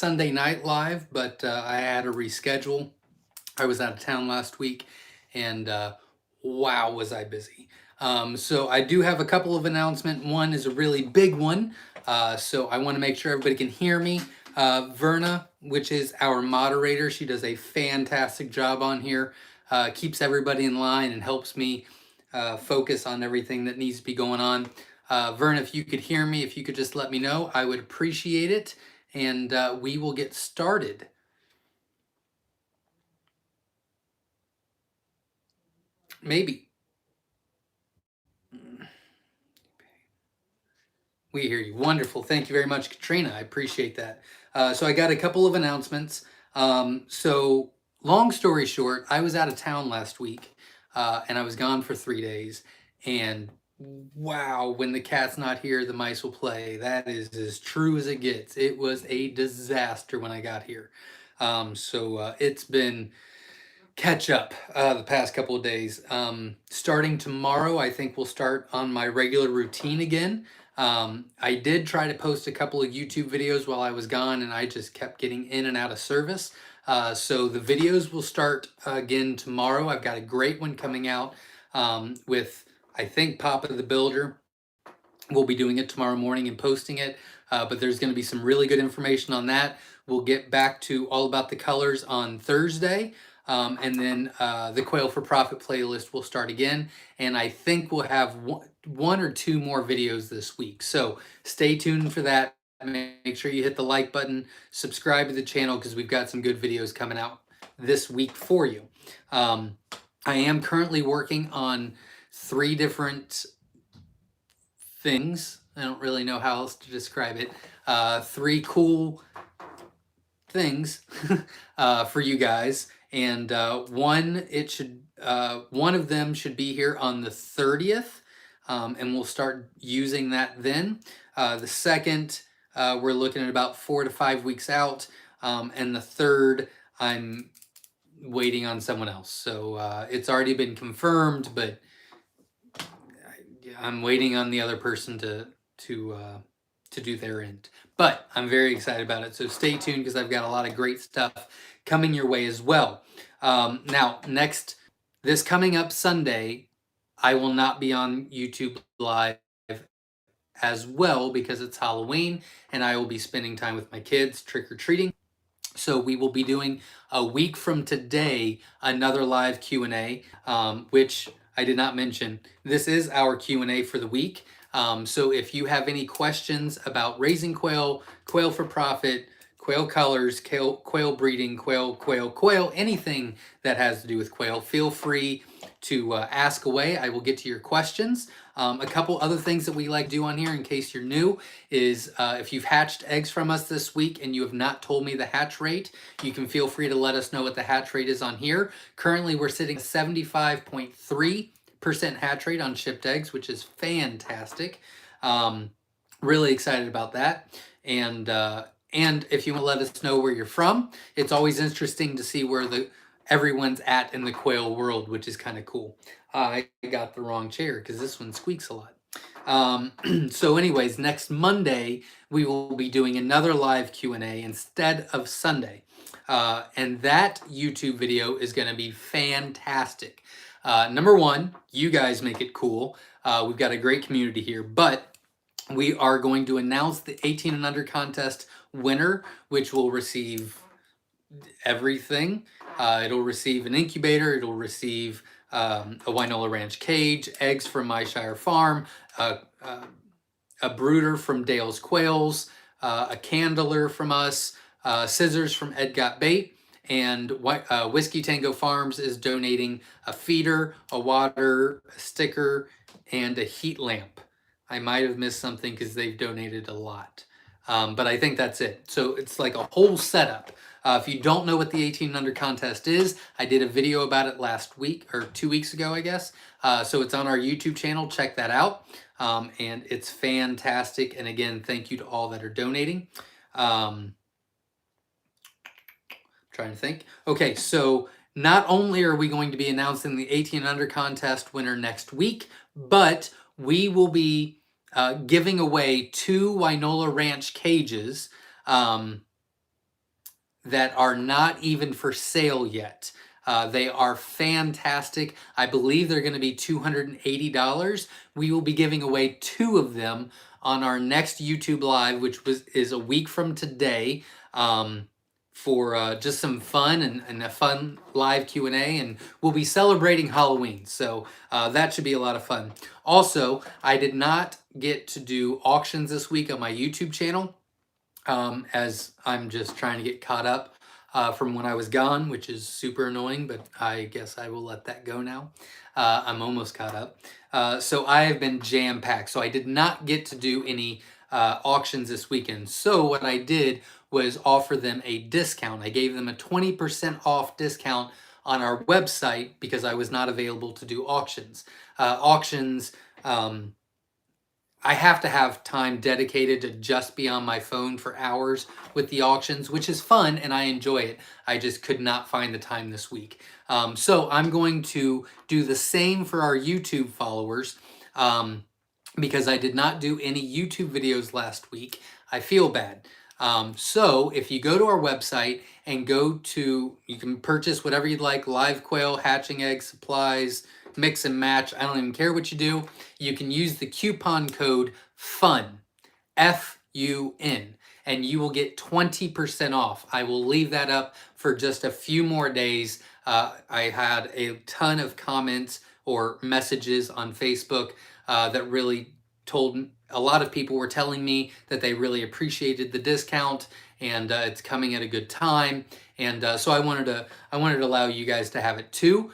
Sunday night live, but I had to reschedule. I was out of town last week, and wow, was I busy. So I do have a couple of announcements. One is a really big one, so I want to make sure everybody can hear me. Verna, which is our moderator, she does a fantastic job on here, keeps everybody in line and helps me focus on everything that needs to be going on. Verna, if you could hear me, if you could just let me know, I would appreciate it, and we will get started. Maybe. We hear you. Wonderful. Thank you very much, Katrina. I appreciate that. So I got a couple of announcements. So long story short, I was out of town last week, and I was gone for 3 days. And wow, when the cat's not here, the mice will play. That is as true as it gets. It was a disaster when I got here. So it's been catch up the past couple of days. Starting tomorrow, I think we'll start on my regular routine again. I did try to post a couple of YouTube videos while I was gone, and I just kept getting in and out of service. So the videos will start again tomorrow. I've got a great one coming out with, I think, Papa the Builder. We'll be doing it tomorrow morning and posting it, but there's going to be some really good information on that. We'll get back to all about the colors on Thursday. And then the Quail for Profit playlist will start again. And I think we'll have one or two more videos this week. So stay tuned for that. Make sure you hit the like button, subscribe to the channel, because we've got some good videos coming out this week for you. I am currently working on 3 different things. I don't really know how else to describe it. 3 cool things for you guys. And one of them should be here on the 30th, and we'll start using that then. The second, we're looking at about 4 to 5 weeks out, and the third, I'm waiting on someone else. So it's already been confirmed, but I'm waiting on the other person to do their end. But I'm very excited about it. So stay tuned, because I've got a lot of great stuff coming your way as well. Now, this coming up Sunday, I will not be on YouTube Live as well, because it's Halloween and I will be spending time with my kids trick-or-treating. So we will be doing a week from today another live Q&A, which I did not mention. This is our Q&A for the week. So if you have any questions about raising quail, quail for profit, quail colors, quail breeding, quail, anything that has to do with quail, feel free to ask away. I will get to your questions. A couple other things that we like to do on here, in case you're new, is if you've hatched eggs from us this week and you have not told me the hatch rate, you can feel free to let us know what the hatch rate is on here. Currently, we're sitting at 75.3% hatch rate on shipped eggs, which is fantastic. Really excited about that. And if you want to let us know where you're from, it's always interesting to see where everyone's at in the quail world, which is kind of cool. I got the wrong chair because this one squeaks a lot. So anyways, next Monday, we will be doing another live Q&A instead of Sunday. And that YouTube video is going to be fantastic. Number one, you guys make it cool. We've got a great community here, but we are going to announce the 18 and under contest winner, which will receive everything. It'll receive an incubator. It'll receive a Wynola Ranch cage, eggs from Myshire Farm, a brooder from Dale's Quails, a candler from us, scissors from Ed Got Bait, and Whiskey Tango Farms is donating a feeder, a water, a sticker, and a heat lamp. I might have missed something because they've donated a lot. But I think that's it. So it's like a whole setup. If you don't know what the 18 and under contest is, I did a video about it last week, or 2 weeks ago, I guess. So it's on our YouTube channel. Check that out. And it's fantastic. And again, thank you to all that are donating. Trying to think. Okay, so not only are we going to be announcing the 18 and under contest winner next week, but we will be giving away 2 Wynola Ranch cages that are not even for sale yet. They are fantastic. I believe they're going to be $280. We will be giving away 2 of them on our next YouTube Live, which is a week from today, for just some fun and a fun live Q&A, and we'll be celebrating Halloween, so that should be a lot of fun. Also, I did not get to do auctions this week on my YouTube channel, as I'm just trying to get caught up from when I was gone, which is super annoying, but I guess I will let that go now. I'm almost caught up. So I have been jam-packed, so I did not get to do any auctions this weekend. So what I did was offer them a discount. I gave them a 20% off discount on our website because I was not available to do auctions. Auctions, I have to have time dedicated to just be on my phone for hours with the auctions, which is fun and I enjoy it. I just could not find the time this week. So I'm going to do the same for our YouTube followers, because I did not do any YouTube videos last week. I feel bad. So if you go to our website and you can purchase whatever you'd like, live quail, hatching eggs, supplies, mix and match. I don't even care what you do. You can use the coupon code FUN, F-U-N, and you will get 20% off. I will leave that up for just a few more days. I had a ton of comments or messages on Facebook that really told a lot of people were telling me that they really appreciated the discount, and it's coming at a good time. And so I wanted to allow you guys to have it too.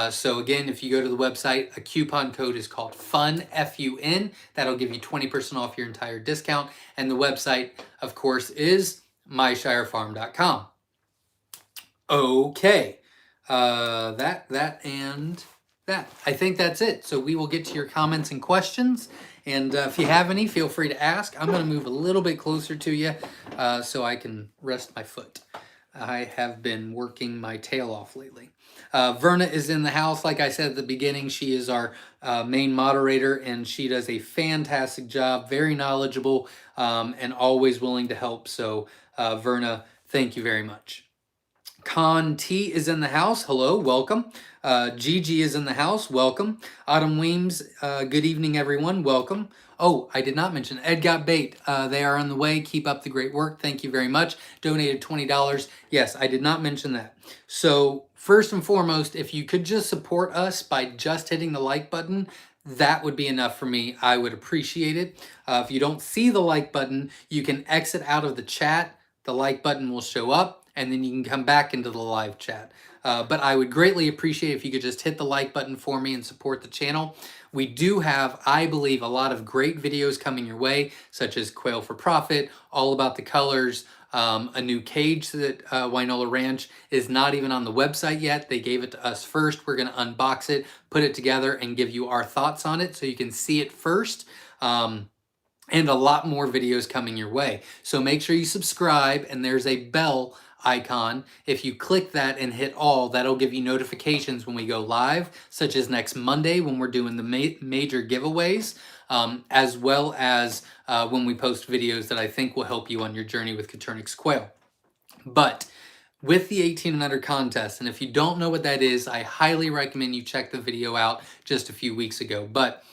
So again, if you go to the website, a coupon code is called FUN, F-U-N. That'll give you 20% off your entire discount. And the website, of course, is myshirefarm.com. Okay, that and that. I think that's it. So we will get to your comments and questions. And if you have any, feel free to ask. I'm going to move a little bit closer to you so I can rest my foot. I have been working my tail off lately. Verna is in the house. Like I said at the beginning, she is our main moderator, and she does a fantastic job, very knowledgeable, and always willing to help. So Verna, thank you very much. Con T is in the house. Hello, welcome. Gigi is in the house. Welcome. Autumn Weems, good evening, everyone. Welcome. Oh, I did not mention Ed Got Bait. They are on the way. Keep up the great work. Thank you very much. Donated $20. Yes, I did not mention that. So first and foremost, if you could just support us by just hitting the like button, that would be enough for me. I would appreciate it. If you don't see the like button, you can exit out of the chat. The like button will show up, and then you can come back into the live chat. But I would greatly appreciate if you could just hit the like button for me and support the channel. We do have, I believe, a lot of great videos coming your way, such as Quail for Profit, all about the colors, a new cage that Wynola Ranch is not even on the website yet. They gave it to us first. We're going to unbox it, put it together, and give you our thoughts on it so you can see it first. And a lot more videos coming your way. So make sure you subscribe, and there's a bell icon. If you click that and hit all, that'll give you notifications when we go live, such as next Monday when we're doing the major giveaways, as well as when we post videos that I think will help you on your journey with Coturnix quail. But with the 18 and under contest, and if you don't know what that is, I highly recommend you check the video out just a few weeks ago. But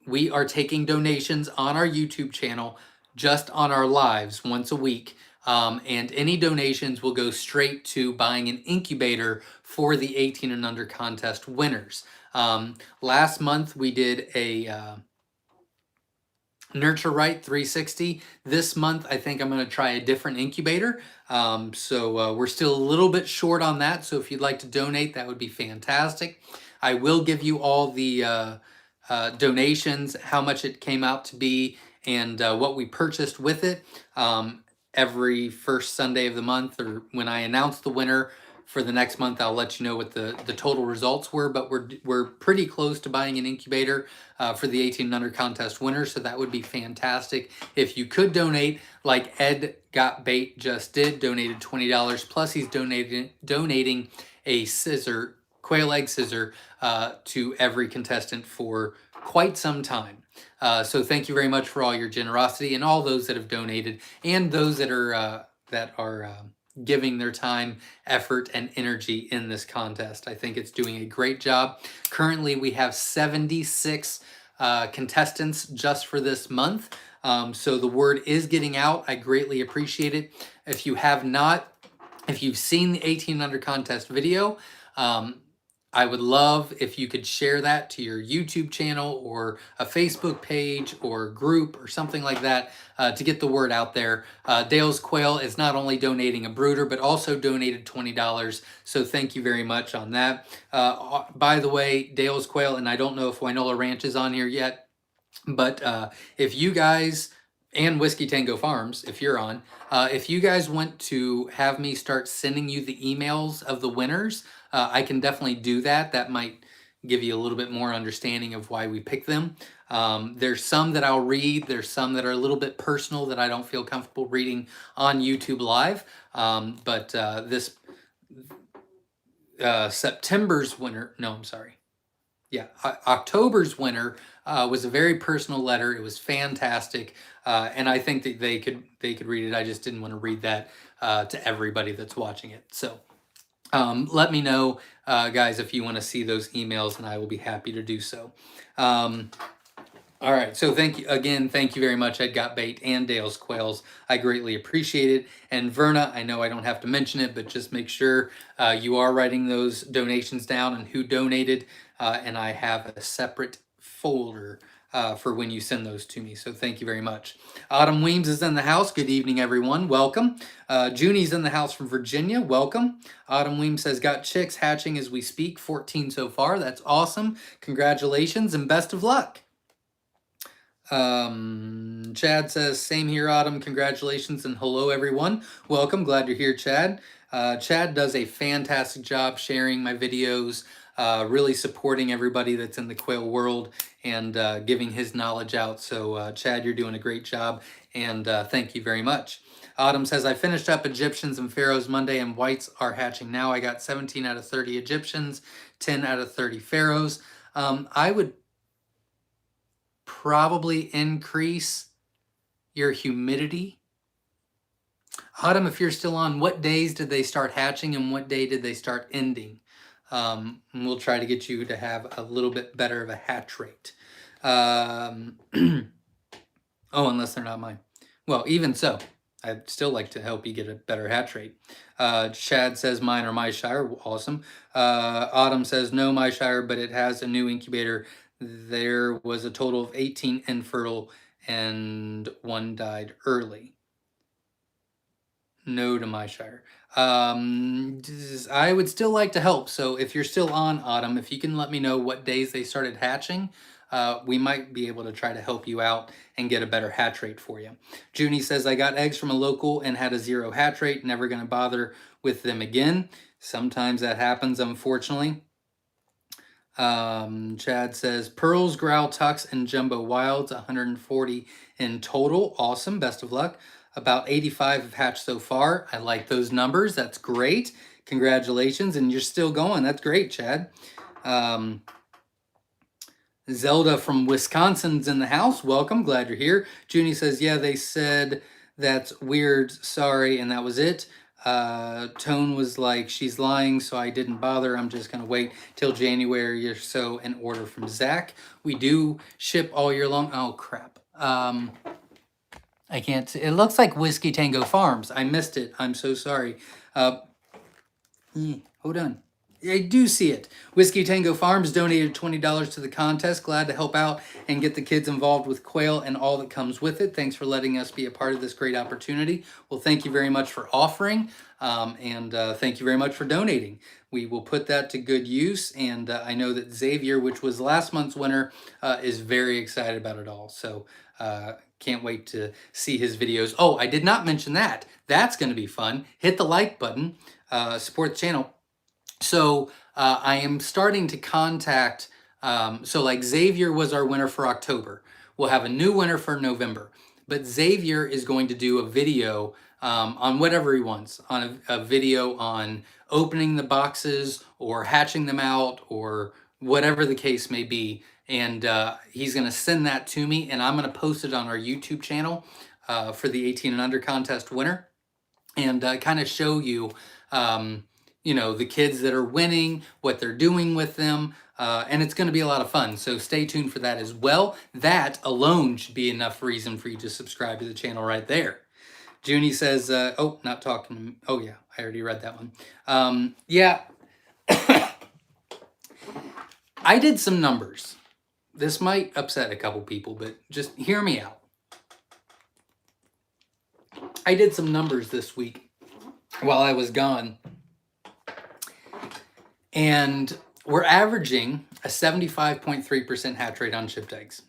we are taking donations on our YouTube channel, just on our lives once a week. And any donations will go straight to buying an incubator for the 18 and under contest winners. Last month we did a Nurture Right 360. This month I think I'm going to try a different incubator. So we're still a little bit short on that. So if you'd like to donate, that would be fantastic. I will give you all the donations, how much it came out to be, and what we purchased with it every first Sunday of the month, or when I announce the winner for the next month, I'll let you know what the total results were. But we're pretty close to buying an incubator for the 18 and under contest winner, so that would be fantastic. If you could donate, like Ed Got Bait just did, donated $20, plus he's donating a scissor, quail egg scissor, to every contestant for quite some time. So thank you very much for all your generosity, and all those that have donated, and those that are giving their time, effort, and energy in this contest. I think it's doing a great job. Currently, we have 76 contestants just for this month. So the word is getting out. I greatly appreciate it. If you have not, if you've seen the 18 and under contest video, I would love if you could share that to your YouTube channel or a Facebook page or group or something like that to get the word out there. Dale's Quail is not only donating a brooder, but also donated $20. So thank you very much on that. By the way, Dale's Quail, and I don't know if Wynola Ranch is on here yet, but if you guys, and Whiskey Tango Farms, if you're on, if you guys want to have me start sending you the emails of the winners, I can definitely do that. That might give you a little bit more understanding of why we pick them. There's some that I'll read. There's some that are a little bit personal that I don't feel comfortable reading on YouTube Live. But this September's winner, no, I'm sorry. Yeah, October's winner was a very personal letter. It was fantastic, and I think that they could read it. I just didn't want to read that to everybody that's watching it. So let me know, guys, if you want to see those emails, and I will be happy to do so. All right, so thank you again. Thank you very much, Ed Got Bait and Dale's Quails. I greatly appreciate it. And Verna, I know I don't have to mention it, but just make sure you are writing those donations down and who donated. And I have a separate folder for when you send those to me. So thank you very much. Autumn Weems is in the house. Good evening, everyone. Welcome. Junie's in the house from Virginia. Welcome. Autumn Weems says, got chicks hatching as we speak. 14 so far. That's awesome. Congratulations and best of luck. Chad says, same here, Autumn. Congratulations and hello, everyone. Welcome. Glad you're here, Chad. Chad does a fantastic job sharing my videos, really supporting everybody that's in the quail world and giving his knowledge out. So, Chad, you're doing a great job, and thank you very much. Autumn says, I finished up Egyptians and Pharaohs Monday, and whites are hatching now. I got 17 out of 30 Egyptians, 10 out of 30 Pharaohs. I would probably increase your humidity. Autumn, if you're still on, what days did they start hatching and what day did they start ending? And we'll try to get you to have a little bit better of a hatch rate. Oh, unless they're not mine. Well, even so, I'd still like to help you get a better hatch rate. Chad says mine are Myshire. Awesome. Autumn says no Myshire, but it has a new incubator. There was a total of 18 infertile and one died early. No to Myshire. I would still like to help. So if you're still on, Autumn, if you can let me know what days they started hatching, we might be able to try to help you out and get a better hatch rate for you. Junie says, I got eggs from a local and had a 0 hatch rate. Never going to bother with them again. Sometimes that happens, unfortunately. Chad says, Pearls, Growl, Tucks, and Jumbo Wilds, 140 in total. Awesome. Best of luck. About 85 have hatched so far. I like those numbers. That's great. Congratulations. And you're still going. That's great, Chad. Zelda from Wisconsin's in the house. Welcome. Glad you're here. Junie says, yeah, they said that's weird. Sorry. And that was it. Tone was like, she's lying, so I didn't bother. I'm just going to wait till January or so and order from Zach. We do ship all year long. Oh, crap. I can't see. It looks like Whiskey Tango Farms. I missed it. I'm so sorry. Hold on. I do see it. Whiskey Tango Farms donated $20 to the contest. Glad to help out and get the kids involved with quail and all that comes with it. Thanks for letting us be a part of this great opportunity. Well, thank you very much for offering, and thank you very much for donating. We will put that to good use, and I know that Xavier, which was last month's winner, is very excited about it all. So can't wait to see his videos. Oh, I did not mention that. That's going to be fun. Hit the like button, support the channel. So I am starting to contact, so like Xavier was our winner for October. We'll have a new winner for November. But Xavier is going to do a video on whatever he wants, on a video on opening the boxes or hatching them out or whatever the case may be. And he's going to send that to me, and I'm going to post it on our YouTube channel for the 18 and under contest winner. and kind of show you, the kids that are winning, what they're doing with them. And it's going to be a lot of fun. So stay tuned for that as well. That alone should be enough reason for you to subscribe to the channel right there. Junie says, oh, not talking. Oh, yeah, I already read that one. Yeah, I did some numbers. This might upset a couple people, but just hear me out. I did some numbers this week while I was gone, and we're averaging a 75.3% hatch rate on shipped eggs.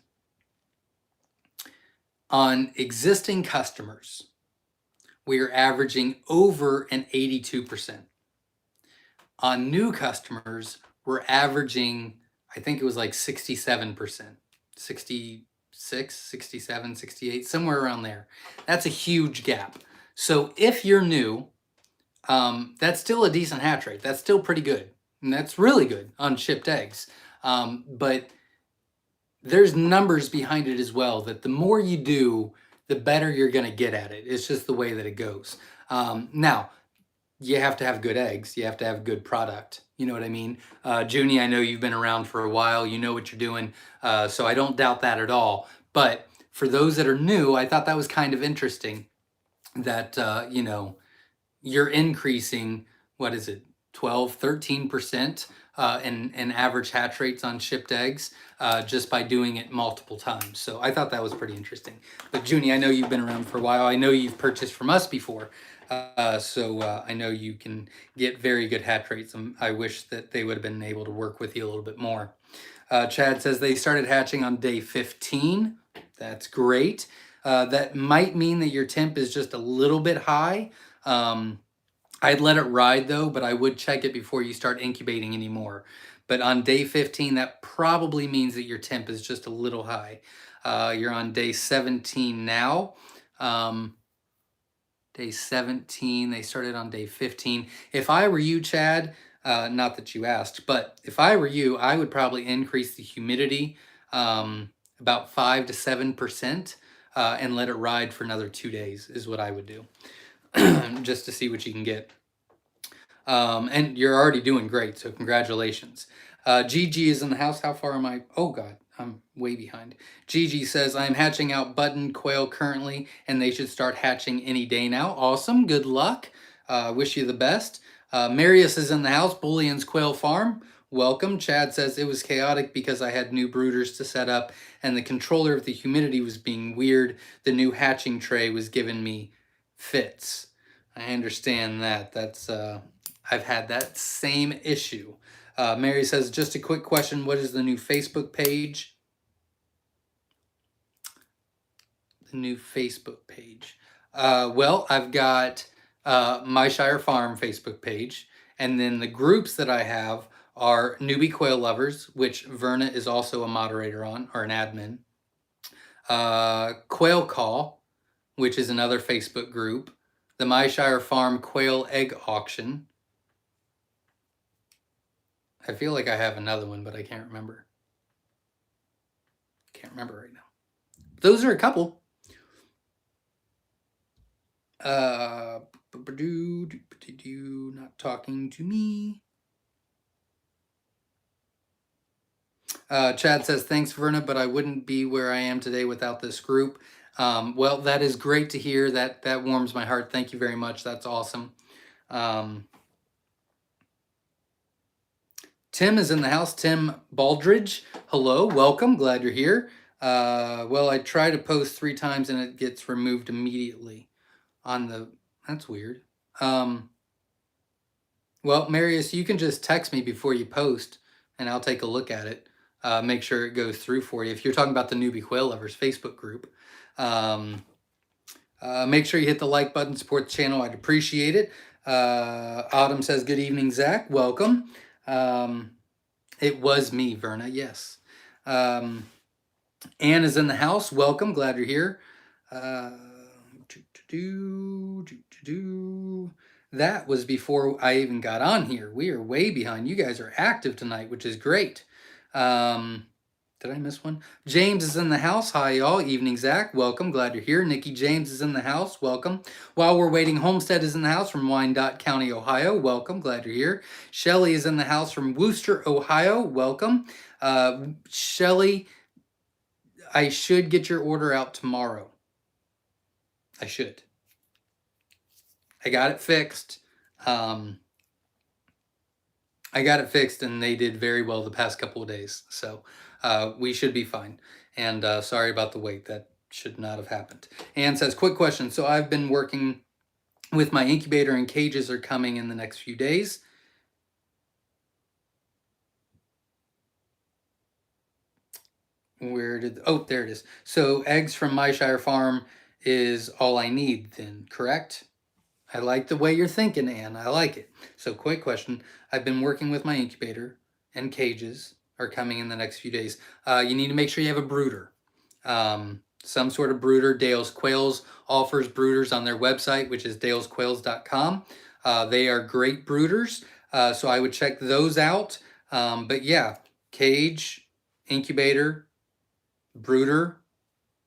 On existing customers, we are averaging over an 82%. On new customers, we're averaging, I think it was like 67%, 66, 67, 68, somewhere around there. That's a huge gap. So if you're new, that's still a decent hatch rate. That's still pretty good. And that's really good on shipped eggs. But there's numbers behind it as well, that the more you do, the better you're going to get at it. It's just the way that it goes. Now, you have to have good eggs. You have to have good product. You know what I mean? Junie, I know you've been around for a while. You know what you're doing. So I don't doubt that at all. But for those that are new, I thought that was kind of interesting that, you're increasing, what is it, 12, 13% in average hatch rates on shipped eggs just by doing it multiple times. So I thought that was pretty interesting. But Junie, I know you've been around for a while. I know you've purchased from us before. So I know you can get very good hatch rates. I wish that they would have been able to work with you a little bit more. Chad says they started hatching on day 15. That's great. That might mean that your temp is just a little bit high. I'd let it ride though, but I would check it before you start incubating anymore. But on day 15, that probably means that your temp is just a little high. You're on day 17 now. Day 17, they started on day 15. If I were you, Chad, not that you asked, but if I were you, I would probably increase the humidity about 5 to 7% and let it ride for another 2 days is what I would do. Just to see what you can get. And you're already doing great, so congratulations. Gigi is in the house. How far am I? Oh, God, I'm way behind. Gigi says, I'm hatching out button quail currently, and they should start hatching any day now. Awesome. Good luck. Wish you the best. Marius is in the house. Bullion's Quail Farm. Welcome. Chad says, it was chaotic because I had new brooders to set up, and the controller of the humidity was being weird. The new hatching tray was giving me fits. I understand that. That's I've had that same issue. Mary says, just a quick question. What is the new Facebook page? The new Facebook page. Well, I've got Myshire Farm Facebook page. And then the groups that I have are Newbie Quail Lovers, which Verna is also a moderator on, or an admin. Quail Call, which is another Facebook group. The Myshire Farm Quail Egg Auction. I feel like I have another one, but I can't remember. Can't remember right now. Those are a couple. Not talking to me. Chad says, thanks, Verna, but I wouldn't be where I am today without this group. Well, that is great to hear. That warms my heart. Thank you very much. That's awesome. Tim is in the house. Tim Baldridge. Hello, welcome. Glad you're here. Well, I try to post 3 times and it gets removed immediately on the... That's weird. Well, Marius, you can just text me before you post and I'll take a look at it. Make sure it goes through for you. If you're talking about the Newbie Quail Lovers Facebook group. Make sure you hit the like button, support the channel. I'd appreciate it. Autumn says, good evening, Zach. Welcome. It was me, Verna. Yes. Anne is in the house. Welcome. Glad you're here. That was before I even got on here. We are way behind. You guys are active tonight, which is great. Did I miss one? James is in the house. Hi, y'all. Evening, Zach. Welcome. Glad you're here. Nikki James is in the house. Welcome. While we're waiting, Homestead is in the house from Wyandotte County, Ohio. Welcome. Glad you're here. Shelly is in the house from Wooster, Ohio. Welcome. Shelly, I should get your order out tomorrow. I should. I got it fixed. I got it fixed, and they did very well the past couple of days. So we should be fine. And sorry about the wait. That should not have happened. Anne says, quick question. So I've been working with my incubator, and cages are coming in the next few days. Where did... Oh, there it is. So eggs from Myshire Farm is all I need then, correct? I like the way you're thinking, Anne. I like it. So quick question. I've been working with my incubator, and cages are coming in the next few days. You need to make sure you have a brooder. Some sort of brooder. Dale's Quails offers brooders on their website, which is dalesquails.com. They are great brooders, so I would check those out. But yeah, cage, incubator, brooder,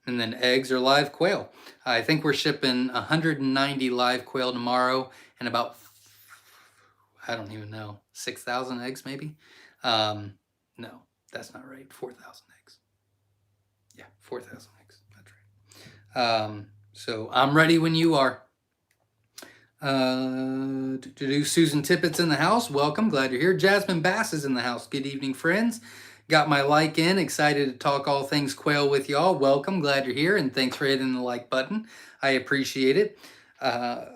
and then eggs or live quail. I think we're shipping 190 live quail tomorrow and about, I don't even know, 6,000 eggs maybe? No, that's not right. 4,000 eggs. Yeah, 4,000 eggs. That's right. So I'm ready when you are. Susan Tippett's in the house. Welcome. Glad you're here. Jasmine Bass is in the house. Good evening, friends. Got my like in. Excited to talk all things quail with y'all. Welcome. Glad you're here. And thanks for hitting the like button. I appreciate it. S.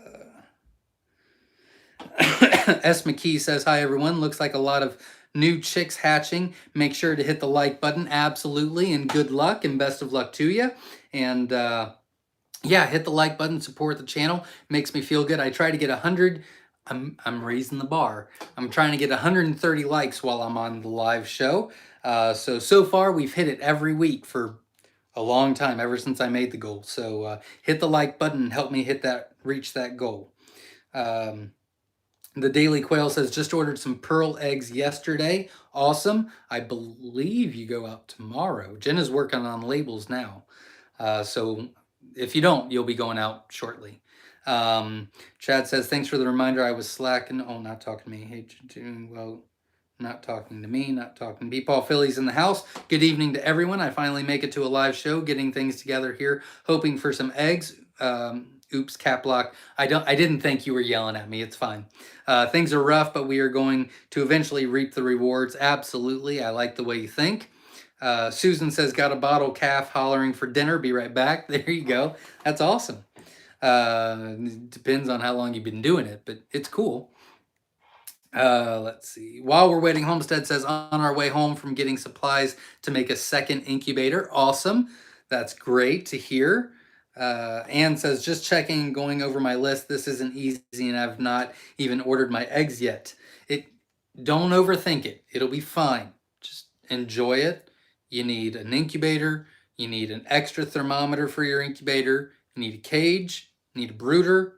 McKee says, hi, everyone. Looks like a lot of new chicks hatching. Make sure to hit the like button. Absolutely. And good luck and best of luck to you. And yeah, hit the like button. Support the channel. Makes me feel good. I try to get 100. I'm raising the bar. I'm trying to get 130 likes while I'm on the live show. So far, we've hit it every week for a long time, ever since I made the goal. So hit the like button and help me reach that goal. The Daily Quail says, just ordered some pearl eggs yesterday. Awesome. I believe you go out tomorrow. Jenna's working on labels now. So if you don't, you'll be going out shortly. Chad says, thanks for the reminder. I was slacking. Oh, not talking to me. Hey, doing well. Not talking to me, not talking to me. Paul Philly's in the house. Good evening to everyone. I finally make it to a live show, getting things together here, hoping for some eggs. Oops, cap lock. I didn't think you were yelling at me. It's fine. Things are rough, but we are going to eventually reap the rewards. Absolutely. I like the way you think. Susan says, got a bottle calf hollering for dinner. Be right back. There you go. That's awesome. It depends on how long you've been doing it, but it's cool. Let's see. While we're waiting, Homestead says, on our way home from getting supplies to make a second incubator. Awesome. That's great to hear. Anne says, just checking, going over my list. This isn't easy, and I've not even ordered my eggs yet. Don't overthink it. It'll be fine. Just enjoy it. You need an incubator. You need an extra thermometer for your incubator. You need a cage. You need a brooder,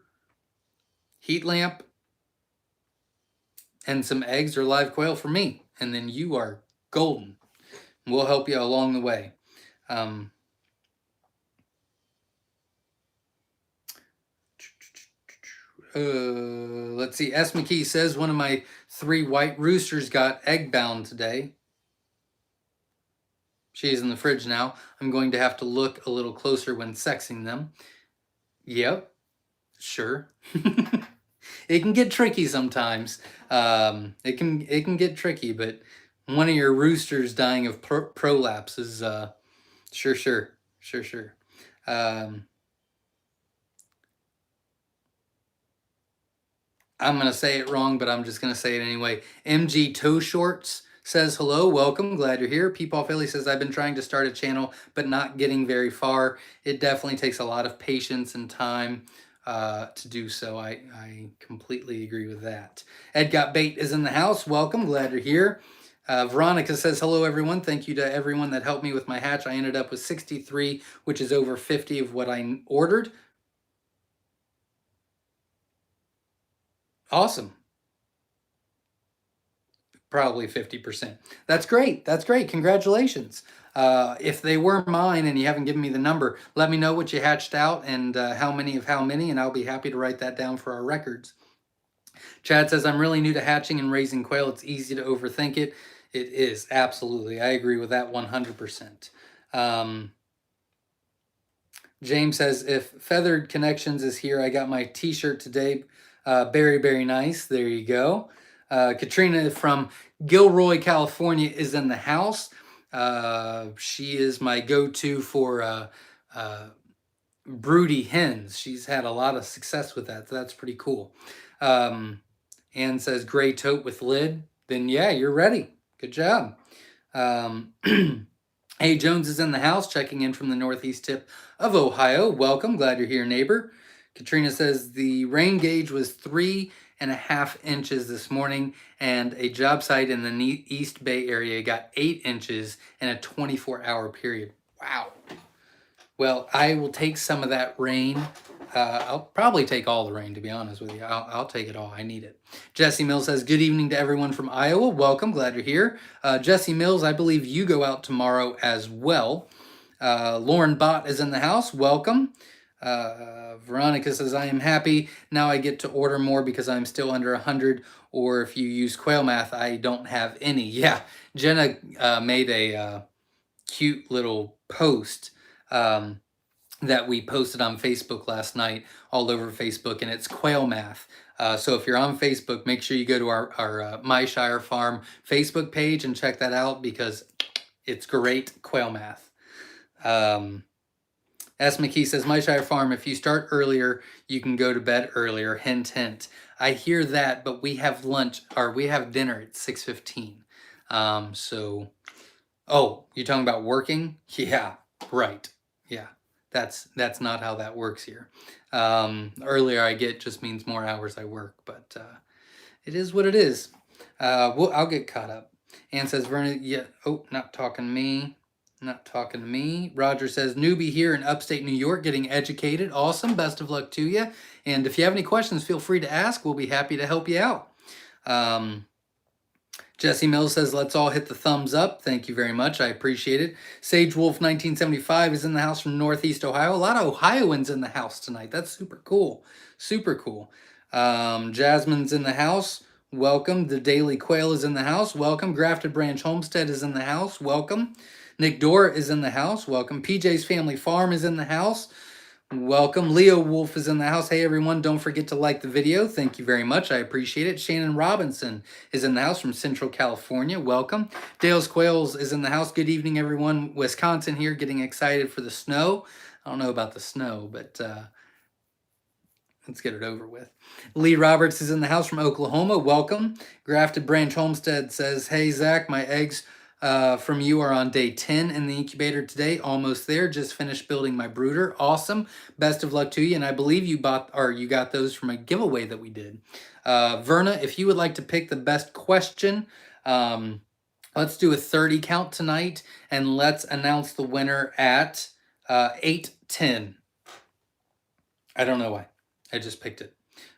heat lamp, and some eggs or live quail for me. And then you are golden. We'll help you along the way. Let's see. S. McKee says, one of my 3 white roosters got egg bound today. She's in the fridge now. I'm going to have to look a little closer when sexing them. Yep, sure. It can get tricky sometimes. It can get tricky, but one of your roosters dying of prolapse is sure. I'm going to say it wrong, but I'm just going to say it anyway. MG Toe Shorts says, hello, welcome, glad you're here. Peepaw Philly says, I've been trying to start a channel, but not getting very far. It definitely takes a lot of patience and time to do so. I completely agree with that. Ed Got Bait is in the house. Welcome, glad you're here. Veronica says, hello, everyone. Thank you to everyone that helped me with my hatch. I ended up with 63, which is over 50 of what I ordered. Awesome. probably 50%. That's great. That's great. Congratulations. If they were mine and you haven't given me the number, let me know what you hatched out and how many of how many, and I'll be happy to write that down for our records. Chad says, I'm really new to hatching and raising quail. It's easy to overthink it. It is, absolutely. I agree with that 100%. James says, if Feathered Connections is here, I got my t-shirt today. Very, very nice. There you go. Katrina from Gilroy, California is in the house. She is my go-to for broody hens. She's had a lot of success with that, so that's pretty cool. Ann says, gray tote with lid. Then yeah, you're ready. Good job. Hey, Jones is in the house, checking in from the northeast tip of Ohio. Welcome. Glad you're here, neighbor. Katrina says the rain gauge was 3.5 inches this morning, and a job site in the East Bay area got 8 inches in a 24-hour period. Wow. Well, I will take some of that rain. I'll probably take all the rain, to be honest with you. I'll take it all. I need it. Jesse Mills says, good evening to everyone from Iowa. Welcome. Glad you're here. Jesse Mills, I believe you go out tomorrow as well. Lauren Bott is in the house. Welcome. Veronica says, I am happy. Now I get to order more because I'm still under 100. Or if you use quail math, I don't have any. Yeah, Jenna made a cute little post that we posted on Facebook last night, all over Facebook, and it's quail math. So if you're on Facebook, make sure you go to our Myshire Farm Facebook page and check that out because it's great quail math. S. McKee says, Myshire Farm, if you start earlier, you can go to bed earlier. Hint, hint. I hear that, but we have lunch, or we have dinner at 6:15. So, oh, you're talking about working? Yeah, right. Yeah. That's not how that works here. Earlier I get just means more hours I work, but it is what it is. I'll get caught up. Ann says, Vernon, yeah, oh, not talking to me. Not talking to me. Roger says, newbie here in upstate New York getting educated. Awesome. Best of luck to you. And if you have any questions, feel free to ask. We'll be happy to help you out. Jesse Mills says, let's all hit the thumbs up. Thank you very much. I appreciate it. Sage Wolf 1975 is in the house from Northeast Ohio. A lot of Ohioans in the house tonight. That's super cool. Super cool. Jasmine's in the house. Welcome. The Daily Quail is in the house. Welcome. Grafted Branch Homestead is in the house. Welcome. Nick Dora is in the house. Welcome. PJ's Family Farm is in the house. Welcome. Leo Wolf is in the house. Hey, everyone, don't forget to like the video. Thank you very much. I appreciate it. Shannon Robinson is in the house from Central California. Welcome. Dale's Quails is in the house. Good evening, everyone. Wisconsin here, getting excited for the snow. I don't know about the snow, but let's get it over with. Lee Roberts is in the house from Oklahoma. Welcome. Grafted Branch Homestead says, hey, Zach, my eggs from you are on day 10 in the incubator today. Almost there. Just finished building my brooder. Awesome. Best of luck to you. And I believe you got those from a giveaway that we did. Verna, if you would like to pick the best question, let's do a 30 count tonight and let's announce the winner at 8:10. I don't know why. I just picked it.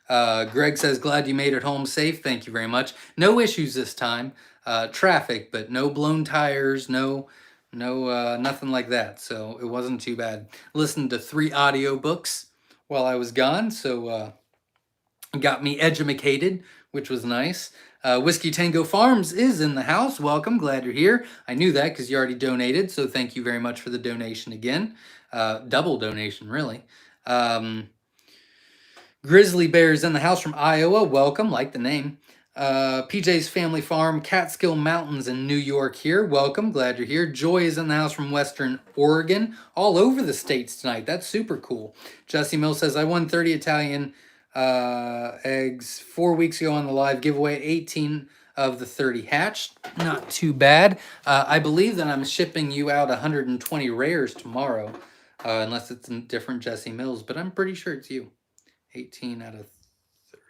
Greg says, glad you made it home safe. Thank you very much. No issues this time. Traffic, but no blown tires, no nothing like that. So it wasn't too bad. Listened to 3 audiobooks while I was gone, so got me edumacated, which was nice. Whiskey Tango Farms is in the house. Welcome, glad you're here. I knew that because you already donated, so thank you very much for the donation again. Double donation, really. Grizzly Bear's in the house from Iowa. Welcome, like the name. PJ's Family Farm, Catskill Mountains in New York here. Welcome, glad you're here. Joy is in the house from Western Oregon. All over the states tonight. That's super cool. Jesse Mill says, I won 30 Italian eggs 4 weeks ago on the live giveaway. 18 of the 30 hatched. Not too bad. I believe that I'm shipping you out 120 rares tomorrow. Unless it's in different Jesse Mills, but I'm pretty sure it's you. 18 out of 30.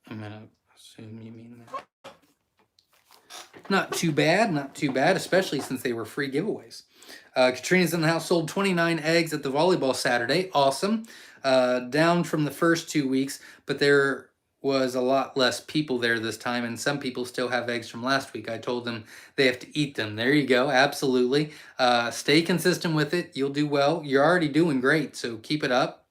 I'm going to assume you mean that. Not too bad, especially since they were free giveaways. Katrina's in the house, sold 29 eggs at the volleyball Saturday. Awesome. Down from the first 2 weeks, but there was a lot less people there this time, and some people still have eggs from last week. I told them they have to eat them. There you go. Absolutely. Stay consistent with it. You'll do well. You're already doing great, so keep it up.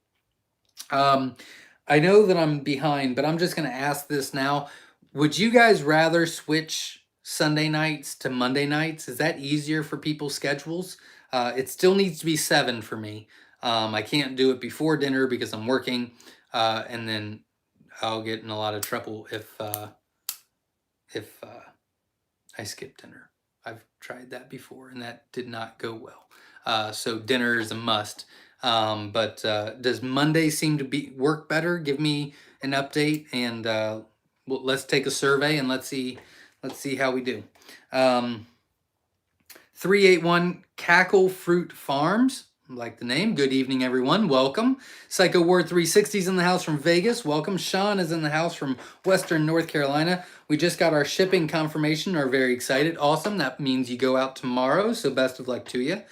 I know that I'm behind, but I'm just going to ask this now. Would you guys rather switch Sunday nights to Monday nights? Is that easier for people's schedules? It still needs to be 7 for me. I can't do it before dinner because I'm working, and then I'll get in a lot of trouble if I skip dinner. I've tried that before, and that did not go well. So dinner is a must. But does Monday seem to work better? Give me an update, and let's take a survey and let's see how we do. 381 Cackle Fruit Farms, like the name. Good evening, everyone. Welcome. Psycho Ward 360 is in the house from Vegas. Welcome. Sean is in the house from Western North Carolina. We just got our shipping confirmation. Are very excited. Awesome. That means you go out tomorrow. So best of luck to you.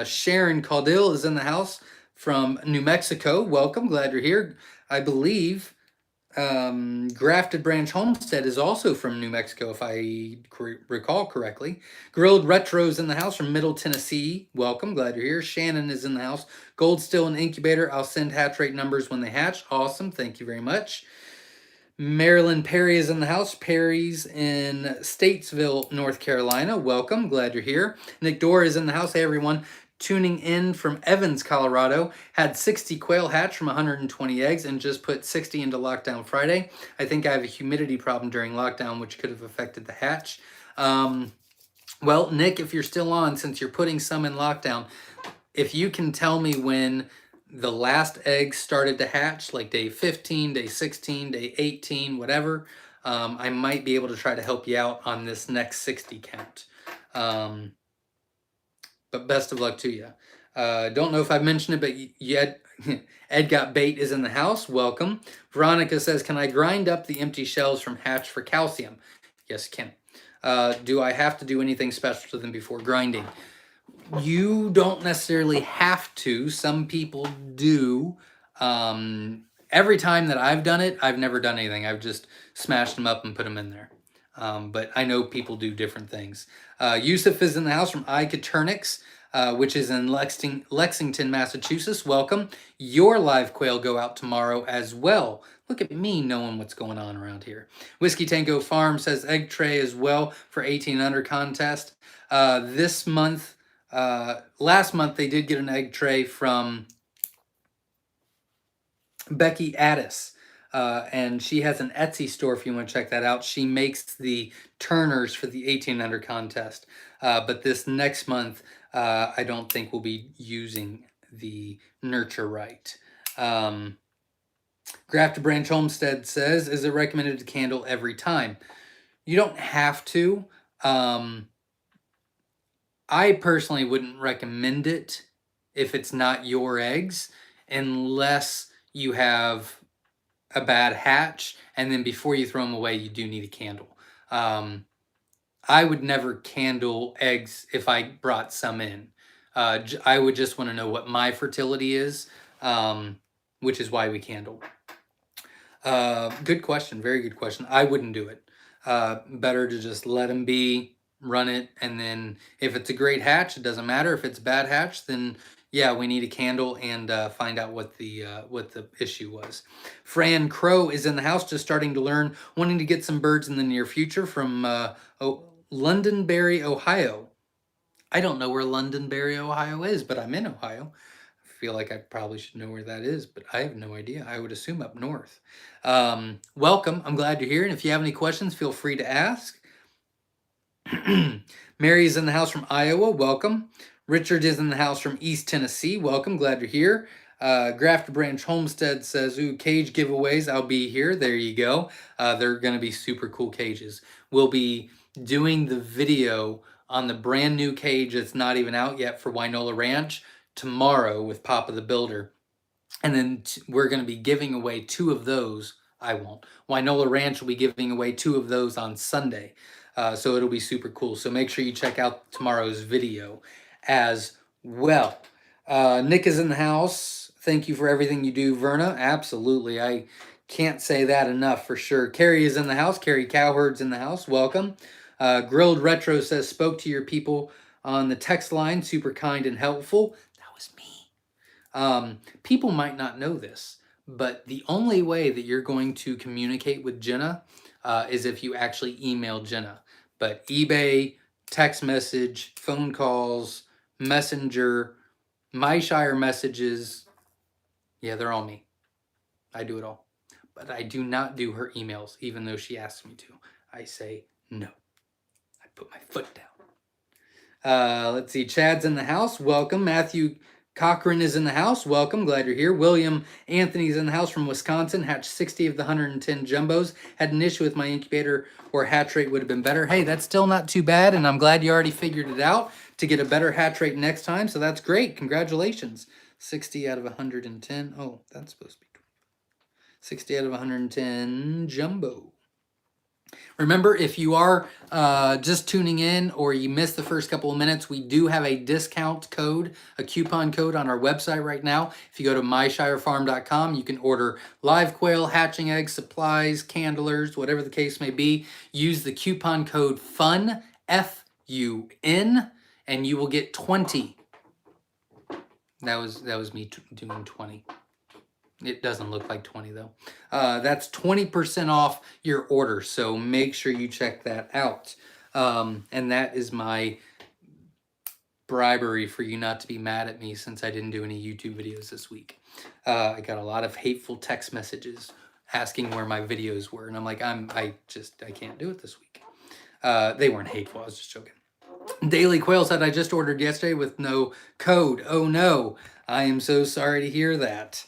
Sharon Caudill is in the house from New Mexico. Welcome. Glad you're here. I believe Grafted Branch Homestead is also from New Mexico, if I recall correctly. Grilled Retro's in the house from Middle Tennessee. Welcome. Glad you're here. Shannon is in the house. Gold still in Incubator. I'll send hatch rate numbers when they hatch. Awesome. Thank you very much. Marilyn Perry is in the house. Perry's in Statesville, North Carolina. Welcome. Glad you're here. Nick Dorr is in the house. Hey, everyone. Tuning in from Evans, Colorado. Had 60 quail hatch from 120 eggs and just put 60 into lockdown Friday. I think I have a humidity problem during lockdown, which could have affected the hatch. Well, Nick, if you're still on, since you're putting some in lockdown, if you can tell me when the last eggs started to hatch, like day 15, day 16, day 18, whatever, I might be able to try to help you out on this next 60 count. But best of luck to you. Don't know if I've mentioned it, but Ed Got Bait is in the house. Welcome. Veronica says, can I grind up the empty shells from hatch for calcium? Yes, you can. Do I have to do anything special to them before grinding? You don't necessarily have to. Some people do. Every time that I've done it, I've never done anything. I've just smashed them up and put them in there. But I know people do different things. Yusuf is in the house from Icaturnix, which is in Lexington, Massachusetts. Welcome. Your live quail go out tomorrow as well. Look at me knowing what's going on around here. Whiskey Tango Farm says egg tray as well for 18 under contest. This month, last month they did get an egg tray from Becky Addis. And she has an Etsy store if you want to check that out. She makes the turners for the 18 under contest. But this next month, I don't think we'll be using the Nurture Right. Grafted Branch Homestead says, is it recommended to candle every time? You don't have to. I personally wouldn't recommend it if it's not your eggs, unless you have a bad hatch, and then before you throw them away, you do need a candle. I would never candle eggs if I brought some in. I would just want to know what my fertility is, which is why we candle. Good question. Very good question. I wouldn't do it. Better to just let them be, run it, and then if it's a great hatch, it doesn't matter. If it's a bad hatch, then yeah, we need a candle and find out what the issue was. Fran Crow is in the house, just starting to learn, wanting to get some birds in the near future from Londonderry, Ohio. I don't know where Londonderry, Ohio is, but I'm in Ohio. I feel like I probably should know where that is, but I have no idea. I would assume up north. Welcome. I'm glad you're here, and if you have any questions, feel free to ask. Mary's in the house from Iowa. Welcome. Richard is in the house from East Tennessee. Welcome. Glad you're here. Grafted Branch Homestead says, ooh, cage giveaways. I'll be here. There you go. They're going to be super cool cages. We'll be doing the video on the brand new cage that's not even out yet for Wynola Ranch tomorrow with Papa the Builder. And then we're going to be giving away 2 of those. I won't. Wynola Ranch will be giving away 2 of those on Sunday. So it'll be super cool. So make sure you check out tomorrow's video as well. Nick is in the house. Thank you for everything you do, Verna. Absolutely. I can't say that enough for sure. Carrie is in the house. Carrie Cowherd's in the house. Welcome. Grilled Retro says, spoke to your people on the text line. Super kind and helpful. That was me. People might not know this, but the only way that you're going to communicate with Jenna is if you actually email Jenna. But eBay, text message, phone calls, Messenger, Myshire messages, yeah, they're all me. I do it all. But I do not do her emails, even though she asks me to. I say no. I put my foot down. Let's see. Chad's in the house. Welcome. Matthew Cochran is in the house. Welcome. Glad you're here. William Anthony's in the house from Wisconsin. Hatched 60 of the 110 jumbos. Had an issue with my incubator or hatch rate would have been better. Hey, that's still not too bad, and I'm glad you already figured it out to get a better hatch rate next time. So that's great. Congratulations. 60 out of 110. Oh, that's supposed to be 60 out of 110 jumbo. Remember, if you are just tuning in or you missed the first couple of minutes, we do have a discount code, a coupon code on our website right now. If you go to myshirefarm.com, you can order live quail, hatching eggs, supplies, candlers, whatever the case may be. Use the coupon code FUN, F-U-N, and you will get 20. That was me doing 20. It doesn't look like 20 though. That's 20% off your order, so make sure you check that out. And that is my bribery for you not to be mad at me since I didn't do any YouTube videos this week. I got a lot of hateful text messages asking where my videos were, and I'm like, I can't do it this week. They weren't hateful, I was just joking. Daily Quail said, I just ordered yesterday with no code. Oh no, I am so sorry to hear that.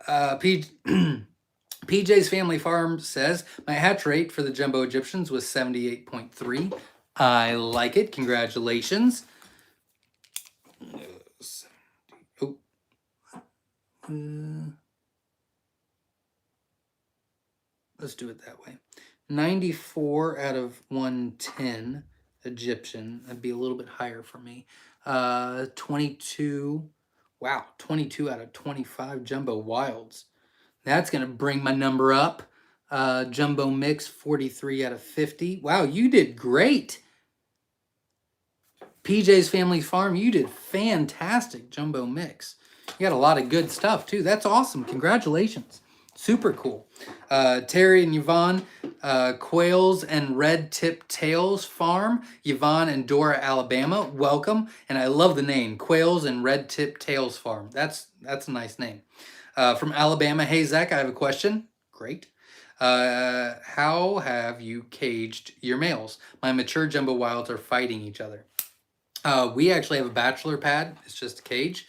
PJ's Family Farm says, my hatch rate for the Jumbo Egyptians was 78.3. I like it. Congratulations. Oh. Let's do it that way. 94 out of 110 Egyptian. That'd be a little bit higher for me. 22. Wow, 22 out of 25 Jumbo Wilds. That's going to bring my number up. Jumbo Mix, 43 out of 50. Wow, you did great. PJ's Family Farm, you did fantastic. Jumbo Mix. You got a lot of good stuff, too. That's awesome. Congratulations. Super cool. Terry and Yvonne, Quails and Red Tip Tails Farm, Yvonne and Dora, Alabama. Welcome. And I love the name, Quails and Red Tip Tails Farm. That's a nice name. From Alabama, hey, Zach, I have a question. Great. How have you caged your males? My mature jumbo wilds are fighting each other. We actually have a bachelor pad. It's just a cage.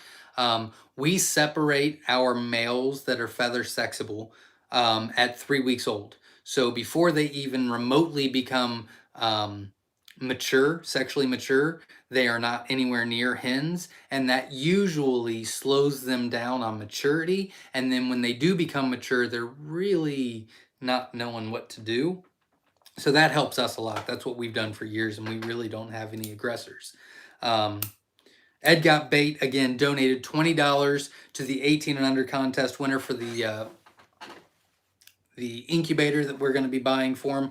We separate our males that are feather sexable at 3 weeks old. So before they even remotely become mature, sexually mature, they are not anywhere near hens, and that usually slows them down on maturity. And then when they do become mature, they're really not knowing what to do. So that helps us a lot. That's what we've done for years, and we really don't have any aggressors. Ed Got Bait, again, donated $20 to the 18 and under contest winner for the incubator that we're going to be buying for him.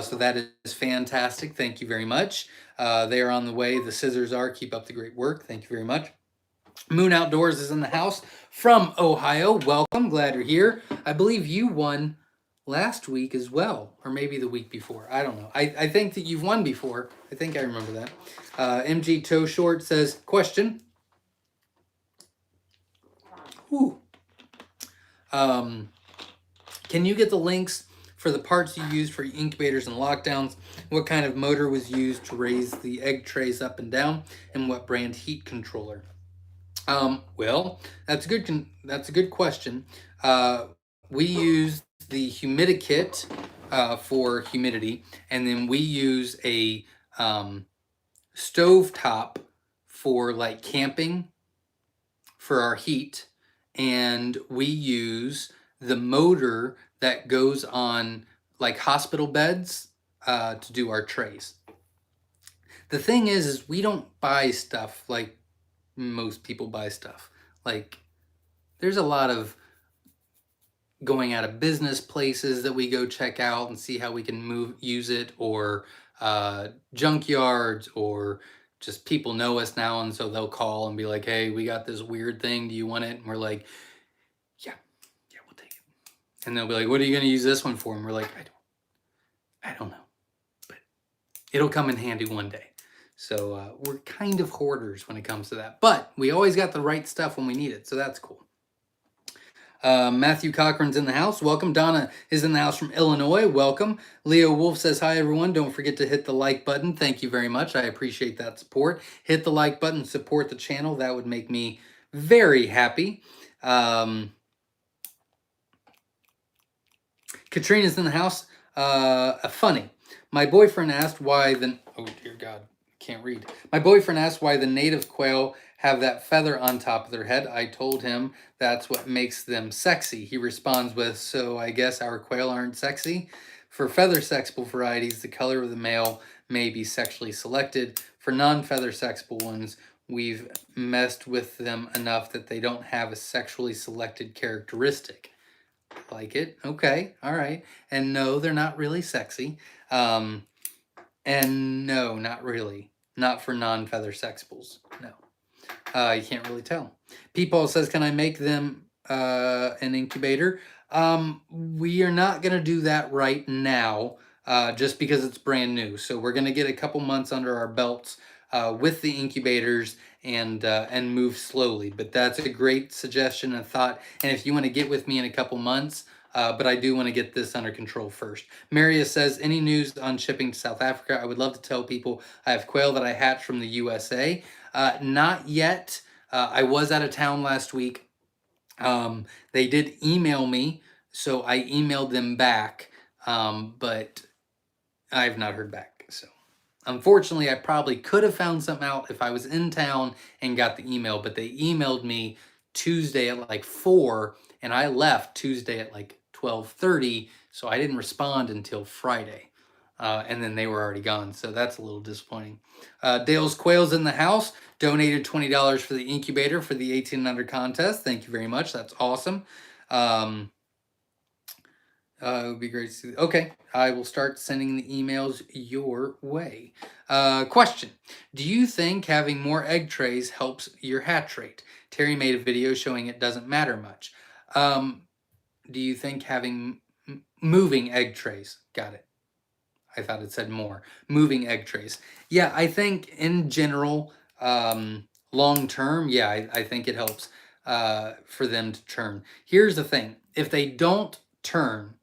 So that is fantastic. Thank you very much. They are on the way. The scissors are. Keep up the great work. Thank you very much. Moon Outdoors is in the house from Ohio. Welcome. Glad you're here. I believe you won last week as well, or maybe the week before. I don't know. I think that you've won before. I think I remember that. MG Toe Short says, question. Ooh. Can you get the links for the parts you used for incubators and lockdowns? What kind of motor was used to raise the egg trays up and down, and what brand heat controller? Well, that's a good question. We use the Humidikit for humidity, and then we use a stovetop for like camping for our heat, and we use the motor that goes on like hospital beds to do our trays. The thing is we don't buy stuff like most people buy stuff. Like, there's a lot of going out of business places that we go check out and see how we can use it, or junkyards, or just people know us now, and so they'll call and be like, hey, we got this weird thing, do you want it? And we're like, yeah, we'll take it. And they'll be like, what are you going to use this one for? And we're like, I don't know, but it'll come in handy one day. So we're kind of hoarders when it comes to that, but we always got the right stuff when we need it, so that's cool. Matthew Cochran's in the house. Welcome. Donna is in the house from Illinois. Welcome. Leo Wolf says, hi, everyone. Don't forget to hit the like button. Thank you very much. I appreciate that support. Hit the like button. Support the channel. That would make me very happy. Katrina's in the house. Funny. My boyfriend asked why the... Oh, dear God. Can't read. My boyfriend asked why the native quail have that feather on top of their head. I told him that's what makes them sexy. He responds with, so I guess our quail aren't sexy? For feather sexable varieties, the color of the male may be sexually selected. For non-feather sexable ones, we've messed with them enough that they don't have a sexually selected characteristic. Like it? Okay, all right. And no, they're not really sexy. And no, not really. Not for non-feather sexibles, no. You can't really tell. P-Paul says, can I make them an incubator? We are not going to do that right now, just because it's brand new. So we're going to get a couple months under our belts with the incubators and move slowly. But that's a great suggestion and thought. And if you want to get with me in a couple months, but I do want to get this under control first. Maria says, any news on shipping to South Africa? I would love to tell people I have quail that I hatched from the USA. Not yet. I was out of town last week. They did email me, so I emailed them back, but I've not heard back. So unfortunately, I probably could have found something out if I was in town and got the email, but they emailed me Tuesday at like 4, and I left Tuesday at like 12:30, so I didn't respond until Friday. And then they were already gone, so that's a little disappointing. Dale's Quail's in the house. Donated $20 for the incubator for the 18 and under contest. Thank you very much. That's awesome. It would be great to see. Okay, I will start sending the emails your way. Question. Do you think having more egg trays helps your hatch rate? Terry made a video showing it doesn't matter much. Do you think having moving egg trays? Got it. I thought it said more. Moving egg trays. Yeah, I think in general, long term, yeah, I think it helps for them to turn. Here's the thing. If they don't turn,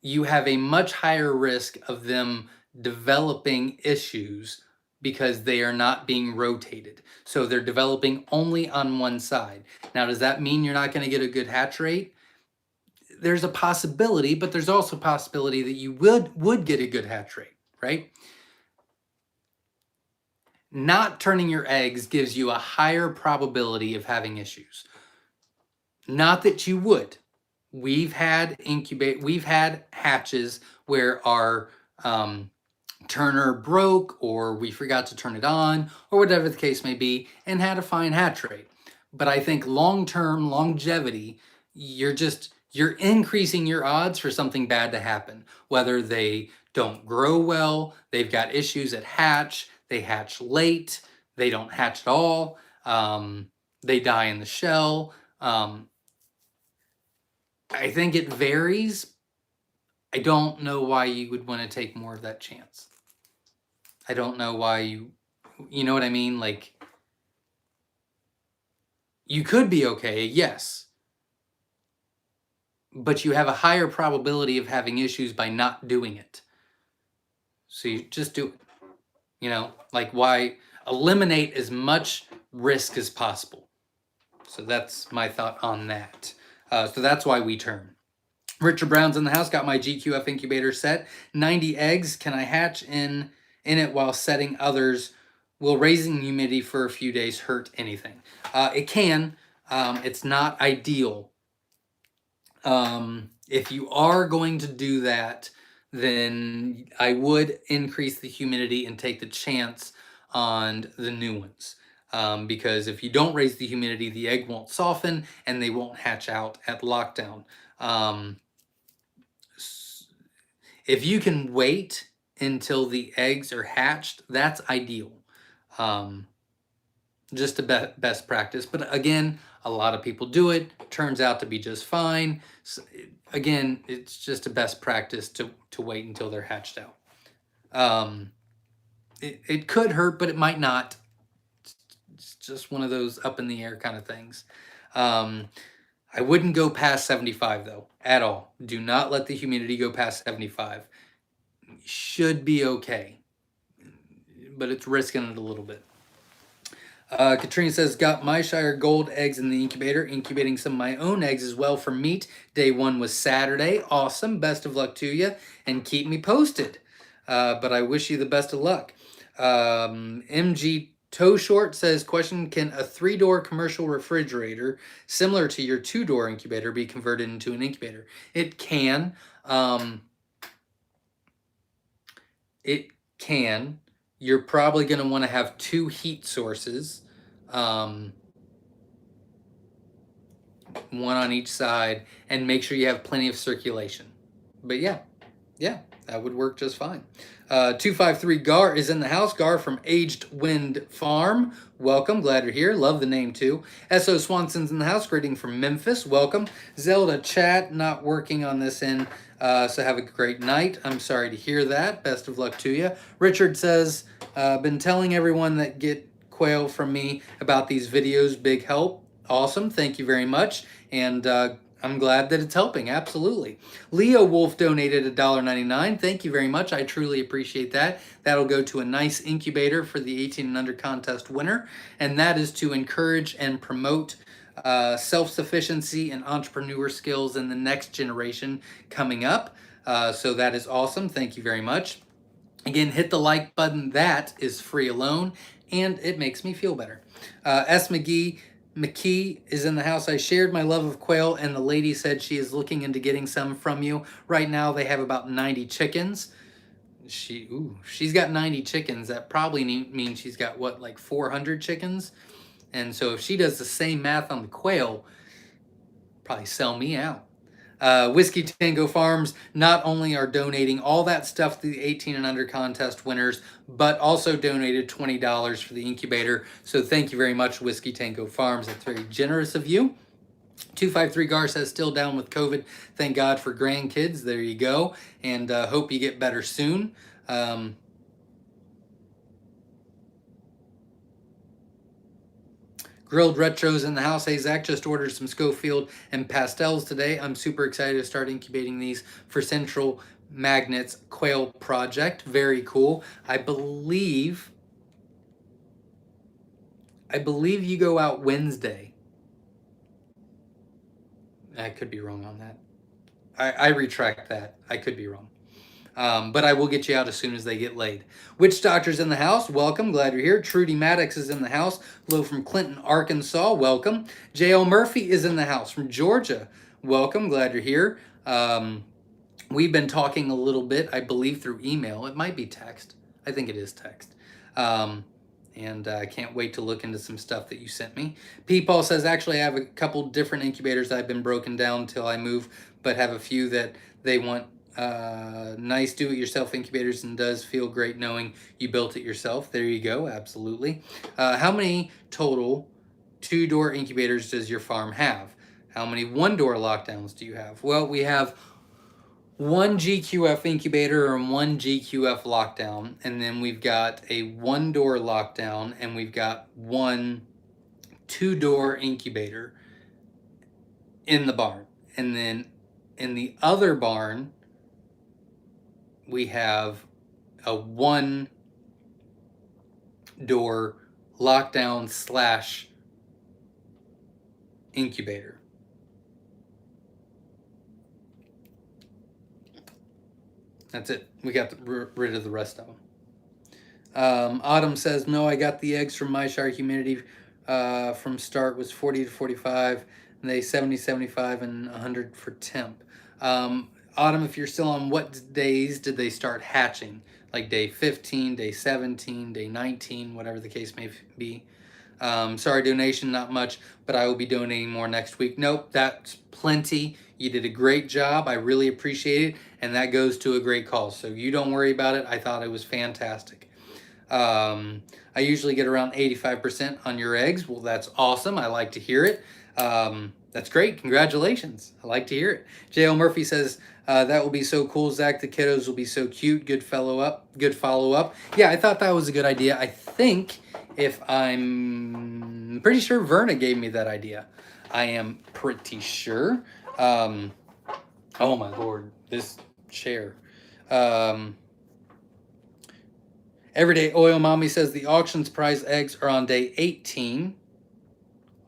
you have a much higher risk of them developing issues because they are not being rotated. So they're developing only on one side. Now, does that mean you're not going to get a good hatch rate? There's a possibility, but there's also a possibility that you would get a good hatch rate, right? Not turning your eggs gives you a higher probability of having issues. Not that you would. We've had hatches where our turner broke, or we forgot to turn it on, or whatever the case may be, and had a fine hatch rate. But I think long-term longevity, you're increasing your odds for something bad to happen. Whether they don't grow well, they've got issues at hatch, they hatch late, they don't hatch at all, they die in the shell. I think it varies. I don't know why you would want to take more of that chance. I don't know why you know what I mean? Like, you could be okay, yes. But you have a higher probability of having issues by not doing it. So you just do it. You know, like, why eliminate as much risk as possible. So that's my thought on that. So that's why we turn. Richard Brown's in the house. Got my GQF incubator set. 90 eggs. Can I hatch in it while setting others? Will raising humidity for a few days hurt anything? It can. It's not ideal. If you are going to do that, then I would increase the humidity and take the chance on the new ones. because if you don't raise the humidity, the egg won't soften and they won't hatch out at lockdown. If you can wait until the eggs are hatched, that's ideal. Just a best practice. But again, a lot of people do it. Turns out to be just fine. So, again, it's just a best practice to wait until they're hatched out. It could hurt, but it might not. It's just one of those up in the air kind of things. I wouldn't go past 75 though, at all. Do not let the humidity go past 75. Should be okay, but it's risking it a little bit. Katrina says, got Myshire gold eggs in the incubator, incubating some of my own eggs as well for meat. Day 1 was Saturday. Awesome. Best of luck to you, and keep me posted. But I wish you the best of luck. MG Toe Short says, question, can a 3-door commercial refrigerator, similar to your 2-door incubator, be converted into an incubator? It can. It can. You're probably going to want to have 2 heat sources, one on each side, and make sure you have plenty of circulation. But yeah, that would work just fine. 253 Gar is in the house. Gar from Aged Wind Farm. Welcome. Glad you're here. Love the name too. S.O. Swanson's in the house. Greeting from Memphis. Welcome. Zelda Chat not working on this end. So have a great night. I'm sorry to hear that. Best of luck to you. Richard says, been telling everyone that get quail from me about these videos. Big help. Awesome. Thank you very much. And I'm glad that it's helping. Absolutely. Leo Wolf donated $1.99. Thank you very much. I truly appreciate that. That'll go to a nice incubator for the 18 and under contest winner. And that is to encourage and promote self-sufficiency and entrepreneur skills in the next generation coming up. So that is awesome. Thank you very much. Again, hit the like button. That is free alone, and it makes me feel better. S. McKee is in the house. I shared my love of quail, and the lady said she is looking into getting some from you. Right now, they have about 90 chickens. She's got 90 chickens. That probably means she's got, what, like 400 chickens? And so if she does the same math on the quail, probably sell me out. Whiskey Tango Farms not only are donating all that stuff to the 18 and under contest winners, but also donated $20 for the incubator. So thank you very much, Whiskey Tango Farms. That's very generous of you. 253 Gar says, still down with COVID. Thank God for grandkids. There you go. And hope you get better soon. Grilled Retro's in the house. Hey, Zach, just ordered some Schofield and pastels today. I'm super excited to start incubating these for Central Magnet's Quail Project. Very cool. I believe you go out Wednesday. I could be wrong on that. I retract that. I could be wrong. But I will get you out as soon as they get laid. Witch Doctor's in the house. Welcome. Glad you're here. Trudy Maddox is in the house. Hello from Clinton, Arkansas. Welcome. J.L. Murphy is in the house from Georgia. Welcome. Glad you're here. We've been talking a little bit, I believe, through email. It might be text. I think it is text. And I can't wait to look into some stuff that you sent me. P. Paul says, actually, I have a couple different incubators that I've been broken down until I move, but have a few that they want nice do-it-yourself incubators, and does feel great knowing you built it yourself. There you go. Absolutely. How many total 2-door incubators does your farm have? How many 1-door lockdowns do you have? Well, we have 1 GQF incubator and 1 GQF lockdown, and then we've got a 1-door lockdown, and we've got 1 2-door incubator in the barn. And then in the other barn, we have a 1-door lockdown / incubator. That's it. We got rid of the rest of them. Autumn says, no, I got the eggs from Myshire. Humidity from start was 40 to 45. And they 70, 75, and 100 for temp. Autumn, if you're still on, what days did they start hatching? Like day 15, day 17, day 19, whatever the case may be. Sorry, donation, not much, but I will be donating more next week. Nope, that's plenty. You did a great job. I really appreciate it, and that goes to a great cause. So you don't worry about it. I thought it was fantastic. I usually get around 85% on your eggs. Well, that's awesome. I like to hear it. That's great. Congratulations. I like to hear it. J.L. Murphy says, that will be so cool, Zach. The kiddos will be so cute. Good follow up. Good follow up. Yeah, I thought that was a good idea. I think I'm pretty sure Verna gave me that idea. I am pretty sure. Oh my Lord, this chair. Everyday Oil Mommy says the auction surprise eggs are on day 18.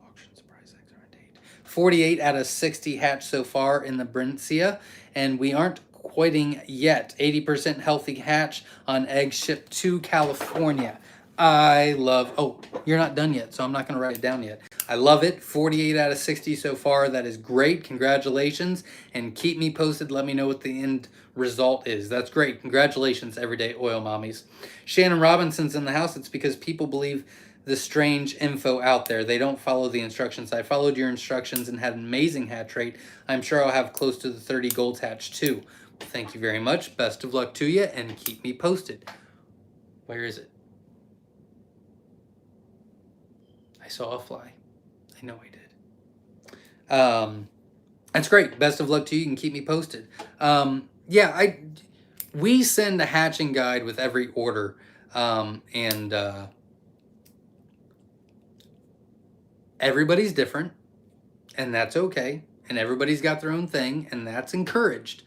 Auction surprise eggs are on day 18. 48 out of 60 hatched so far in the Brincia, and we aren't quitting yet. 80% healthy hatch on eggs shipped to California. I love, oh, you're not done yet, so I'm not going to write it down yet. I love it. 48 out of 60 so far. That is great. Congratulations. And keep me posted. Let me know what the end result is. That's great. Congratulations, Everyday Oil Mommies. Shannon Robinson's in the house. It's because people believe the strange info out there. They don't follow the instructions. I followed your instructions and had an amazing hatch rate. I'm sure I'll have close to the 30 golds hatch too. Thank you very much. Best of luck to you, and keep me posted. Where is it? I saw a fly. I know I did. That's great. Best of luck to you. You can keep me posted. Yeah, we send a hatching guide with every order, and everybody's different, and that's okay. And everybody's got their own thing, and that's encouraged.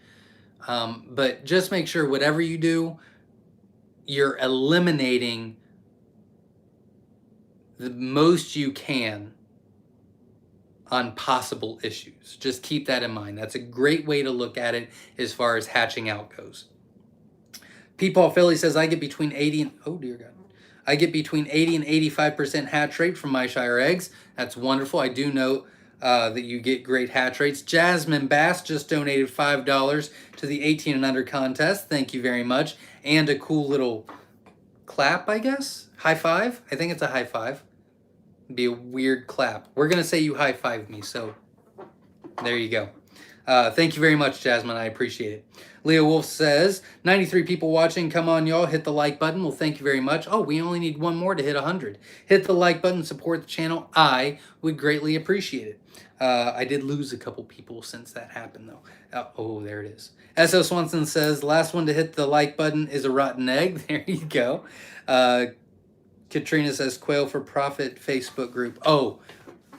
But just make sure whatever you do, you're eliminating the most you can on possible issues. Just keep that in mind. That's a great way to look at it as far as hatching out goes. Paul Philly says, I get between 80 and, oh dear God. I get between 80 and 85% hatch rate from Myshire eggs. That's wonderful. I do know that you get great hatch rates. Jasmine Bass just donated $5 to the 18 and under contest. Thank you very much. And a cool little clap, I guess? High five? I think it's a high five. It'd be a weird clap. We're going to say you high five me, so there you go. Thank you very much, Jasmine. I appreciate it. Leo Wolf says, 93 people watching. Come on, y'all. Hit the like button. Well, thank you very much. Oh, we only need one more to hit 100. Hit the like button. Support the channel. I would greatly appreciate it. I did lose a couple people since that happened, though. Oh, there it is. S.O. Swanson says, last one to hit the like button is a rotten egg. There you go. Katrina says, Quail for Profit Facebook group. Oh,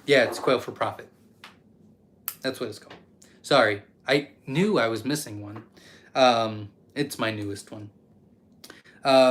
yeah, it's Quail for Profit. That's what it's called. Sorry, I knew I was missing one. It's my newest one.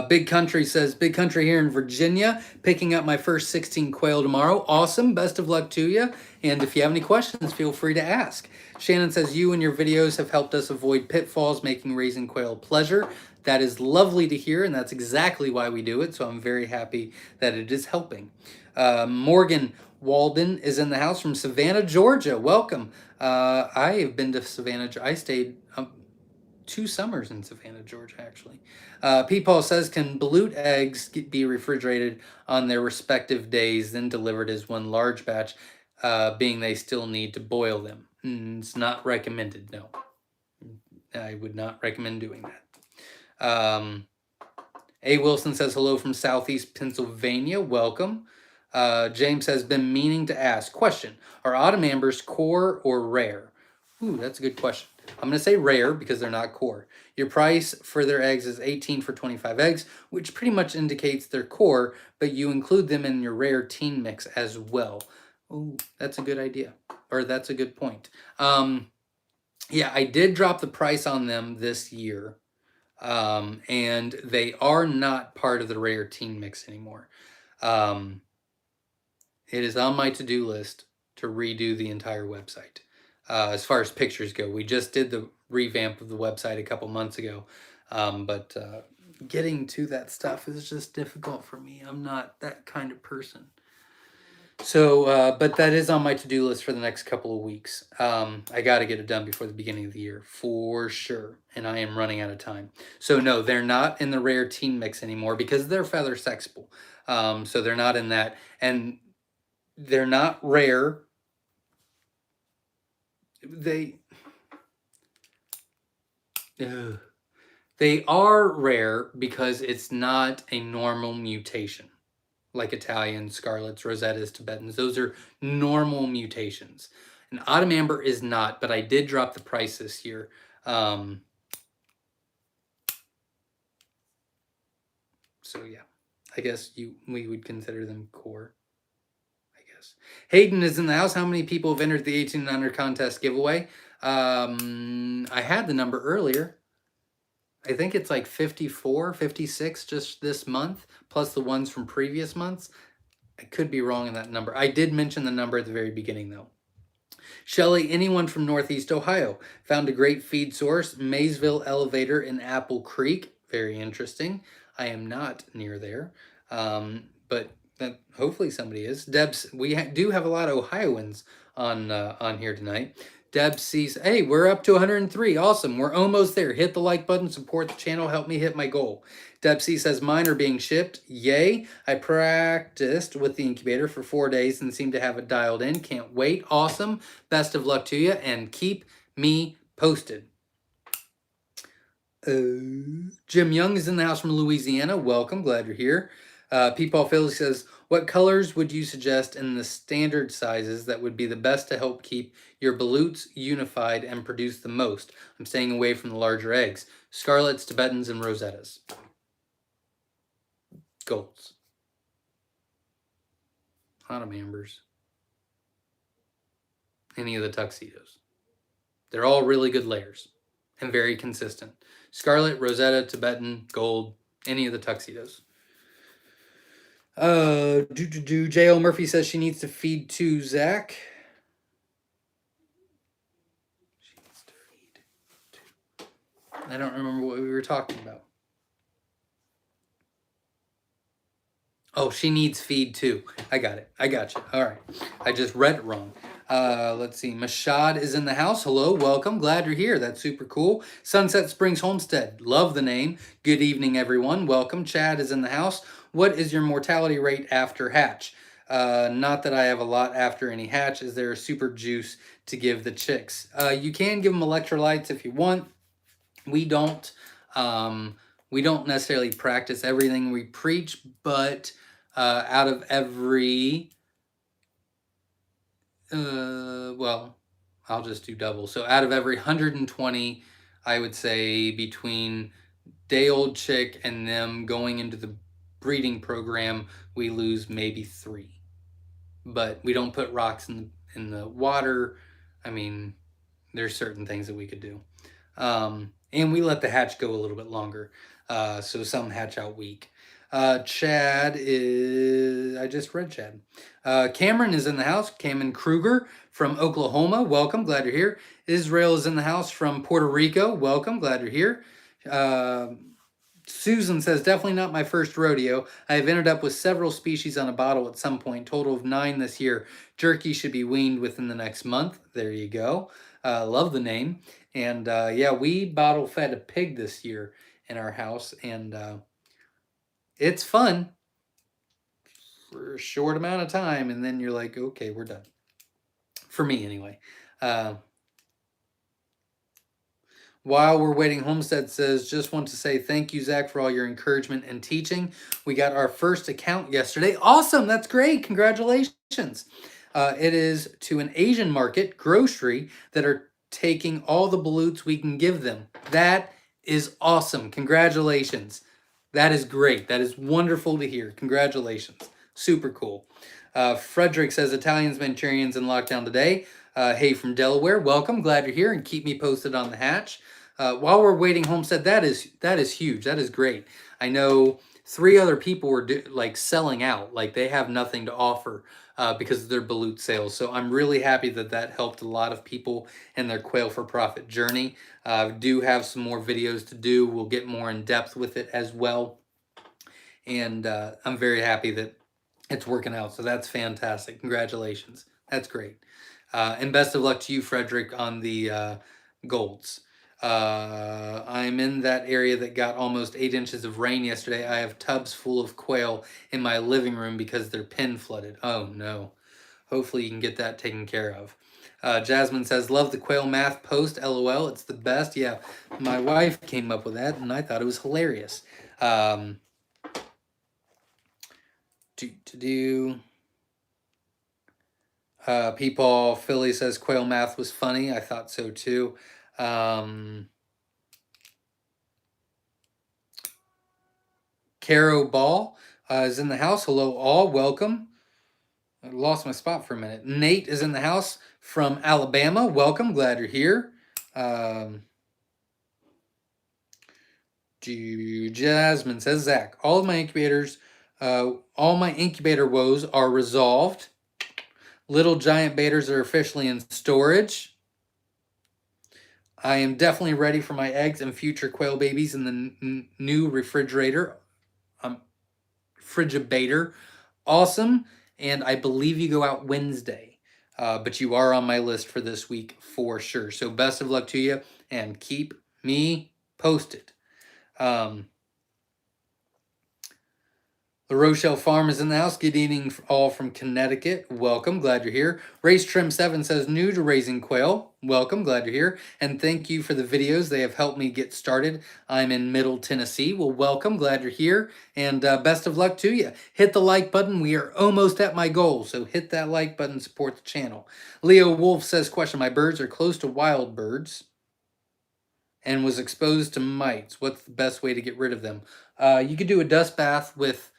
Big Country says, Big Country here in Virginia, picking up my first 16 quail tomorrow. Awesome. Best of luck to you. And if you have any questions, feel free to ask. Shannon says, you and your videos have helped us avoid pitfalls, making raising quail a pleasure. That is lovely to hear, and that's exactly why we do it, so I'm very happy that it is helping. Morgan Walden is in the house from Savannah, Georgia. Welcome. I have been to Savannah. I stayed 2 summers in Savannah, Georgia, actually. Paul says, can Belute eggs be refrigerated on their respective days, then delivered as one large batch, being they still need to boil them? It's not recommended, no. I would not recommend doing that. A. Wilson says, hello from Southeast Pennsylvania. Welcome. James has been meaning to ask. Question, are autumn ambers core or rare? Ooh, that's a good question. I'm going to say rare because they're not core. Your price for their eggs is 18 for 25 eggs, which pretty much indicates they're core, but you include them in your rare teen mix as well. Ooh, that's a good idea. Or that's a good point. Yeah, I did drop the price on them this year. And they are not part of the rare teen mix anymore. It is on my to-do list to redo the entire website. As far as pictures go, we just did the revamp of the website a couple months ago, but getting to that stuff is just difficult for me. I'm not that kind of person. So, but that is on my to-do list for the next couple of weeks. I got to get it done before the beginning of the year, for sure. And I am running out of time. So no, they're not in the rare teen mix anymore because they're feather sexable. So they're not in that. And they're not rare. They they are rare because it's not a normal mutation like Italian, Scarlets, Rosettas, Tibetans. Those are normal mutations. And Autumn Amber is not, but I did drop the price this year. So yeah, I guess we would consider them core. I guess Hayden is in the house. How many people have entered the 18 and under contest giveaway? I had the number earlier. I think it's like 54, 56 just this month, plus the ones from previous months. I could be wrong in that number. I did mention the number at the very beginning, though. Shelley, anyone from Northeast Ohio, found a great feed source, Maysville Elevator in Apple Creek. Very interesting. I am not near there, but hopefully somebody is. Debs, we do have a lot of Ohioans on here tonight. Deb sees, hey, we're up to 103. Awesome. We're almost there. Hit the like button, support the channel, help me hit my goal. Deb C says, mine are being shipped. Yay. I practiced with the incubator for 4 days and seem to have it dialed in. Can't wait. Awesome. Best of luck to you and keep me posted. Jim Young is in the house from Louisiana. Welcome. Glad you're here. Peepaw Philly says, what colors would you suggest in the standard sizes that would be the best to help keep your Belutes unified and produce the most? I'm staying away from the larger eggs. Scarlets, Tibetans, and Rosettas. Golds. Autumn Ambers. Any of the tuxedos. They're all really good layers and very consistent. Scarlet, Rosetta, Tibetan, Gold, any of the tuxedos. J.O. Murphy says she needs to feed to Zach. She needs to feed to. I don't remember what we were talking about. Oh, she needs feed too. I got it. I got you. All right. I just read it wrong. Let's see. Mascot is in the house. Hello. Welcome. Glad you're here. That's super cool. Sunset Springs Homestead. Love the name. Good evening, everyone. Welcome. Chad is in the house. What is your mortality rate after hatch? Not that I have a lot after any hatch. Is there a super juice to give the chicks? You can give them electrolytes if you want. We don't necessarily practice everything we preach, but out of every, well, I'll just do double. So out of every 120, I would say between day-old chick and them going into the breeding program, we lose maybe 3. But we don't put rocks in the water. I mean, there's certain things that we could do. And we let the hatch go a little bit longer. So some hatch out weak. Chad is, I just read Chad. Cameron is in the house. Cameron Kruger from Oklahoma. Welcome. Glad you're here. Israel is in the house from Puerto Rico. Welcome. Glad you're here. Susan says, definitely not my first rodeo. I have ended up with several species on a bottle at some point, total of 9 this year. Jerky should be weaned within the next month. There you go. Love the name. And yeah, we bottle fed a pig this year in our house, and it's fun for a short amount of time, and then you're like, okay, we're done. For me, anyway. While we're waiting, Homestead says, just want to say thank you, Zach, for all your encouragement and teaching. We got our first account yesterday. Awesome. That's great. Congratulations. It is to an Asian market grocery that are taking all the Belutes we can give them. That is awesome. Congratulations. That is great. That is wonderful to hear. Congratulations. Super cool. Frederick says, Italians, Manchurians in lockdown today. Hey, from Delaware. Welcome. Glad you're here, and keep me posted on the hatch. While we're waiting, Homestead, that is huge. That is great. I know 3 other people were selling out. Like they have nothing to offer because of their Belute sales. So I'm really happy that helped a lot of people in their quail for profit journey. Do have some more videos to do. We'll get more in depth with it as well. And I'm very happy that it's working out. So that's fantastic. Congratulations. That's great. And best of luck to you, Frederick, on the golds. I'm in that area that got almost 8 inches of rain yesterday. I have tubs full of quail in my living room because their pen flooded. Oh, no. hopefully you can get that taken care of. Jasmine says, love the quail math post, LOL, it's the best. Yeah, my wife came up with that, and I thought it was hilarious. People, Philly says, quail math was funny. I thought so too. Caro Ball is in the house. Hello, all. Welcome. I lost my spot for a minute. Nate is in the house from Alabama. Welcome. Glad you're here. Jasmine says, Zach, all my incubator woes are resolved. Little giant baiters are officially in storage. I am definitely ready for my eggs and future quail babies in the new refrigerator. Frigibator. Awesome. And I believe you go out Wednesday. But you are on my list for this week for sure. So best of luck to you and keep me posted. The Rochelle Farm is in the house. Good evening, all from Connecticut. Welcome. Glad you're here. Race Trim 7 says, new to raising quail. Welcome. Glad you're here. And thank you for the videos. They have helped me get started. I'm in Middle Tennessee. Well, welcome. Glad you're here. And best of luck to you. Hit the like button. We are almost at my goal. So hit that like button. Support the channel. Leo Wolf says, question, my birds are close to wild birds and was exposed to mites. What's the best way to get rid of them? You could do a dust bath with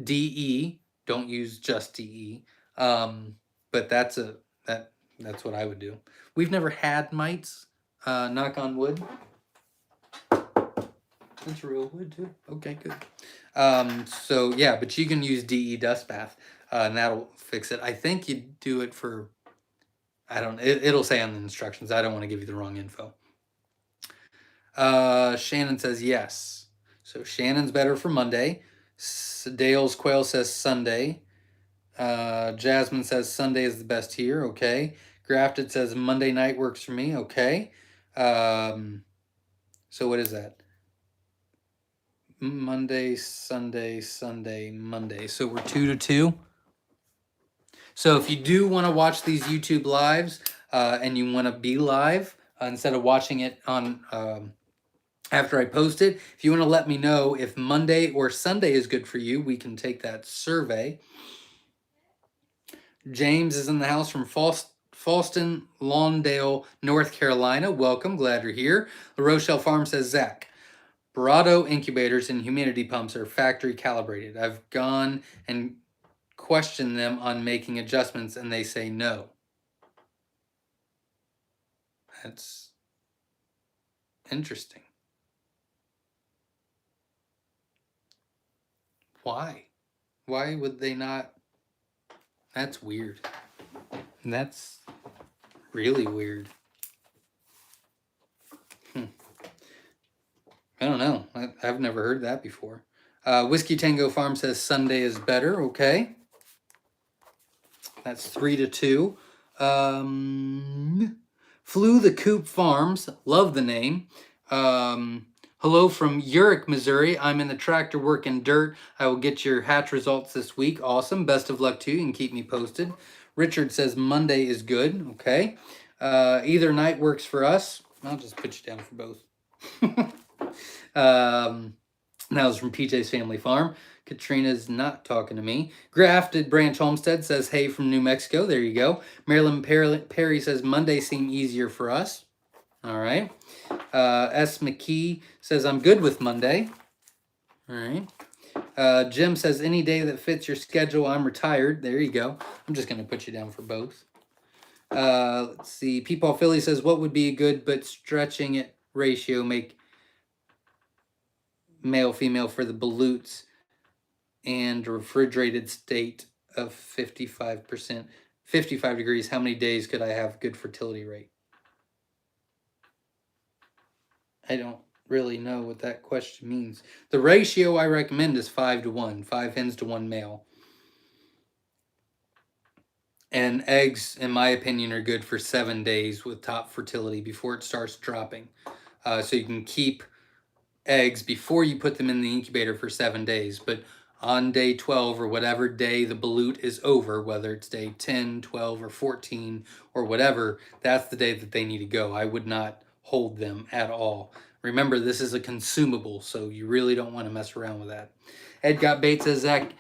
DE. Don't use just DE. But that's what I would do. We've never had mites. Knock on wood. That's real wood too. Okay, good. So yeah, but you can use DE dust bath, and that'll fix it. I think you do it for, I don't. It'll say on the instructions. I don't want to give you the wrong info. Shannon says yes. So Shannon's better for Monday. Dale's Quail says Sunday. Jasmine says Sunday is the best here. Okay. Grafted says Monday night works for me. Okay. So what is that? Monday, Sunday, Sunday, Monday. So we're 2-2. So if you do want to watch these YouTube lives and you want to be live instead of watching it on after I post it, if you want to let me know if Monday or Sunday is good for you, we can take that survey. James is in the house from Falston, Lawndale, North Carolina. Welcome. Glad you're here. La Rochelle Farm says, Zach, Puerto incubators and humidity pumps are factory calibrated. I've gone and questioned them on making adjustments, and they say no. That's interesting. Why? Why would they not? That's weird. That's really weird. I don't know. I've never heard that before. Whiskey Tango Farm says Sunday is better. Okay. That's 3-2. Flew the Coop Farms. Love the name. Hello from Urick, Missouri. I'm in the tractor working dirt. I will get your hatch results this week. Awesome. Best of luck to you and keep me posted. Richard says Monday is good. Okay. Either night works for us. I'll just put you down for both. That was from PJ's Family Farm. Katrina's not talking to me. Grafted Branch Homestead says, hey, from New Mexico. There you go. Marilyn Perry says, Monday seem easier for us. All right. S. McKee says, I'm good with Monday. All right. Jim says, any day that fits your schedule, I'm retired. There you go. I'm just going to put you down for both. Let's see. Peepaw Philly says, what would be a good but stretching it ratio make male-female for the Balutes and refrigerated state of 55%, 55 degrees? How many days could I have good fertility rate? I don't really know what that question means. The ratio I recommend is 5-to-1, 5 hens to 1 male. And eggs, in my opinion, are good for 7 days with top fertility before it starts dropping. So you can keep eggs before you put them in the incubator for 7 days. But on day 12 or whatever day the balut is over, whether it's day 10, 12, or 14 or whatever, that's the day that they need to go. I would not hold them at all. Remember, this is a consumable, so you really don't want to mess around with that. Ed Got Bait says, Zach,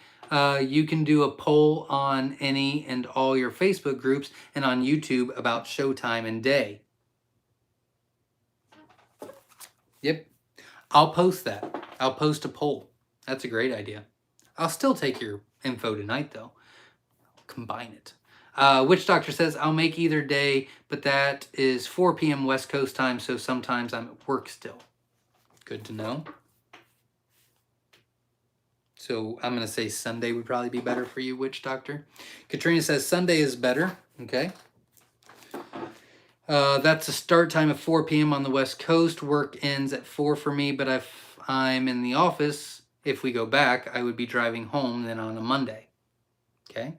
you can do a poll on any and all your Facebook groups and on YouTube about showtime and day. Yep. I'll post that. I'll post a poll. That's a great idea. I'll still take your info tonight, though. Combine it. Witch Doctor says, I'll make either day, but that is 4 p.m. West Coast time, so sometimes I'm at work still. Good to know. So I'm going to say Sunday would probably be better for you, Witch Doctor. Katrina says Sunday is better. Okay. That's a start time of 4 p.m. on the West Coast. Work ends at 4 for me, but if I'm in the office, if we go back, I would be driving home then on a Monday. Okay.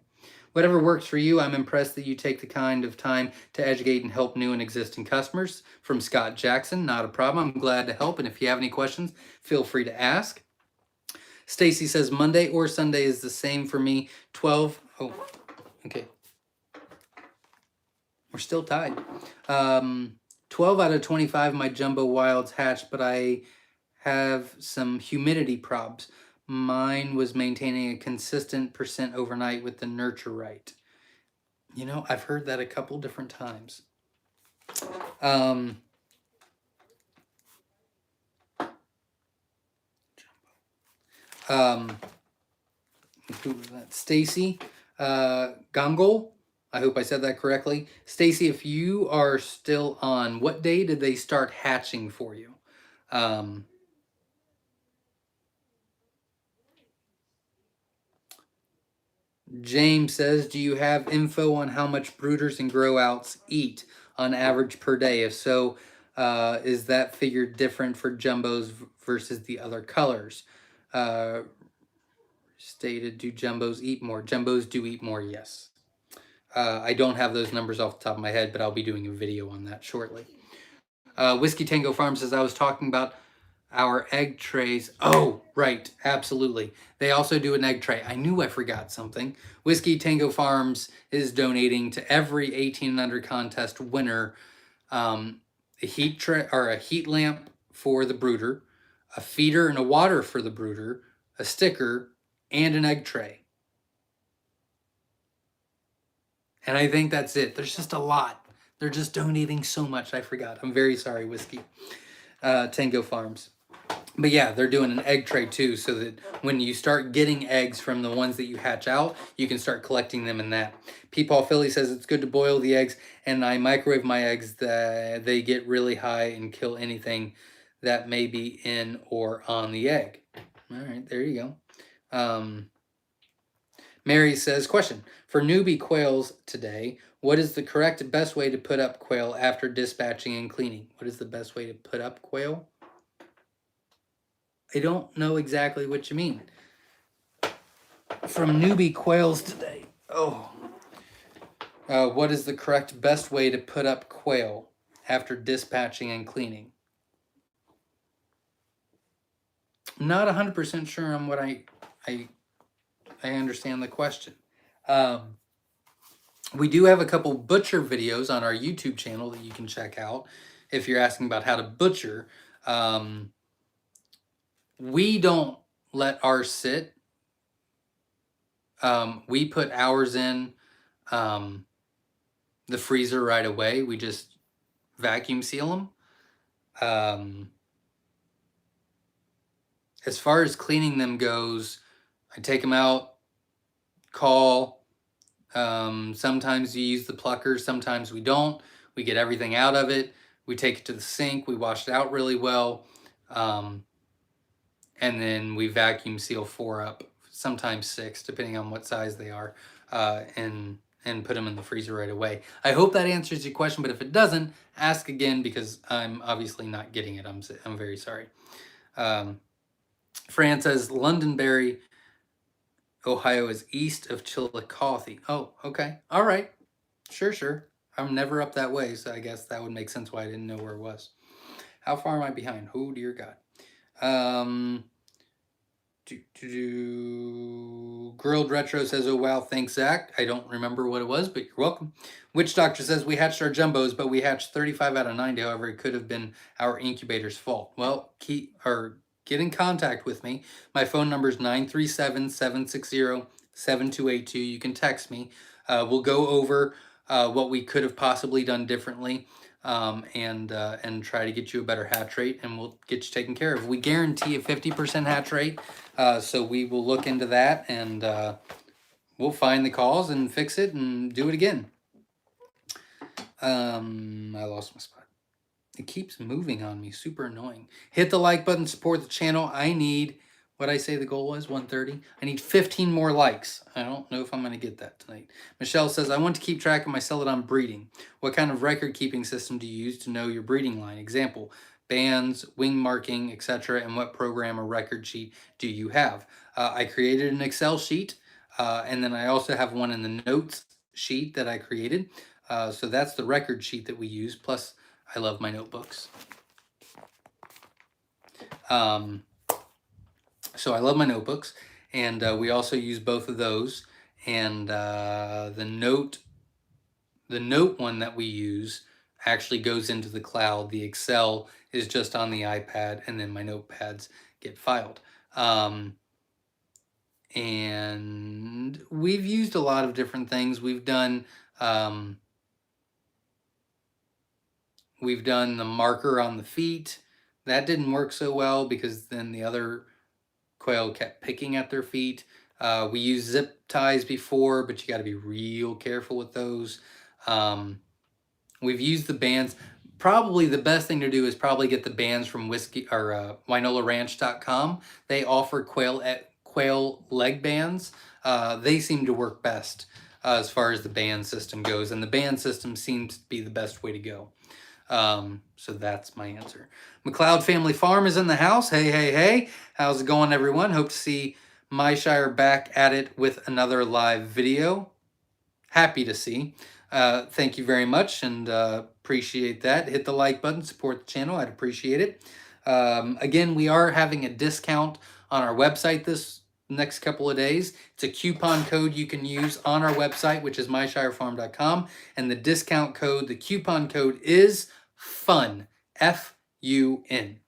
Whatever works for you. I'm impressed that you take the kind of time to educate and help new and existing customers. From Scott Jackson, not a problem. I'm glad to help, and if you have any questions, feel free to ask. Stacy says Monday or Sunday is the same for me. 12. Oh, okay. We're still tied. 12 out of 25 my jumbo wilds hatched, but I have some humidity probs. Mine was maintaining a consistent percent overnight with the nurture right. You know, I've heard that a couple different times. Who was that? Stacy Gongol. I hope I said that correctly. Stacy, if you are still on, what day did they start hatching for you? James says, do you have info on how much brooders and grow outs eat on average per day? If so, is that figure different for jumbos versus the other colors? Stated, do jumbos eat more? Jumbos do eat more, yes. I don't have those numbers off the top of my head, but I'll be doing a video on that shortly. Whiskey Tango Farm says, I was talking about our egg trays. Oh, right. Absolutely. They also do an egg tray. I knew I forgot something. Whiskey Tango Farms is donating to every 18 and under contest winner a heat tray or a heat lamp for the brooder, a feeder and a water for the brooder, a sticker, and an egg tray. And I think that's it. There's just a lot. They're just donating so much. I forgot. I'm very sorry, Whiskey Tango Farms. But yeah, they're doing an egg tray too, so that when you start getting eggs from the ones that you hatch out, you can start collecting them in that. Peepaw Philly says it's good to boil the eggs, and I microwave my eggs. That they get really high and kill anything that may be in or on the egg. All right, there you go. Mary says, question, for newbie quails today, what is the correct best way to put up quail after dispatching and cleaning? What is the best way to put up quail? I don't know exactly what you mean. From newbie quails today. Oh. What is the correct best way to put up quail after dispatching and cleaning? I'm not 100% sure on what I understand the question. We do have a couple butcher videos on our YouTube channel that you can check out if you're asking about how to butcher. We don't let ours sit. We put ours in the freezer right away. We just vacuum seal them. As far as cleaning them goes, I take them out, call. Sometimes you use the pluckers, sometimes we don't. We get everything out of it. We take it to the sink. We wash it out really well. And then we vacuum seal 4 up, sometimes 6, depending on what size they are, and put them in the freezer right away. I hope that answers your question, but if it doesn't, ask again because I'm obviously not getting it. I'm very sorry. Fran says Londonderry, Ohio is east of Chillicothe. Oh, okay. All right. Sure. I'm never up that way, so I guess that would make sense why I didn't know where it was. How far am I behind? Oh, dear God. Grilled Retro says, oh wow, thanks Zach. I don't remember what it was, but you're welcome. Witch Doctor says, we hatched our jumbos, but we hatched 35 out of 90. However, it could have been our incubator's fault. Well, get in contact with me. My phone number is 937-760-7282. You can text me. We'll go over what we could have possibly done differently. And try to get you a better hatch rate, and we'll get you taken care of. We guarantee a 50% hatch rate, so we will look into that, and we'll find the cause and fix it and do it again. I lost my spot. It keeps moving on me. Super annoying. Hit the like button, support the channel. I need, what I say the goal was, 130. I need 15 more likes. I don't know if I'm going to get that tonight. Michelle says, I want to keep track of my celadon breeding. What kind of record keeping system do you use to know your breeding line? Example, bands, wing marking, etc. And what program or record sheet do you have? I created an Excel sheet, and then I also have one in the notes sheet that I created. So that's the record sheet that we use, plus I love my notebooks. So I love my notebooks, and we also use both of those. And the note one that we use actually goes into the cloud. The Excel is just on the iPad, and then my notepads get filed. And we've used a lot of different things. We've done the marker on the feet. That didn't work so well because then the other quail kept picking at their feet. We used zip ties before, but you got to be real careful with those. We've used the bands. Probably the best thing to do is probably get the bands from WinolaRanch.com. They offer quail leg bands. They seem to work best as far as the band system goes, and the band system seems to be the best way to go. So that's my answer. McLeod Family Farm is in the house. Hey, hey, hey. How's it going, everyone? Hope to see Myshire back at it with another live video. Happy to see. Thank you very much, and appreciate that. Hit the like button, support the channel. I'd appreciate it. Again, we are having a discount on our website this next couple of days. It's a coupon code you can use on our website, which is myshirefarm.com, and the discount code, the coupon code is FUN, F-U-N.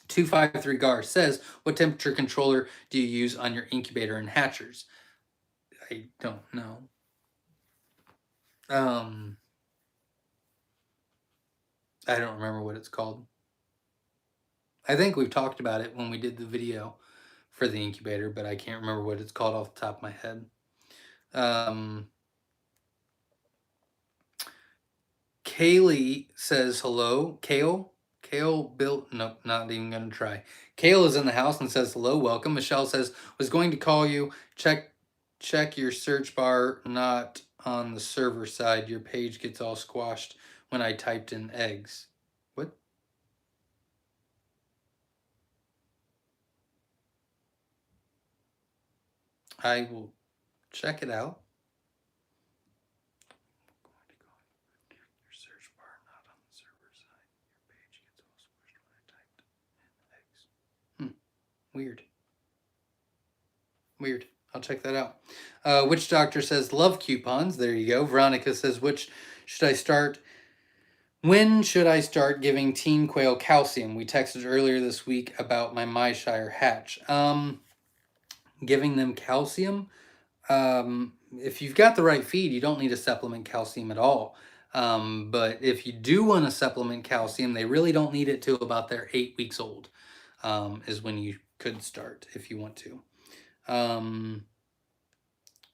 253 Gar says, what temperature controller do you use on your incubator and hatchers? I don't know. I don't remember what it's called. I think we've talked about it when we did the video for the incubator, but I can't remember what it's called off the top of my head. Kaylee says hello. Kale built, nope, not even gonna try. Kale is in the house and says hello, welcome. Michelle says, was going to call you. Check your search bar, not on the server side. Your page gets all squashed when I typed in eggs. What? I will check it out. Your search bar, not on the server side. Your page gets all squashed when I typed in eggs. Weird. Weird. I'll check that out. Witch Doctor says, love coupons. There you go. Veronica says, when should I start giving teen quail calcium? We texted earlier this week about my Myshire hatch. Giving them calcium, if you've got the right feed, you don't need to supplement calcium at all. But if you do want to supplement calcium, they really don't need it till about they're 8 weeks old, is when you could start if you want to.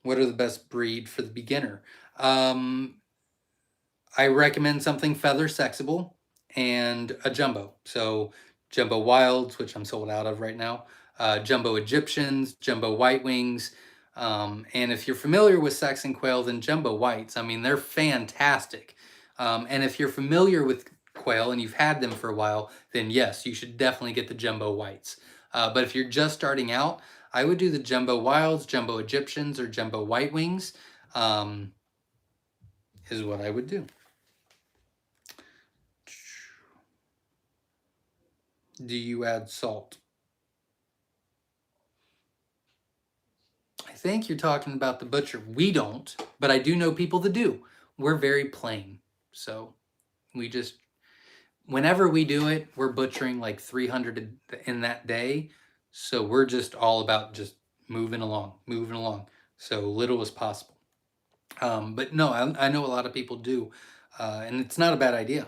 What are the best breed for the beginner? I recommend something feather sexable and a jumbo. So jumbo wilds, which I'm sold out of right now, jumbo Egyptians, jumbo white wings. And if you're familiar with Saxon quail, then jumbo whites. I mean, they're fantastic. And if you're familiar with quail and you've had them for a while, then yes, you should definitely get the jumbo whites. But if you're just starting out, I would do the jumbo wilds, jumbo Egyptians, or jumbo white wings, is what I would do. Do you add salt? think you're talking about the butcher. We don't, but I do know people that do. We're very plain. So we just, whenever we do it, we're butchering like 300 in that day. So we're just all about just moving along. So little as possible. But no, I know a lot of people do. And it's not a bad idea.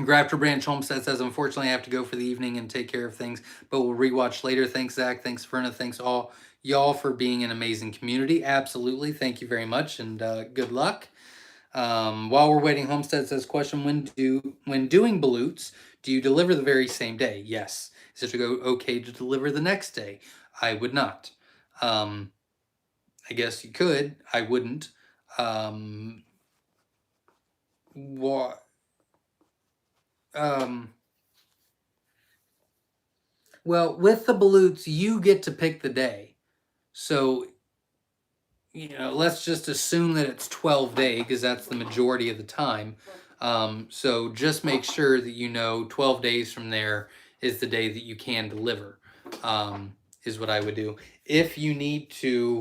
Grafter Branch Homestead says, unfortunately, I have to go for the evening and take care of things, but we'll rewatch later. Thanks, Zach. Thanks, Verna. Thanks, all y'all, for being an amazing community. Absolutely. Thank you very much, and good luck. While we're waiting, Homestead says, question, when doing Balutes, do you deliver the very same day? Yes. Is it okay to deliver the next day? I would not. I guess you could. I wouldn't. What? Well, with the Balutes, you get to pick the day. So, let's just assume that it's 12 day because that's the majority of the time. So just make sure that 12 days from there is the day that you can deliver, is what I would do. If you need to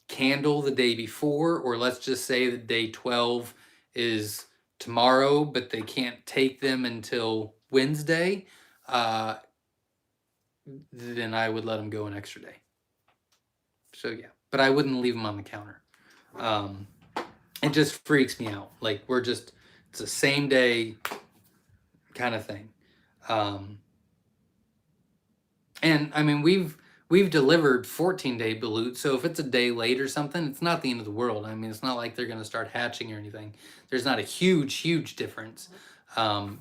candle the day before, or let's just say that day 12 is tomorrow, but they can't take them until Wednesday, then I would let them go an extra day. So yeah, but I wouldn't leave them on the counter. It just freaks me out. Like it's the same day kind of thing. And I mean, we've delivered 14-day Belute, so if it's a day late or something, it's not the end of the world. I mean, it's not like they're going to start hatching or anything. There's not a huge difference.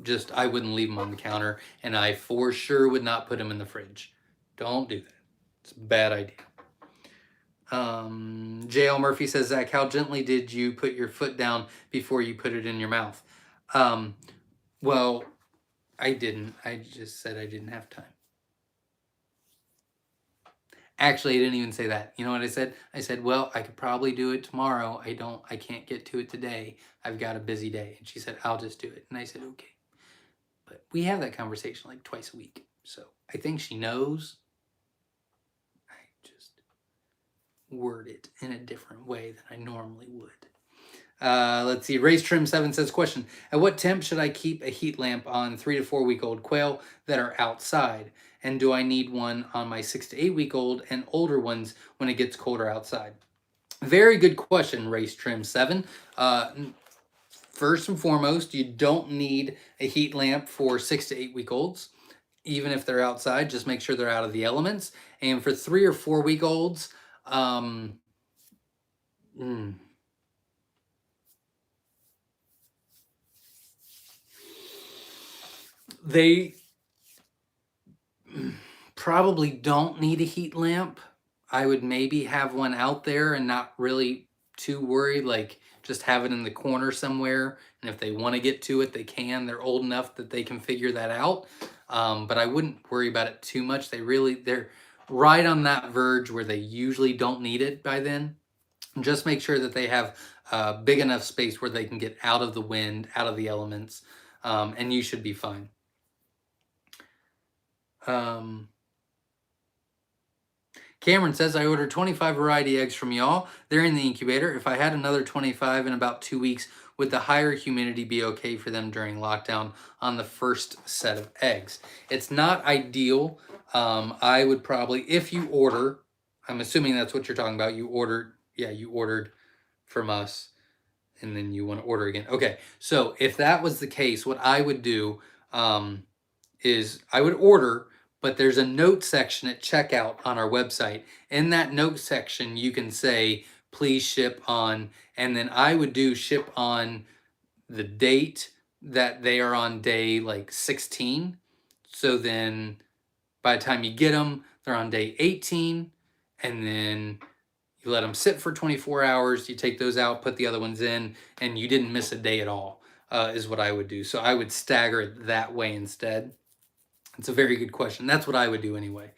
Just I wouldn't leave them on the counter, and I for sure would not put them in the fridge. Don't do that. It's a bad idea. J.L. Murphy says, Zach, how gently did you put your foot down before you put it in your mouth? Well, I didn't. I just said I didn't have time. Actually, I didn't even say that. You know what I said? I said, well, I could probably do it tomorrow. I can't get to it today. I've got a busy day. And she said, I'll just do it. And I said, okay. But we have that conversation like twice a week. So I think she knows. I just word it in a different way than I normally would. Let's see. Race Trim 7 says, question, at what temp should I keep a heat lamp on 3 to 4 week old quail that are outside? And do I need one on my 6 to 8 week old and older ones when it gets colder outside? Very good question, Race Trim 7. First and foremost, you don't need a heat lamp for 6 to 8 week olds. Even if they're outside, just make sure they're out of the elements. And for 3 or 4 week olds, they probably don't need a heat lamp. I would maybe have one out there and not really too worried, like just have it in the corner somewhere. And if they want to get to it, they can. They're old enough that they can figure that out. But I wouldn't worry about it too much. They're right on that verge where they usually don't need it by then. Just make sure that they have big enough space where they can get out of the wind, out of the elements, and you should be fine. Cameron says, I ordered 25 variety eggs from y'all. They're in the incubator. If I had another 25 in about 2 weeks, would the higher humidity be okay for them during lockdown on the first set of eggs? It's not ideal. I would probably, if you order, I'm assuming that's what you're talking about. You ordered from us and then you want to order again. Okay, so if that was the case, what I would do is I would order, but there's a note section at checkout on our website. In that note section, you can say, please ship on, and then I would do ship on the date that they are on day like 16. So then by the time you get them, they're on day 18, and then you let them sit for 24 hours, you take those out, put the other ones in, and you didn't miss a day at all, is what I would do. So I would stagger it that way instead. It's a very good question. That's what I would do anyway.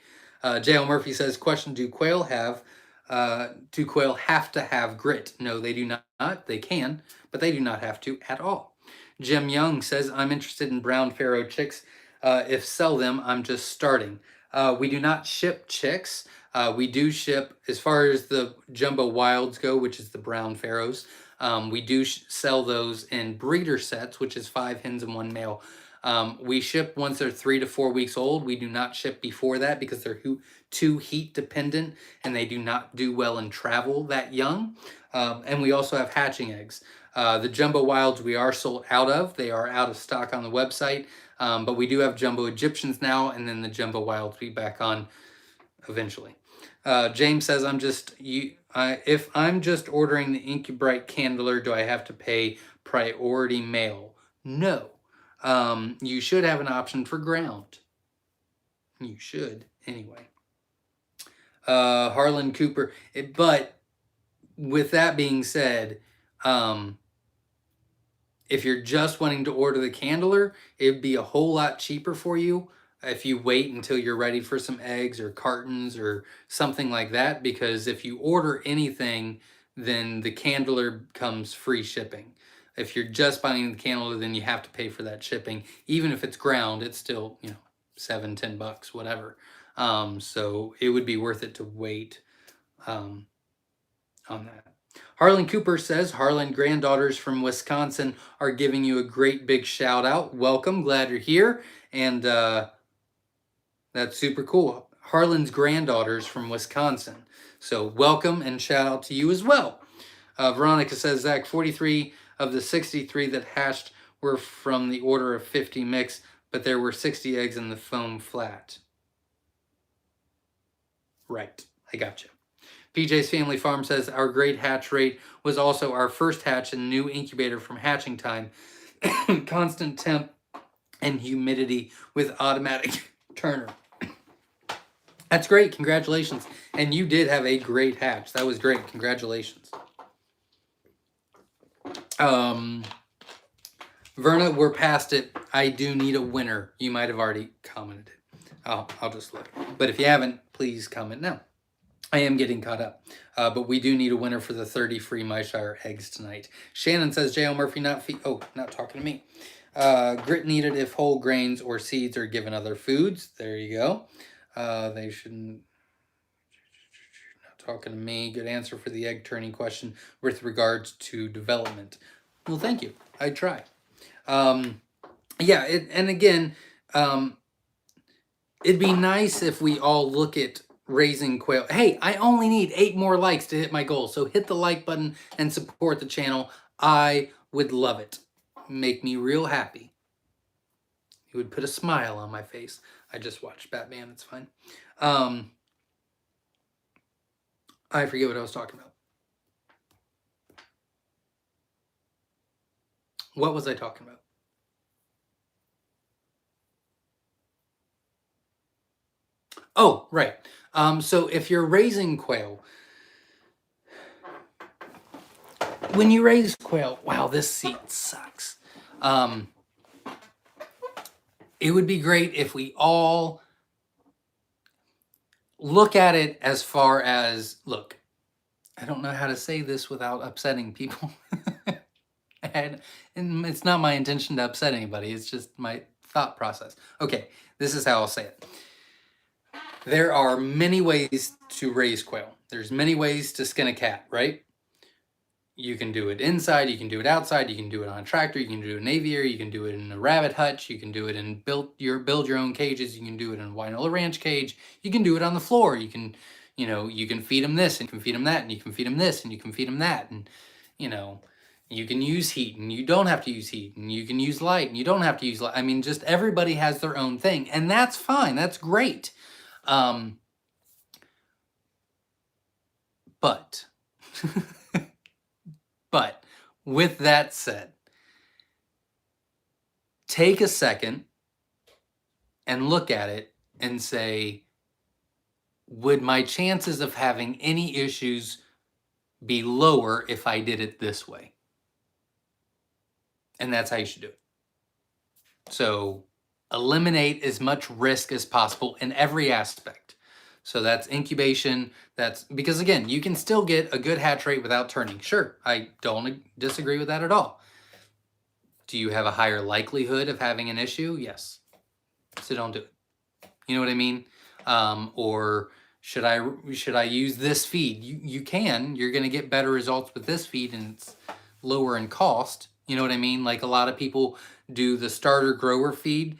J.L. Murphy says, question, do quail have to have grit? No, they do not. They can, but they do not have to at all. Jim Young says, I'm interested in brown pharaoh chicks. If sell them, I'm just starting. We do not ship chicks. We do ship, as far as the jumbo wilds go, which is the brown pharaohs, we do sell those in breeder sets, which is 5 hens and 1 male. We ship once they're 3 to 4 weeks old. We do not ship before that because they're too heat dependent and they do not do well in travel that young. And we also have hatching eggs. The jumbo wilds we are sold out of. They are out of stock on the website. But we do have jumbo Egyptians now, and then the jumbo wilds will be back on eventually. James says, if I'm just ordering the Incubrite Candler, do I have to pay priority mail? No. You should have an option for ground. You should, anyway. Harlan Cooper. But with that being said, if you're just wanting to order the Candler, it'd be a whole lot cheaper for you if you wait until you're ready for some eggs or cartons or something like that, because if you order anything, then the Candler comes free shipping. If you're just buying the Candler, then you have to pay for that shipping. Even if it's ground, it's still, $7-10, whatever. So it would be worth it to wait on that. Harlan Cooper says, Harlan granddaughters from Wisconsin are giving you a great big shout out. Welcome, glad you're here. And that's super cool. Harlan's granddaughters from Wisconsin. So welcome and shout out to you as well. Veronica says, Zach, 43 of the 63 that hatched were from the order of 50 mix, but there were 60 eggs in the foam flat. Right, I got you. PJ's Family Farm says, our great hatch rate was also our first hatch in new incubator from hatching time. Constant temp and humidity with automatic turner. That's great. Congratulations. And you did have a great hatch. That was great. Congratulations. Verna, we're past it. I do need a winner. You might have already commented it. I'll just look. But if you haven't, please comment now. I am getting caught up. But we do need a winner for the 30 free Myshire eggs tonight. Shannon says, J.L. Murphy, not talking to me. Grit needed if whole grains or seeds are given other foods. There you go. They shouldn't. Not talking to me. Good answer for the egg turning question with regards to development. Well, thank you. I try. And again, it'd be nice if we all look at raising quail. Hey, I only need 8 more likes to hit my goal. So hit the like button and support the channel. I would love it. Make me real happy. It would put a smile on my face. I just watched Batman. It's fine. I forget what I was talking about. What was I talking about? Oh, right. So if you're raising quail, when you raise quail, wow, this seat sucks. It would be great if we all look at it as far as, look, I don't know how to say this without upsetting people. And it's not my intention to upset anybody. It's just my thought process. Okay, this is how I'll say it. There are many ways to raise quail. There's many ways to skin a cat, right? You can do it inside, you can do it outside, you can do it on a tractor, you can do it in an aviary, you can do it in a rabbit hutch, you can do it in build your own cages, you can do it in a Winola Ranch cage, you can do it on the floor, you can feed them this and you can feed them that and you can feed them this and you can feed them that, and you can use heat and you don't have to use heat, and you can use light and you don't have to use light. I mean, just everybody has their own thing, and that's fine, that's great. But with that said, take a second and look at it and say, would my chances of having any issues be lower if I did it this way? And that's how you should do it. So eliminate as much risk as possible in every aspect. So that's incubation. That's because, again, you can still get a good hatch rate without turning. Sure, I don't disagree with that at all. Do you have a higher likelihood of having an issue? Yes. So don't do it. You know what I mean? Or should I use this feed? You can. You're going to get better results with this feed, and it's lower in cost. You know what I mean? Like a lot of people do the starter grower feed.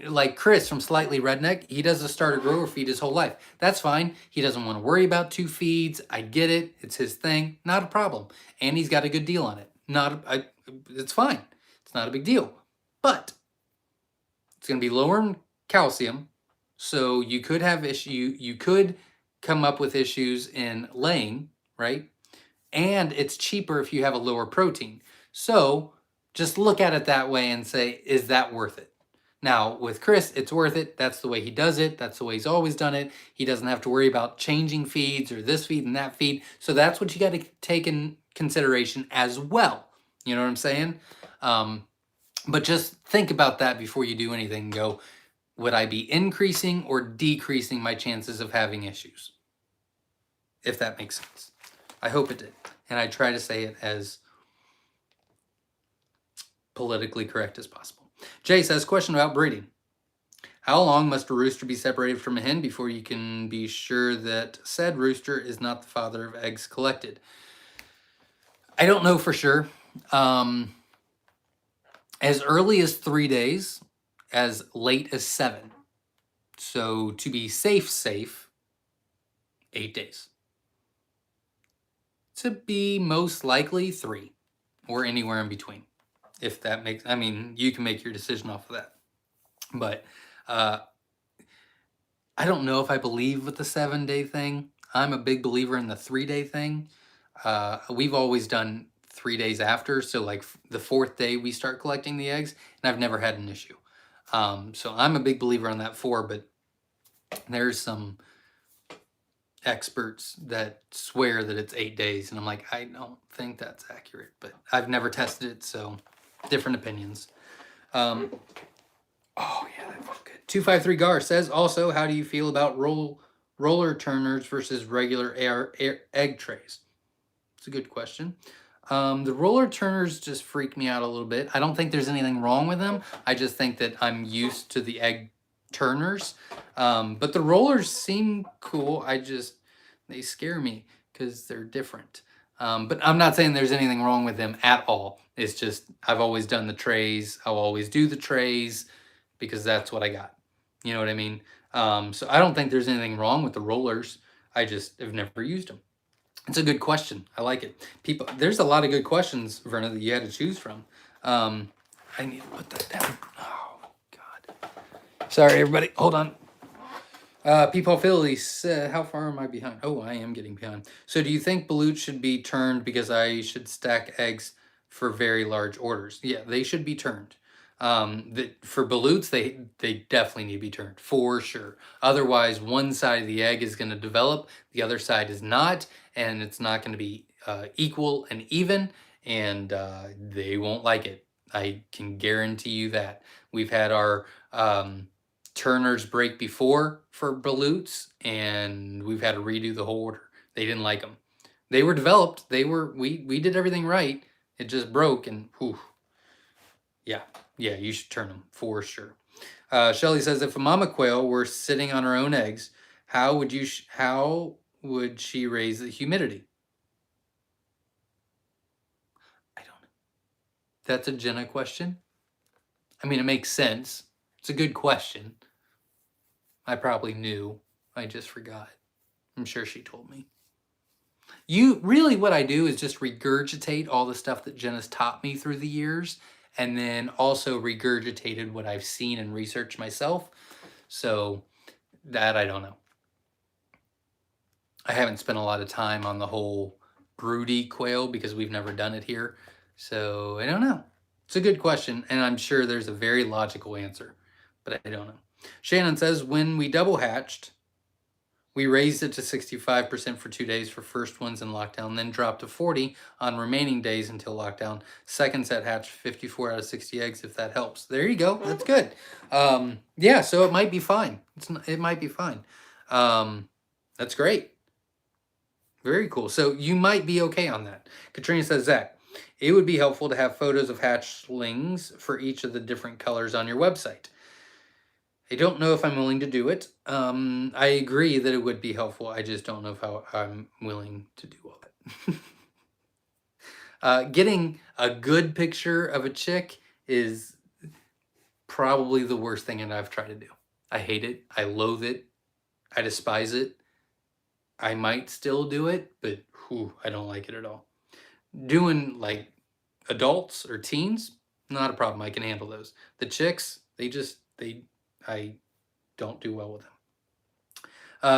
Like Chris from Slightly Redneck, he does a starter grower feed his whole life. That's fine. He doesn't want to worry about 2 feeds. I get it. It's his thing. Not a problem. And he's got a good deal on it. It's fine. It's not a big deal. But it's going to be lower in calcium. So you could have you could come up with issues in laying, right? And it's cheaper if you have a lower protein. So just look at it that way and say, is that worth it? Now, with Chris, it's worth it. That's the way he does it. That's the way he's always done it. He doesn't have to worry about changing feeds or this feed and that feed. So that's what you got to take in consideration as well. You know what I'm saying? But just think about that before you do anything and go, would I be increasing or decreasing my chances of having issues? If that makes sense. I hope it did. And I try to say it as politically correct as possible. Jay says, question about breeding. How long must a rooster be separated from a hen before you can be sure that said rooster is not the father of eggs collected? I don't know for sure. As early as 3 days, as late as 7. So to be safe, 8 days. To be most likely 3 or anywhere in between. If that makes, I mean, you can make your decision off of that. But I don't know if I believe with the 7-day thing. I'm a big believer in the 3-day thing. We've always done 3 days after. So like the 4th day we start collecting the eggs, and I've never had an issue. So I'm a big believer on that 4, but there's some experts that swear that it's 8 days, and I'm like, I don't think that's accurate, but I've never tested it, so different opinions. Oh yeah, that felt good. 253 Gar says, also, how do you feel about roller turners versus regular egg trays? It's a good question. The roller turners just freak me out a little bit. I don't think there's anything wrong with them. I just think that I'm used to the egg turners. But the rollers seem cool. They scare me because they're different. But I'm not saying there's anything wrong with them at all. It's just, I've always done the trays. I'll always do the trays because that's what I got. You know what I mean? So I don't think there's anything wrong with the rollers. I just have never used them. It's a good question. I like it. There's a lot of good questions, Verna, that you had to choose from. I need to put that down. Oh, God. Sorry, everybody. Hold on. People Philly said, how far am I behind? Oh, I am getting behind. So do you think Belute should be turned because I should stack eggs for very large orders? Yeah, they should be turned. For Balutes, they definitely need to be turned, for sure. Otherwise, one side of the egg is going to develop, the other side is not, and it's not going to be equal and even, and they won't like it. I can guarantee you that. We've had our turners break before for Balutes, and we've had to redo the whole order. They didn't like them. They were developed. We did everything right. It just broke, and whew. Yeah, you should turn them for sure. Shelly says, if a mama quail were sitting on her own eggs, how would she raise the humidity? I don't know. That's a Jenna question. I mean, it makes sense. It's a good question. I probably knew. I just forgot. I'm sure she told me. Really what I do is just regurgitate all the stuff that Jenna's taught me through the years, and then also regurgitated what I've seen and researched myself. So that I don't know. I haven't spent a lot of time on the whole broody quail because we've never done it here. So I don't know. It's a good question, and I'm sure there's a very logical answer, but I don't know. Shannon says, when we double hatched, we raised it to 65% for 2 days for first ones in lockdown, then dropped to 40 on remaining days until lockdown. Second set hatched 54 out of 60 eggs, if that helps. There you go. That's good. Yeah, so it might be fine. It might be fine. That's great. Very cool. So you might be okay on that. Katrina says, Zach, it would be helpful to have photos of hatchlings for each of the different colors on your website. I don't know if I'm willing to do it. I agree that it would be helpful. I just don't know if I'm willing to do all that. Getting a good picture of a chick is probably the worst thing that I've tried to do. I hate it. I loathe it. I despise it. I might still do it, but I don't like it at all. Doing like adults or teens, not a problem. I can handle those. The chicks, I don't do well with them.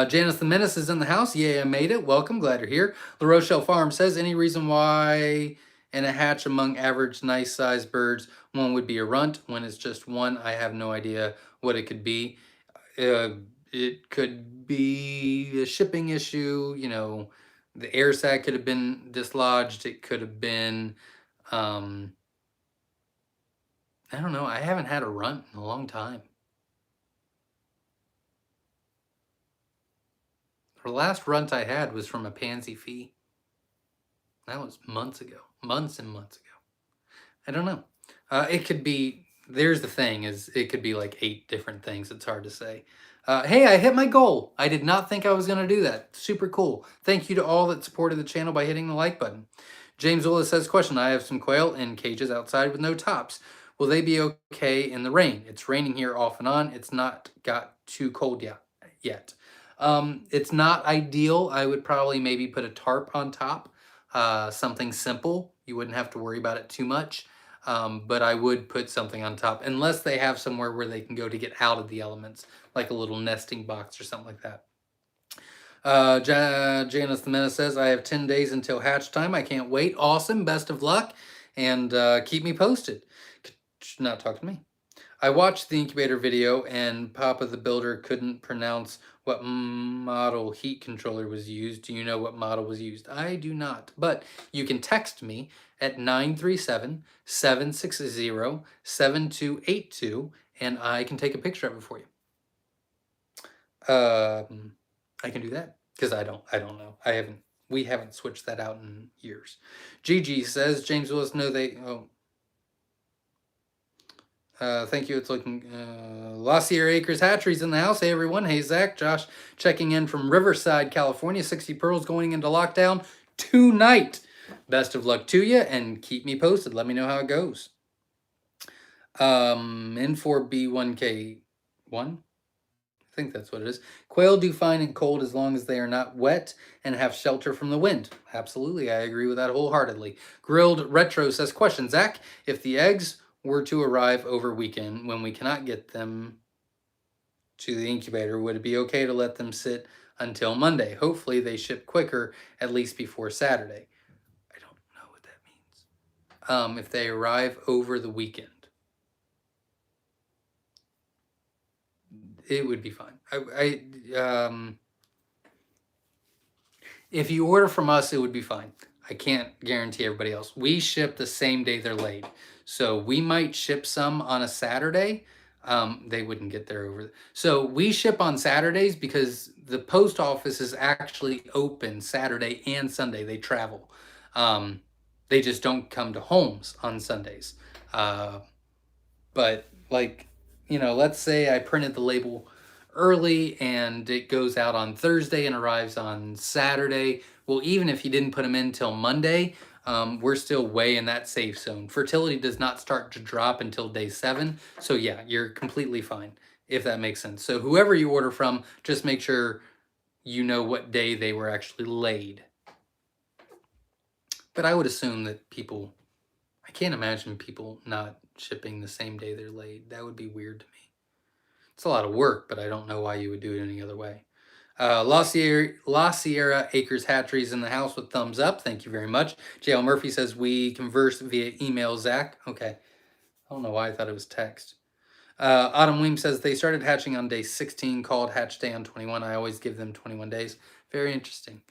Janice the Menace is in the house. Yay, I made it. Welcome. Glad you're here. La Rochelle Farm says, any reason why in a hatch among average nice sized birds, one would be a runt? When it's just one, I have no idea what it could be. It could be a shipping issue. You know, the air sac could have been dislodged. It could have been, I don't know. I haven't had a runt in a long time. The last runt I had was from a pansy fee. That was months ago. Months and months ago. I don't know. It could be, there's the thing, is it could be like 8 different things. It's hard to say. Hey, I hit my goal. I did not think I was going to do that. Super cool. Thank you to all that supported the channel by hitting the like button. James Willis says, question, I have some quail in cages outside with no tops. Will they be okay in the rain? It's raining here off and on. It's not got too cold yet. It's not ideal. I would probably maybe put a tarp on top, something simple. You wouldn't have to worry about it too much. But I would put something on top, unless they have somewhere where they can go to get out of the elements, like a little nesting box or something like that. Janice the Menace says, I have 10 days until hatch time. I can't wait. Awesome. Best of luck. And keep me posted. Not talk to me. I watched the Incubator video and Papa the Builder couldn't pronounce what model heat controller was used. Do you know what model was used? I do not, but you can text me at 937-760-7282 and I can take a picture of it for you. I can do that because I don't know. We haven't switched that out in years. Gigi says, James Willis, no, thank you. It's looking, Lossier Acres Hatcheries in the house. Hey, everyone. Hey, Zach. Josh checking in from Riverside, California. 60 pearls going into lockdown tonight. Best of luck to you, and keep me posted. Let me know how it goes. N4B1K1. I think that's what it is. Quail do fine in cold as long as they are not wet and have shelter from the wind. Absolutely. I agree with that wholeheartedly. Grilled Retro says, question, Zach, if the eggs were to arrive over weekend when we cannot get them to the incubator, would it be okay to let them sit until Monday? Hopefully they ship quicker, at least before Saturday. I don't know what that means. If they arrive over the weekend, it would be fine. If you order from us, it would be fine. I can't guarantee everybody else. We ship the same day they're laid. So we might ship some on a Saturday. They wouldn't get there over. So we ship on Saturdays because the post office is actually open Saturday and Sunday. They travel. They just don't come to homes on Sundays. But like, you know, let's say I printed the label early and it goes out on Thursday and arrives on Saturday. Well, even if you didn't put them in till Monday, we're still way in that safe zone. Fertility does not start to drop until day 7. So yeah, you're completely fine, if that makes sense. So whoever you order from, just make sure you know what day they were actually laid. But I would assume that I can't imagine people not shipping the same day they're laid. That would be weird to me. It's a lot of work, but I don't know why you would do it any other way. La Sierra Acres Hatcheries in the house with thumbs up. Thank you very much. JL Murphy says, we converse via email, Zach. Okay. I don't know why I thought it was text. Autumn Weem says, they started hatching on day 16, called hatch day on 21. I always give them 21 days. Very interesting.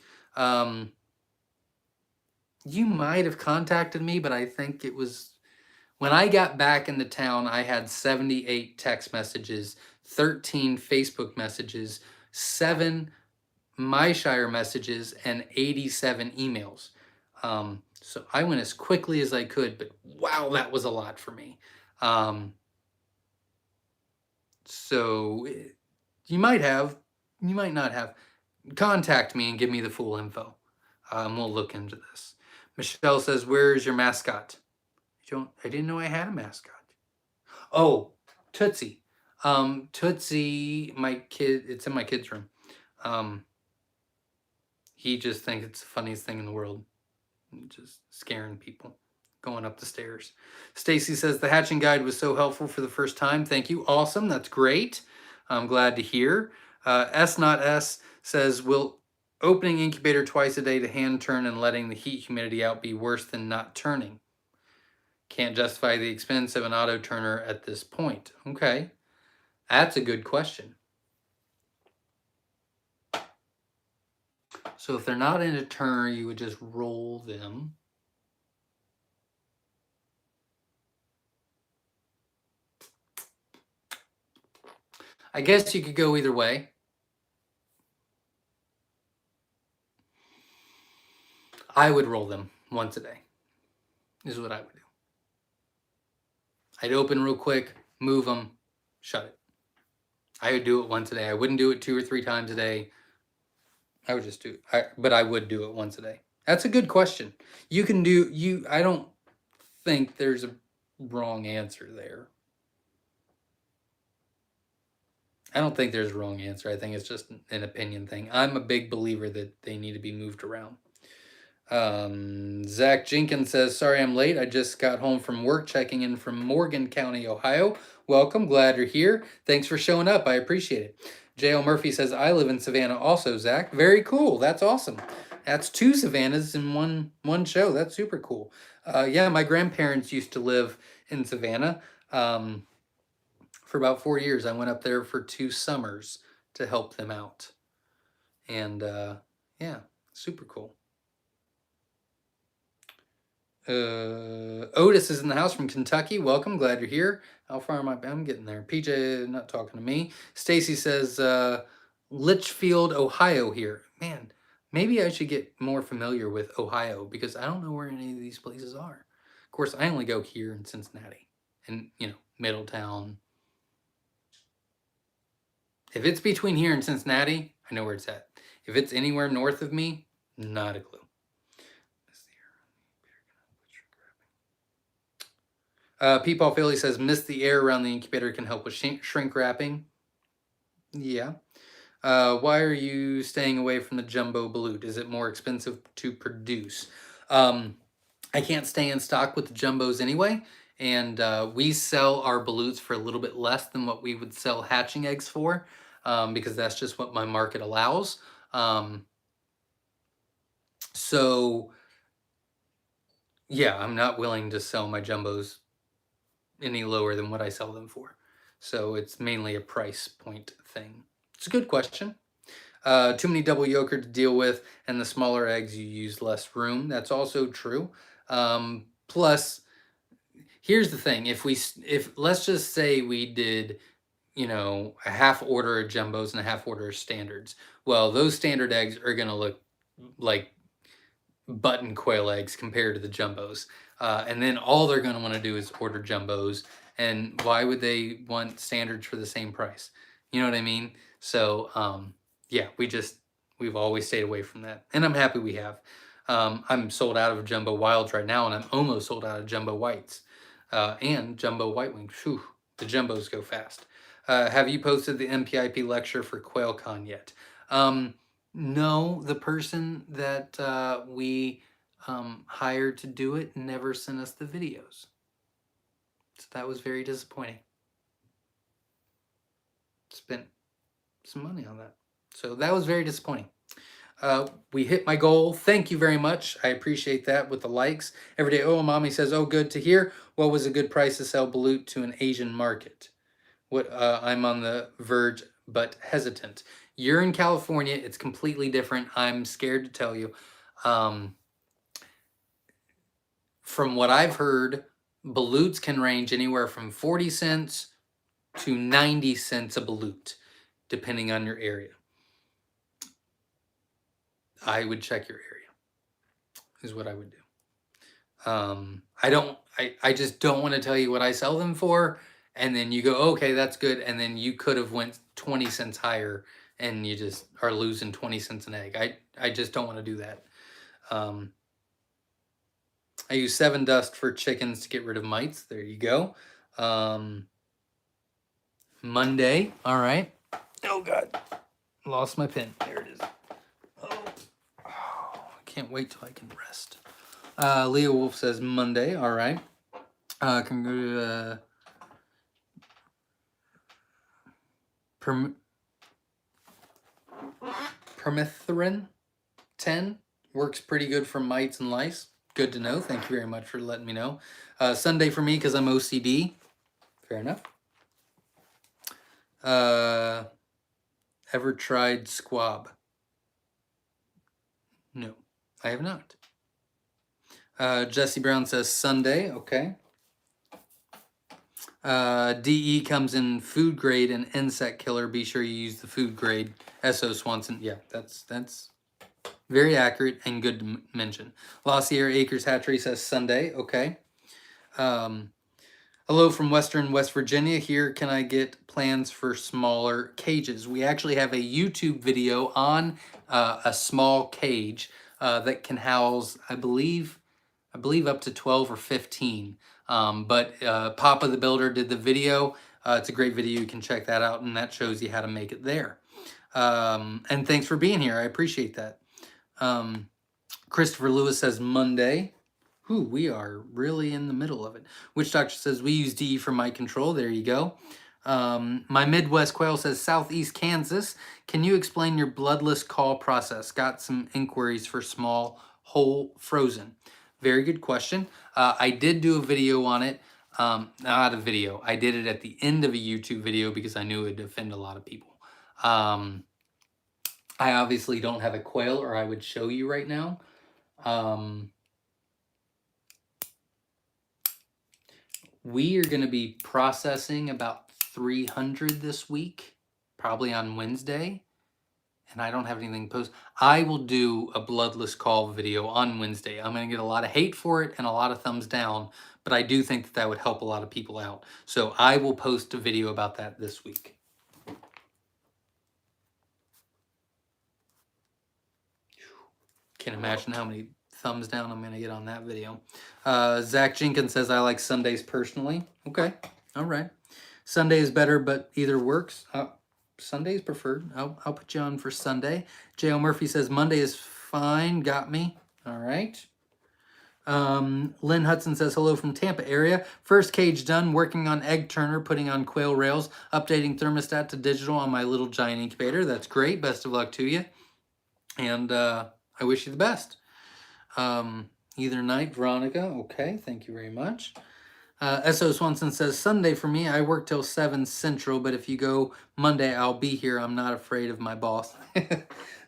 You might have contacted me, but I think it was... When I got back into town, I had 78 text messages, 13 Facebook messages, 7 Myshire messages, and 87 emails. So I went as quickly as I could, but wow, that was a lot for me. So you might have, you might not have. Contact me and give me the full info. We'll look into this. Michelle says, "Where's your mascot?" I didn't know I had a mascot. Oh, Tootsie. Tootsie, my kid. It's in my kid's room. He just thinks it's the funniest thing in the world. Just scaring people going up the stairs. Stacy says the hatching guide was so helpful for the first time. Thank you. Awesome. That's great. I'm glad to hear. S not S says, will opening incubator twice a day to hand turn and letting the heat humidity out be worse than not turning? Can't justify the expense of an auto turner at this point. Okay. That's a good question. So if they're not in a turner, you would just roll them. I guess you could go either way. I would roll them once a day, is what I would do. I'd open real quick, move them, shut it. I would do it once a day. I wouldn't do it 2 or 3 times a day. I would just do it. But I would do it once a day. That's a good question. You can do, I don't think there's a wrong answer there. I don't think there's a wrong answer. I think it's just an opinion thing. I'm a big believer that they need to be moved around. Zach Jenkins says, sorry I'm late. I just got home from work, checking in from Morgan County, Ohio. Welcome. Glad you're here. Thanks for showing up. I appreciate it. J.L. Murphy says, I live in Savannah also, Zach. Very cool. That's awesome. That's 2 Savannahs in one show. That's super cool. Yeah, my grandparents used to live in Savannah for about 4 years. I went up there for 2 summers to help them out. And yeah, super cool. Otis is in the house from Kentucky. Welcome. Glad you're here. How far am I? I'm getting there. PJ not talking to me. Stacy says, Litchfield, Ohio here. Man, maybe I should get more familiar with Ohio because I don't know where any of these places are. Of course, I only go here in Cincinnati and, Middletown. If it's between here and Cincinnati, I know where it's at. If it's anywhere north of me, not a clue. Peepaw Philly says, miss the air around the incubator can help with shrink wrapping. Yeah. Why are you staying away from the jumbo Belute? Is it more expensive to produce? I can't stay in stock with the jumbos anyway. And we sell our Belutes for a little bit less than what we would sell hatching eggs for because that's just what my market allows. So, yeah, I'm not willing to sell my jumbos any lower than what I sell them for. So it's mainly a price point thing. It's a good question. Too many double yolker to deal with, and the smaller eggs you use less room. That's also true. Plus, here's the thing: if let's just say we did, a half order of jumbos and a half order of standards. Well, those standard eggs are gonna look like button quail eggs compared to the jumbos. And then all they're going to want to do is order jumbos. And why would they want standards for the same price? You know what I mean? So, yeah, we've always stayed away from that. And I'm happy we have. I'm sold out of jumbo wilds right now, and I'm almost sold out of jumbo whites and jumbo white wings. Whew, the jumbos go fast. Have you posted the MPIP lecture for QuailCon yet? No, the person that we hired to do it never sent us the videos. So that was very disappointing. Spent some money on that. So that was very disappointing. We hit my goal. Thank you very much. I appreciate that with the likes. Every day, oh, mommy says, oh, good to hear. What was a good price to sell Belute to an Asian market? I'm on the verge, but hesitant. You're in California. It's completely different. I'm scared to tell you. From what I've heard, Belutes can range anywhere from 40 cents to 90 cents a Belute, depending on your area. I would check your area, is what I would do. I just don't want to tell you what I sell them for and then you go, okay, that's good, and then you could have went 20 cents higher, and you just are losing 20 cents an egg. I just don't want to do that. I use 7 dust for chickens to get rid of mites. There you go. Monday. All right. Oh, God. Lost my pen. There it is. Oh, I can't wait till I can rest. Leo Wolf says Monday. All right. Permethrin 10 works pretty good for mites and lice. Good to know. Thank you very much for letting me know. Sunday for me because I'm OCD. Fair enough. Ever tried squab? No, I have not. Jesse Brown says Sunday. Okay. DE comes in food grade and insect killer. Be sure you use the food grade. S.O. Swanson. Yeah, that's very accurate and good to mention. La Sierra Acres Hatchery says Sunday. Okay. Hello from Western West Virginia. Here, can I get plans for smaller cages? We actually have a YouTube video on a small cage that can house, I believe up to 12 or 15. But Papa the Builder did the video. It's a great video. You can check that out, and that shows you how to make it there. And thanks for being here. I appreciate that. Christopher Lewis says Monday. Ooh, we are really in the middle of it. Witch Doctor says we use DE for mite control. There you go. My Midwest Quail says Southeast Kansas. Can you explain your bloodless call process? Got some inquiries for small, whole, frozen. Very good question. I did do a video on it. Not a video. I did it at the end of a YouTube video because I knew it would offend a lot of people. I obviously don't have a quail, or I would show you right now. We are going to be processing about 300 this week, probably on Wednesday, and I don't have anything posted. I will do a bloodless call video on Wednesday. I'm going to get a lot of hate for it and a lot of thumbs down, but I do think that that would help a lot of people out. So I will post a video about that this week. Can't imagine how many thumbs down I'm going to get on that video. Zach Jenkins says, I like Sundays personally. Okay. All right. Sunday is better, but either works. Sunday is preferred. I'll put you on for Sunday. J.O. Murphy says, Monday is fine. Got me. All right. Lynn Hudson says, hello from Tampa area. First cage done. Working on egg turner, putting on quail rails, updating thermostat to digital on my little giant incubator. That's great. Best of luck to you. And I wish you the best. Either night, Veronica. Okay, thank you very much. S.O. Swanson says, Sunday for me. I work till 7 Central, but if you go Monday, I'll be here. I'm not afraid of my boss.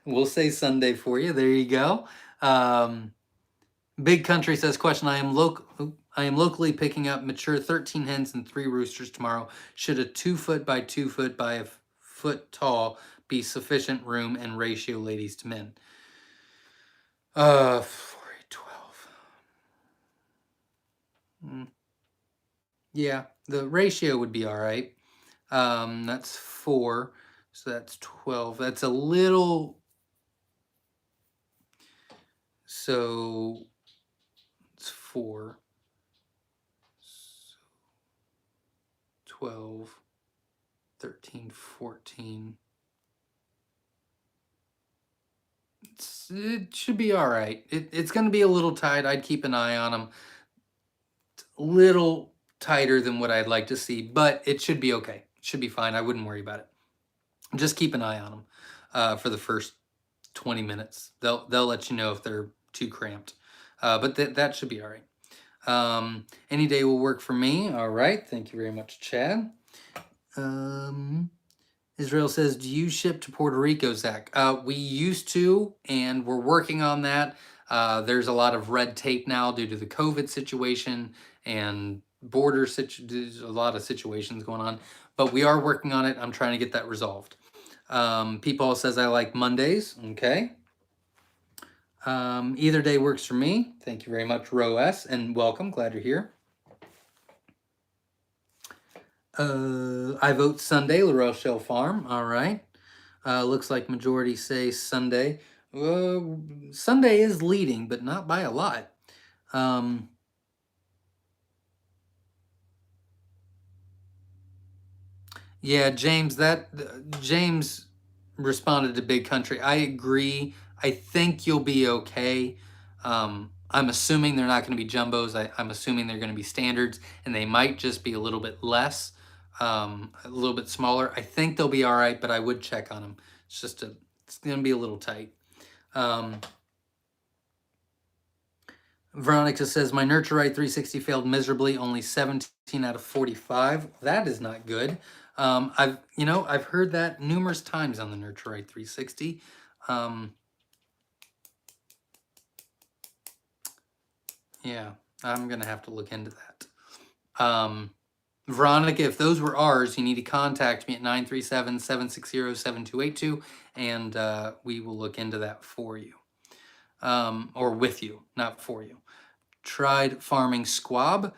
We'll say Sunday for you. There you go. Big Country says, question, I am locally picking up mature 13 hens and 3 roosters tomorrow. Should a 2 foot by 2 foot by a foot tall be sufficient room and ratio ladies to men? 4, 8, 12. Yeah, the ratio would be all right. That's 4, so that's 12. That's a little, so it's 4, so 12, 13, 14. It should be all right. It's going to be a little tight. I'd keep an eye on them. It's a little tighter than what I'd like to see, but it should be okay. It should be fine. I wouldn't worry about it. Just keep an eye on them for the first 20 minutes. They'll let you know if they're too cramped, but that should be all right. Any day will work for me. All right. Thank you very much, Chad. Israel says, do you ship to Puerto Rico, Zach? We used to, and we're working on that. There's a lot of red tape now due to the COVID situation and there's a lot of situations going on, but we are working on it. I'm trying to get that resolved. People says, I like Mondays. Okay. Either day works for me. Thank you very much, Ro S, and welcome. Glad you're here. I vote Sunday, La Rochelle Farm. All right. Looks like majority say Sunday. Sunday is leading, but not by a lot. Yeah, James responded to Big Country. I agree. I think you'll be okay. I'm assuming they're not going to be jumbos. I'm assuming they're going to be standards, and they might just be a little bit less, a little bit smaller. I think they'll be all right, but I would check on them. It's going to be a little tight. Veronica says, my Nurture Right 360 failed miserably, only 17 out of 45. That is not good. I've heard that numerous times on the Nurture Right 360. Yeah, I'm going to have to look into that. Veronica, if those were ours, you need to contact me at 937-760-7282, and we will look into that for you. Or with you, not for you. Tried farming squab?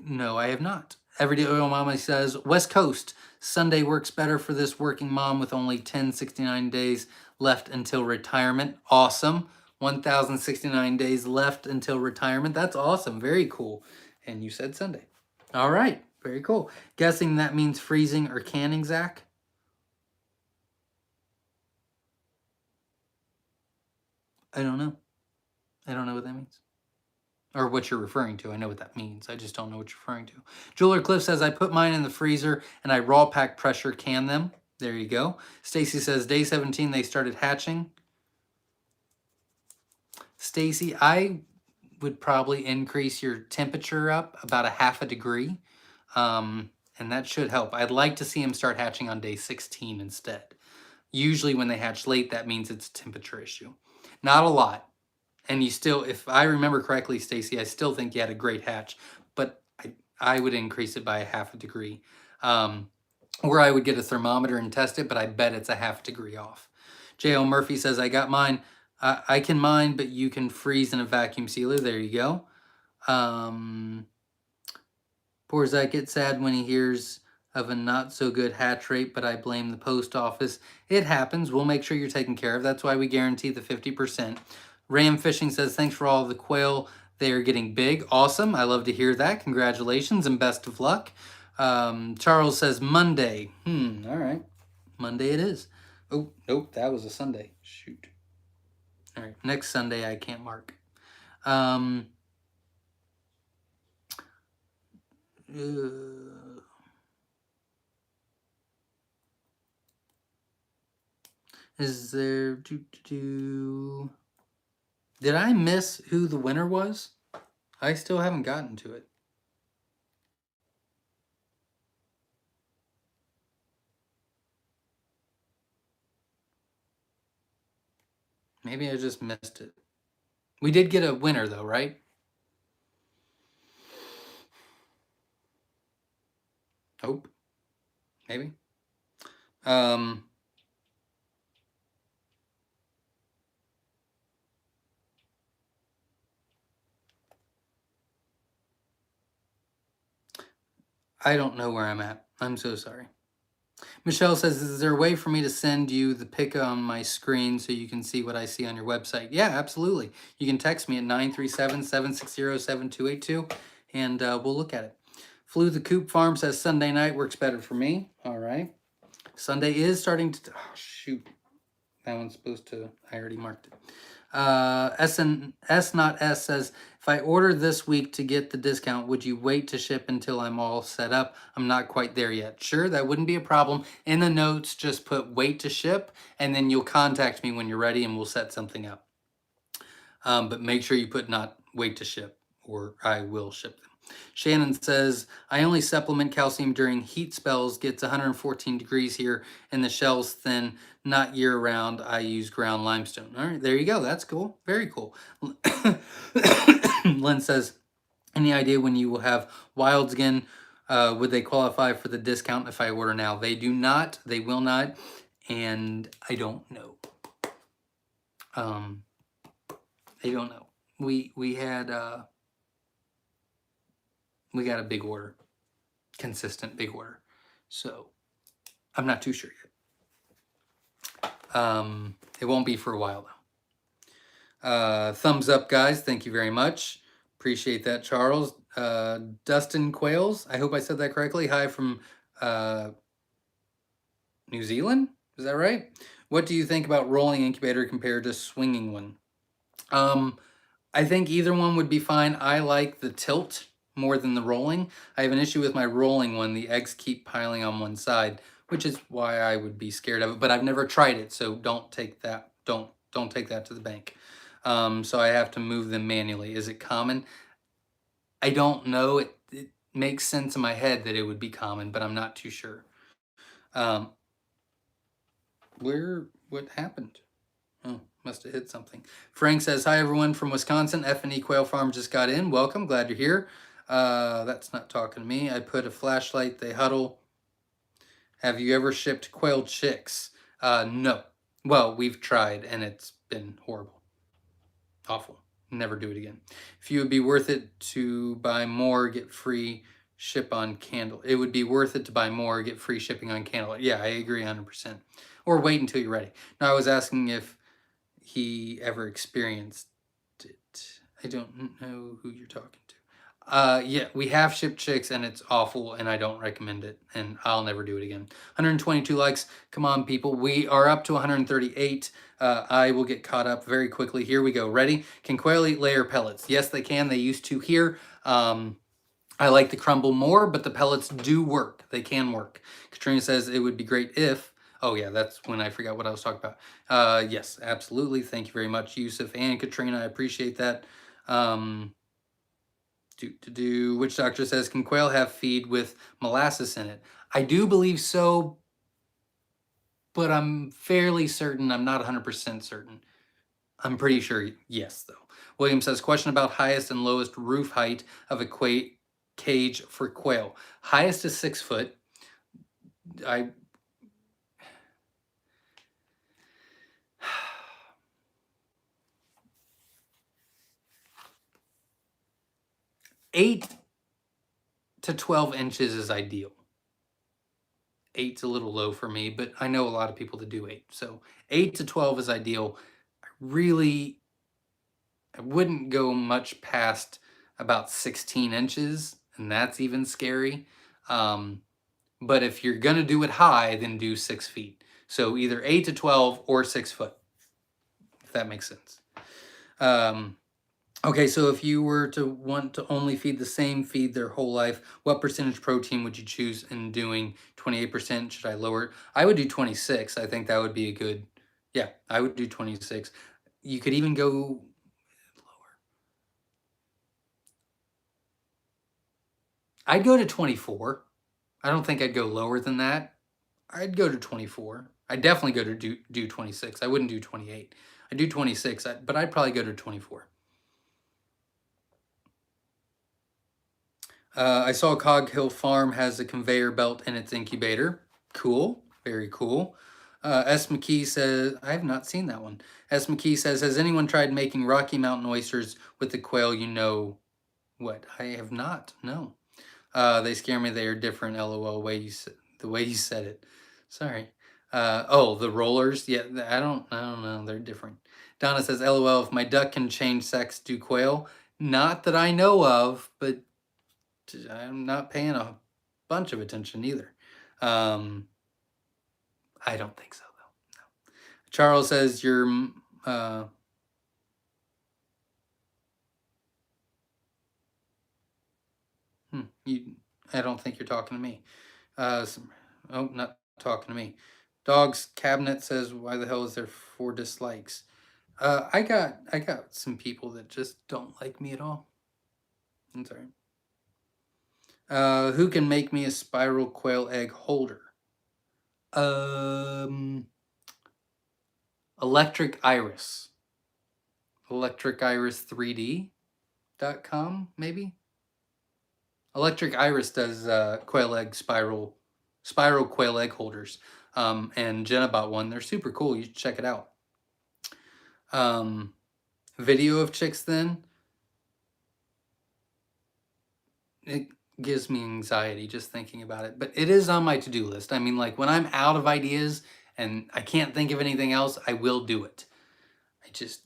No, I have not. Everyday Oil Mama says, West Coast, Sunday works better for this working mom with only 1069 days left until retirement. Awesome. 1,069 days left until retirement. That's awesome. Very cool. And you said Sunday. All right. Very cool. Guessing that means freezing or canning, Zach? I don't know. I don't know what that means. Or what you're referring to. I know what that means. I just don't know what you're referring to. Jeweler Cliff says, I put mine in the freezer and I raw pack pressure can them. There you go. Stacy says, day 17, they started hatching. Stacy, I would probably increase your temperature up about a half a degree. And that should help. I'd like to see them start hatching on day 16 instead. Usually when they hatch late, that means it's a temperature issue. Not a lot. And you still, if I remember correctly, Stacy, I still think you had a great hatch, but I would increase it by a half a degree. Or I would get a thermometer and test it, but I bet it's a half degree off. J.O. Murphy says, I got mine. I can mine, but you can freeze in a vacuum sealer. There you go. Poor Zach gets sad when he hears of a not so good hatch rate, but I blame the post office. It happens. We'll make sure you're taken care of. That's why we guarantee the 50%. Ram Fishing says, thanks for all the quail. They are getting big. Awesome. I love to hear that. Congratulations and best of luck. Charles says, Monday. All right. Monday it is. Oh, nope. That was a Sunday. Shoot. All right. Next Sunday I can't mark. Is there... Did I miss who the winner was? I still haven't gotten to it. Maybe I just missed it. We did get a winner though, right? Hope. Maybe. I don't know where I'm at. I'm so sorry. Michelle says, is there a way for me to send you the pic on my screen so you can see what I see on your website? Yeah, absolutely. You can text me at 937-760-7282 and we'll look at it. Flew the Coop Farm says Sunday night works better for me. All right. Sunday is starting to... Oh, shoot. That one's supposed to... I already marked it. S Not S says, if I order this week to get the discount, would you wait to ship until I'm all set up? I'm not quite there yet. Sure, that wouldn't be a problem. In the notes, just put wait to ship, and then you'll contact me when you're ready, and we'll set something up. But make sure you put not wait to ship, or I will ship them. Shannon says, I only supplement calcium during heat spells, gets 114 degrees here, and the shell's thin, not year round. I use ground limestone. All right, there you go. That's cool. Very cool. Lynn says, any idea when you will have wilds again? Would they qualify for the discount if I order now? They do not. They will not. And I don't know. I don't know. We had... we got a big order, consistent big order. So I'm not too sure yet. It won't be for a while though. Thumbs up, guys. Thank you very much. Appreciate that, Charles. Dustin Quails, I hope I said that correctly. Hi from New Zealand. Is that right? What do you think about rolling incubator compared to swinging one? I think either one would be fine. I like the tilt more than the rolling. I have an issue with my rolling one. The eggs keep piling on one side, which is why I would be scared of it. But I've never tried it, so don't take that. Don't take that to the bank. So I have to move them manually. Is it common? I don't know. It makes sense in my head that it would be common, but I'm not too sure. What happened? Oh, must have hit something. Frank says, hi everyone from Wisconsin. F&E Quail Farm just got in. Welcome, glad you're here. That's not talking to me. I put a flashlight, they huddle. Have you ever shipped quail chicks? No. Well, we've tried and it's been horrible. Awful. Never do it again. If you would be worth it to buy more, get free ship on candle. It would be worth it to buy more, get free shipping on candle. Yeah, I agree 100%. Or wait until you're ready. Now, I was asking if he ever experienced it. I don't know who you're talking to. Yeah, we have shipped chicks and it's awful and I don't recommend it and I'll never do it again. 122 likes. Come on, people. We are up to 138. I will get caught up very quickly. Here we go. Ready? Can quail eat layer pellets? Yes, they can. They used to here. I like the crumble more, but the pellets do work. They can work. Katrina says it would be great if... Oh yeah, that's when I forgot what I was talking about. Yes, absolutely. Thank you very much, Yusuf and Katrina. I appreciate that. Witch Doctor says, can quail have feed with molasses in it? I do believe so, but I'm fairly certain. I'm not 100% certain. I'm pretty sure yes, though. William says, question about highest and lowest roof height of a cage for quail. Highest is 6 foot. 8 to 12 inches is ideal. 8's a little low for me, but I know a lot of people that do 8. So 8 to 12 is ideal. I wouldn't go much past about 16 inches, and that's even scary. But if you're going to do it high, then do 6 feet. So either 8 to 12 or 6 foot, if that makes sense. Okay, so if you were to want to only feed the same feed their whole life, what percentage protein would you choose in doing? 28%? Should I lower it? I would do 26. I think that would be a good... Yeah, I would do 26. You could even go lower. I'd go to 24. I don't think I'd go lower than that. I'd go to 24. I'd definitely go to do 26. I wouldn't do 28. I'd do 26, but I'd probably go to 24. I saw Cog Hill Farm has a conveyor belt in its incubator. Cool. Very cool. S. McKee says, I have not seen that one. S. McKee says, has anyone tried making Rocky Mountain oysters with the quail? You know what? I have not. No. They scare me. They are different. LOL. The way you said it. Sorry. Oh, the rollers. Yeah, I don't know. They're different. Donna says, LOL. If my duck can change sex, do quail? Not that I know of, but I'm not paying a bunch of attention either. I don't think so, though. No. Charles says you're... I don't think you're talking to me. Not talking to me. Dog's Cabinet says, why the hell is there 4 dislikes? I got some people that just don't like me at all. I'm sorry. Who can make me a spiral quail egg holder? Electric Iris. ElectricIris3D.com, maybe? Electric Iris does quail egg spiral quail egg holders. And Jenna bought one. They're super cool. You should check it out. Video of chicks then. gives me anxiety just thinking about it. But it is on my to-do list. I mean, like when I'm out of ideas and I can't think of anything else, I will do it. I just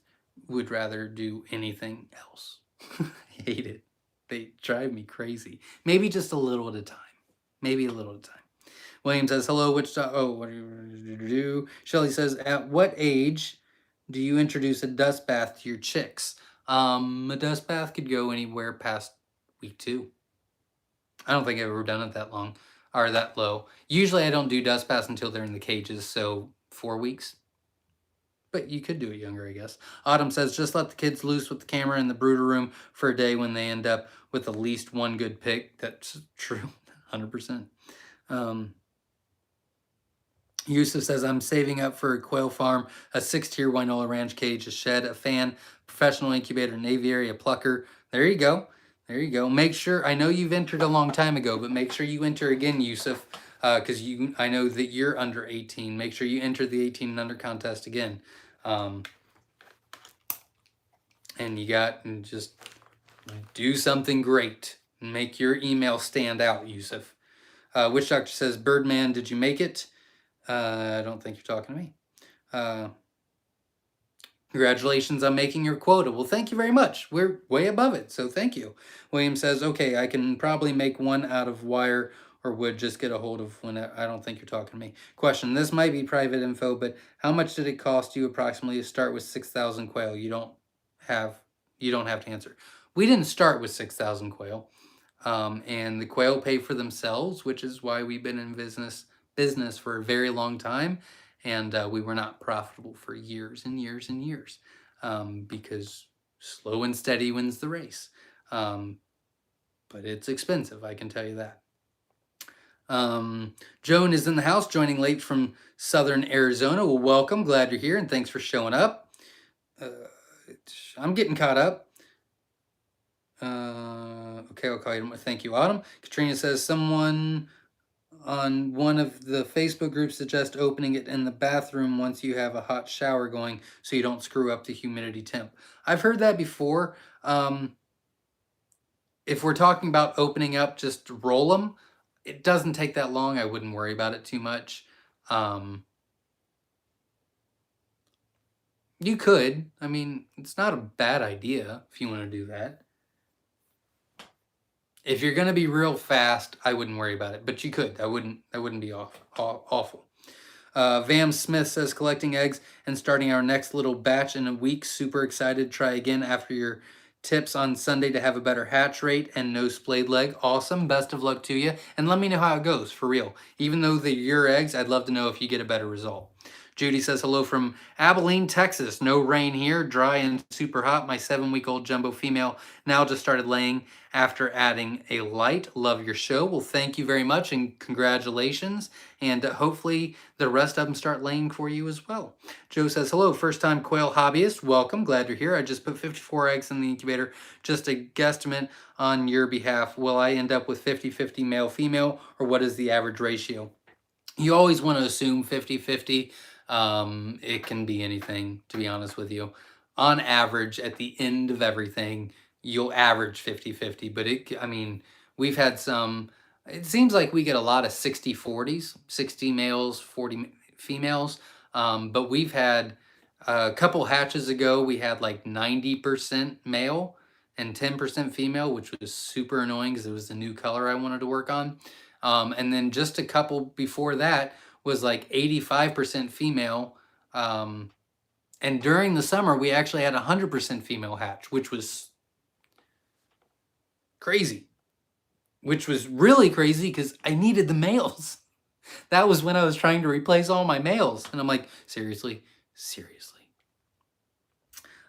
would rather do anything else. I hate it. They drive me crazy. Maybe just a little at a time. Maybe a little at a time. William says, hello, which dog? Oh, what do you do? Shelly says, at what age do you introduce a dust bath to your chicks? A dust bath could go anywhere past week 2. I don't think I've ever done it that long or that low. Usually I don't do dust baths until they're in the cages, so 4 weeks. But you could do it younger, I guess. Autumn says, just let the kids loose with the camera in the brooder room for a day when they end up with at least one good pick. That's true, 100%. Yusuf says, I'm saving up for a quail farm, a 6-tier Winola Ranch cage, a shed, a fan, professional incubator, an aviary, a plucker. There you go. There you go. Make sure, I know you've entered a long time ago, but make sure you enter again, Yusuf, because I know that you're under 18. Make sure you enter the 18 and under contest again. And just do something great. Make your email stand out, Yusuf. Witch Doctor says, Birdman, did you make it? I don't think you're talking to me. Congratulations on making your quota. Well, thank you very much. We're way above it, so thank you. William says, okay, I can probably make one out of wire or wood. Just get a hold of when I don't think you're talking to me. Question, this might be private info, but how much did it cost you approximately to start with 6,000 quail? You don't have to answer. We didn't start with 6,000 quail. And the quail pay for themselves, which is why we've been in business for a very long time, and we were not profitable for years and years and years, because slow and steady wins the race. But it's expensive, I can tell you that. Joan is in the house, joining late from Southern Arizona. Well, welcome, glad you're here, and thanks for showing up. I'm getting caught up. Okay, I'll call you. Thank you, Autumn. Katrina says, someone on one of the Facebook groups suggest opening it in the bathroom once you have a hot shower going so you don't screw up the humidity temp. I've heard that before. If we're talking about opening up, just roll them. It doesn't take that long. I wouldn't worry about it too much. You could. I mean, it's not a bad idea if you want to do that. If you're going to be real fast, I wouldn't worry about it, but you could. That wouldn't be awful. Vam Smith says, collecting eggs and starting our next little batch in a week. Super excited. Try again after your tips on Sunday to have a better hatch rate and no splayed leg. Awesome. Best of luck to you. And let me know how it goes, for real. Even though they're your eggs, I'd love to know if you get a better result. Judy says, hello from Abilene, Texas. No rain here, dry and super hot. My 7-week-old jumbo female now just started laying after adding a light. Love your show. Well, thank you very much and congratulations. And hopefully the rest of them start laying for you as well. Joe says, hello, first-time quail hobbyist. Welcome, glad you're here. I just put 54 eggs in the incubator. Just a guesstimate on your behalf. Will I end up with 50-50 male-female, or what is the average ratio? You always want to assume 50-50. It can be anything, to be honest with you. On average, at the end of everything, you'll average 50-50, but we've had some, it seems like we get a lot of 60-40s, 60 males, 40 females, but we've had a couple hatches ago, we had like 90% male and 10% female, which was super annoying because it was the new color I wanted to work on. And then just a couple before that was like 85% female. And during the summer, we actually had 100% female hatch, which was crazy. Which was really crazy because I needed the males. That was when I was trying to replace all my males. And I'm like, seriously?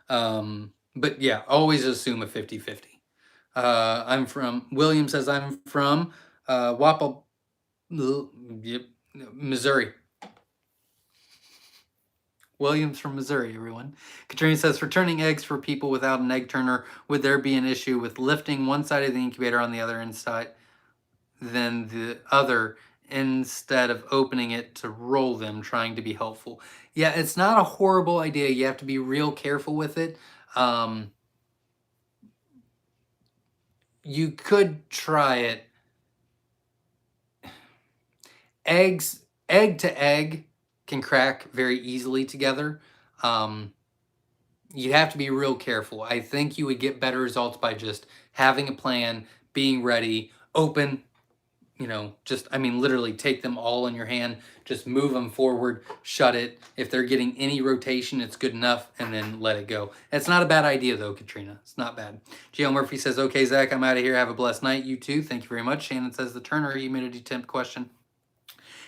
But yeah, always assume a 50-50. William says, I'm from Missouri. Williams from Missouri, everyone. Katrina says, for turning eggs for people without an egg turner, would there be an issue with lifting one side of the incubator on the other inside than the other instead of opening it to roll them, trying to be helpful? Yeah, it's not a horrible idea. You have to be real careful with it. You could try it. egg to egg can crack very easily together. You have to be real careful. I think you would get better results by just having a plan, being ready, open, just, I mean, literally take them all in your hand, just move them forward, shut it. If they're getting any rotation, it's good enough, and then let it go. It's not a bad idea, though, Katrina. It's not bad. Gio Murphy says, okay, Zach, I'm out of here. Have a blessed night. You too. Thank you very much. Shannon says, the Turner humidity temp question.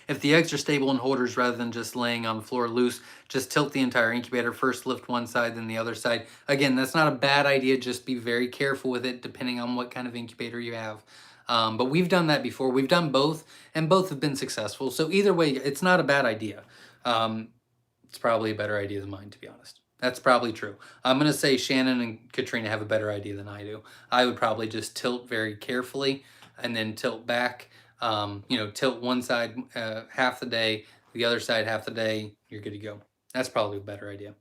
If the eggs are stable in holders rather than just laying on the floor loose, just tilt the entire incubator. First lift one side, then the other side. Again, that's not a bad idea. Just be very careful with it depending on what kind of incubator you have. But we've done that before. We've done both, and both have been successful. So either way, it's not a bad idea. It's probably a better idea than mine, to be honest. That's probably true. I'm going to say Shannon and Katrina have a better idea than I do. I would probably just tilt very carefully and then tilt back. Tilt one side half the day, the other side half the day, you're good to go. That's probably a better idea.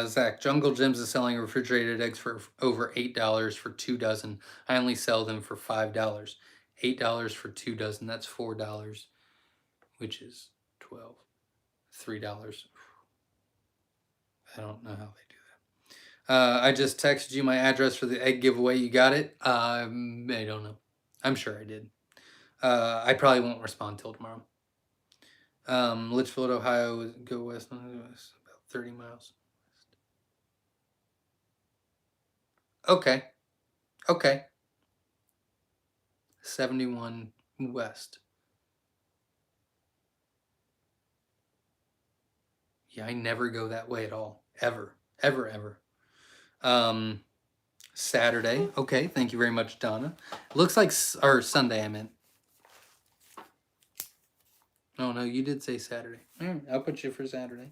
Zach, Jungle Gyms is selling refrigerated eggs for over $8 for 2 dozen. I only sell them for $5. $8 for 2 dozen, that's $4, which is 12. $3. I don't know how they do that. I just texted you my address for the egg giveaway. You got it? I don't know. I'm sure I did. I probably won't respond till tomorrow. Litchfield, Ohio, go west, about 30 miles. Okay. 71 west. Yeah, I never go that way at all. Ever. Saturday. Okay, thank you very much, Donna. Looks like, or Sunday, I meant. Oh, no, you did say Saturday. All right, I'll put you for Saturday.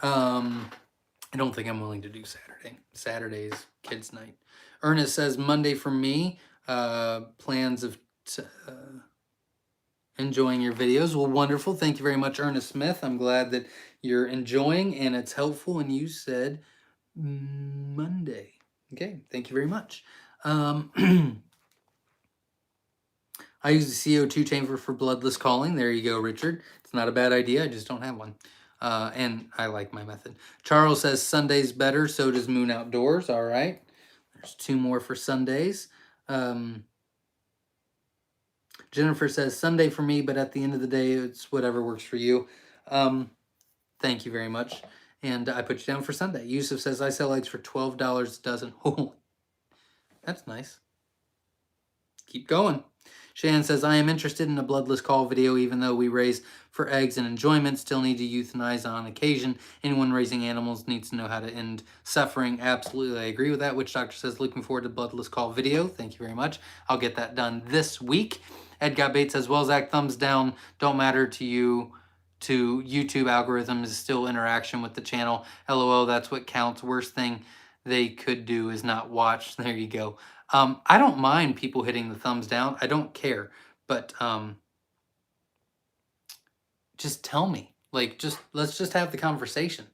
I don't think I'm willing to do Saturday. Saturday's kids' night. Ernest says Monday for me. Plans of enjoying your videos. Well, wonderful. Thank you very much, Ernest Smith. I'm glad that you're enjoying and it's helpful. And you said Monday. Okay, thank you very much. I use the CO2 chamber for bloodless calling. There you go, Richard. It's not a bad idea. I just don't have one. And I like my method. Charles says Sunday's better. So does Moon Outdoors. All right. There's 2 more for Sundays. Jennifer says Sunday for me, but at the end of the day, it's whatever works for you. Thank you very much. And I put you down for Sunday. Yusuf says I sell eggs for $12 a dozen. Holy, that's nice. Keep going. Shannon says, I am interested in a bloodless call video, even though we raise for eggs and enjoyment, still need to euthanize on occasion. Anyone raising animals needs to know how to end suffering. Absolutely, I agree with that. Witch Doctor says, looking forward to bloodless call video. Thank you very much. I'll get that done this week. Ed Got Bates says, well, Zach, thumbs down. Don't matter to you. To YouTube algorithm is still interaction with the channel. LOL, that's what counts. Worst thing they could do is not watch. There you go. I don't mind people hitting the thumbs down. I don't care. But just tell me. Like, let's just have the conversation.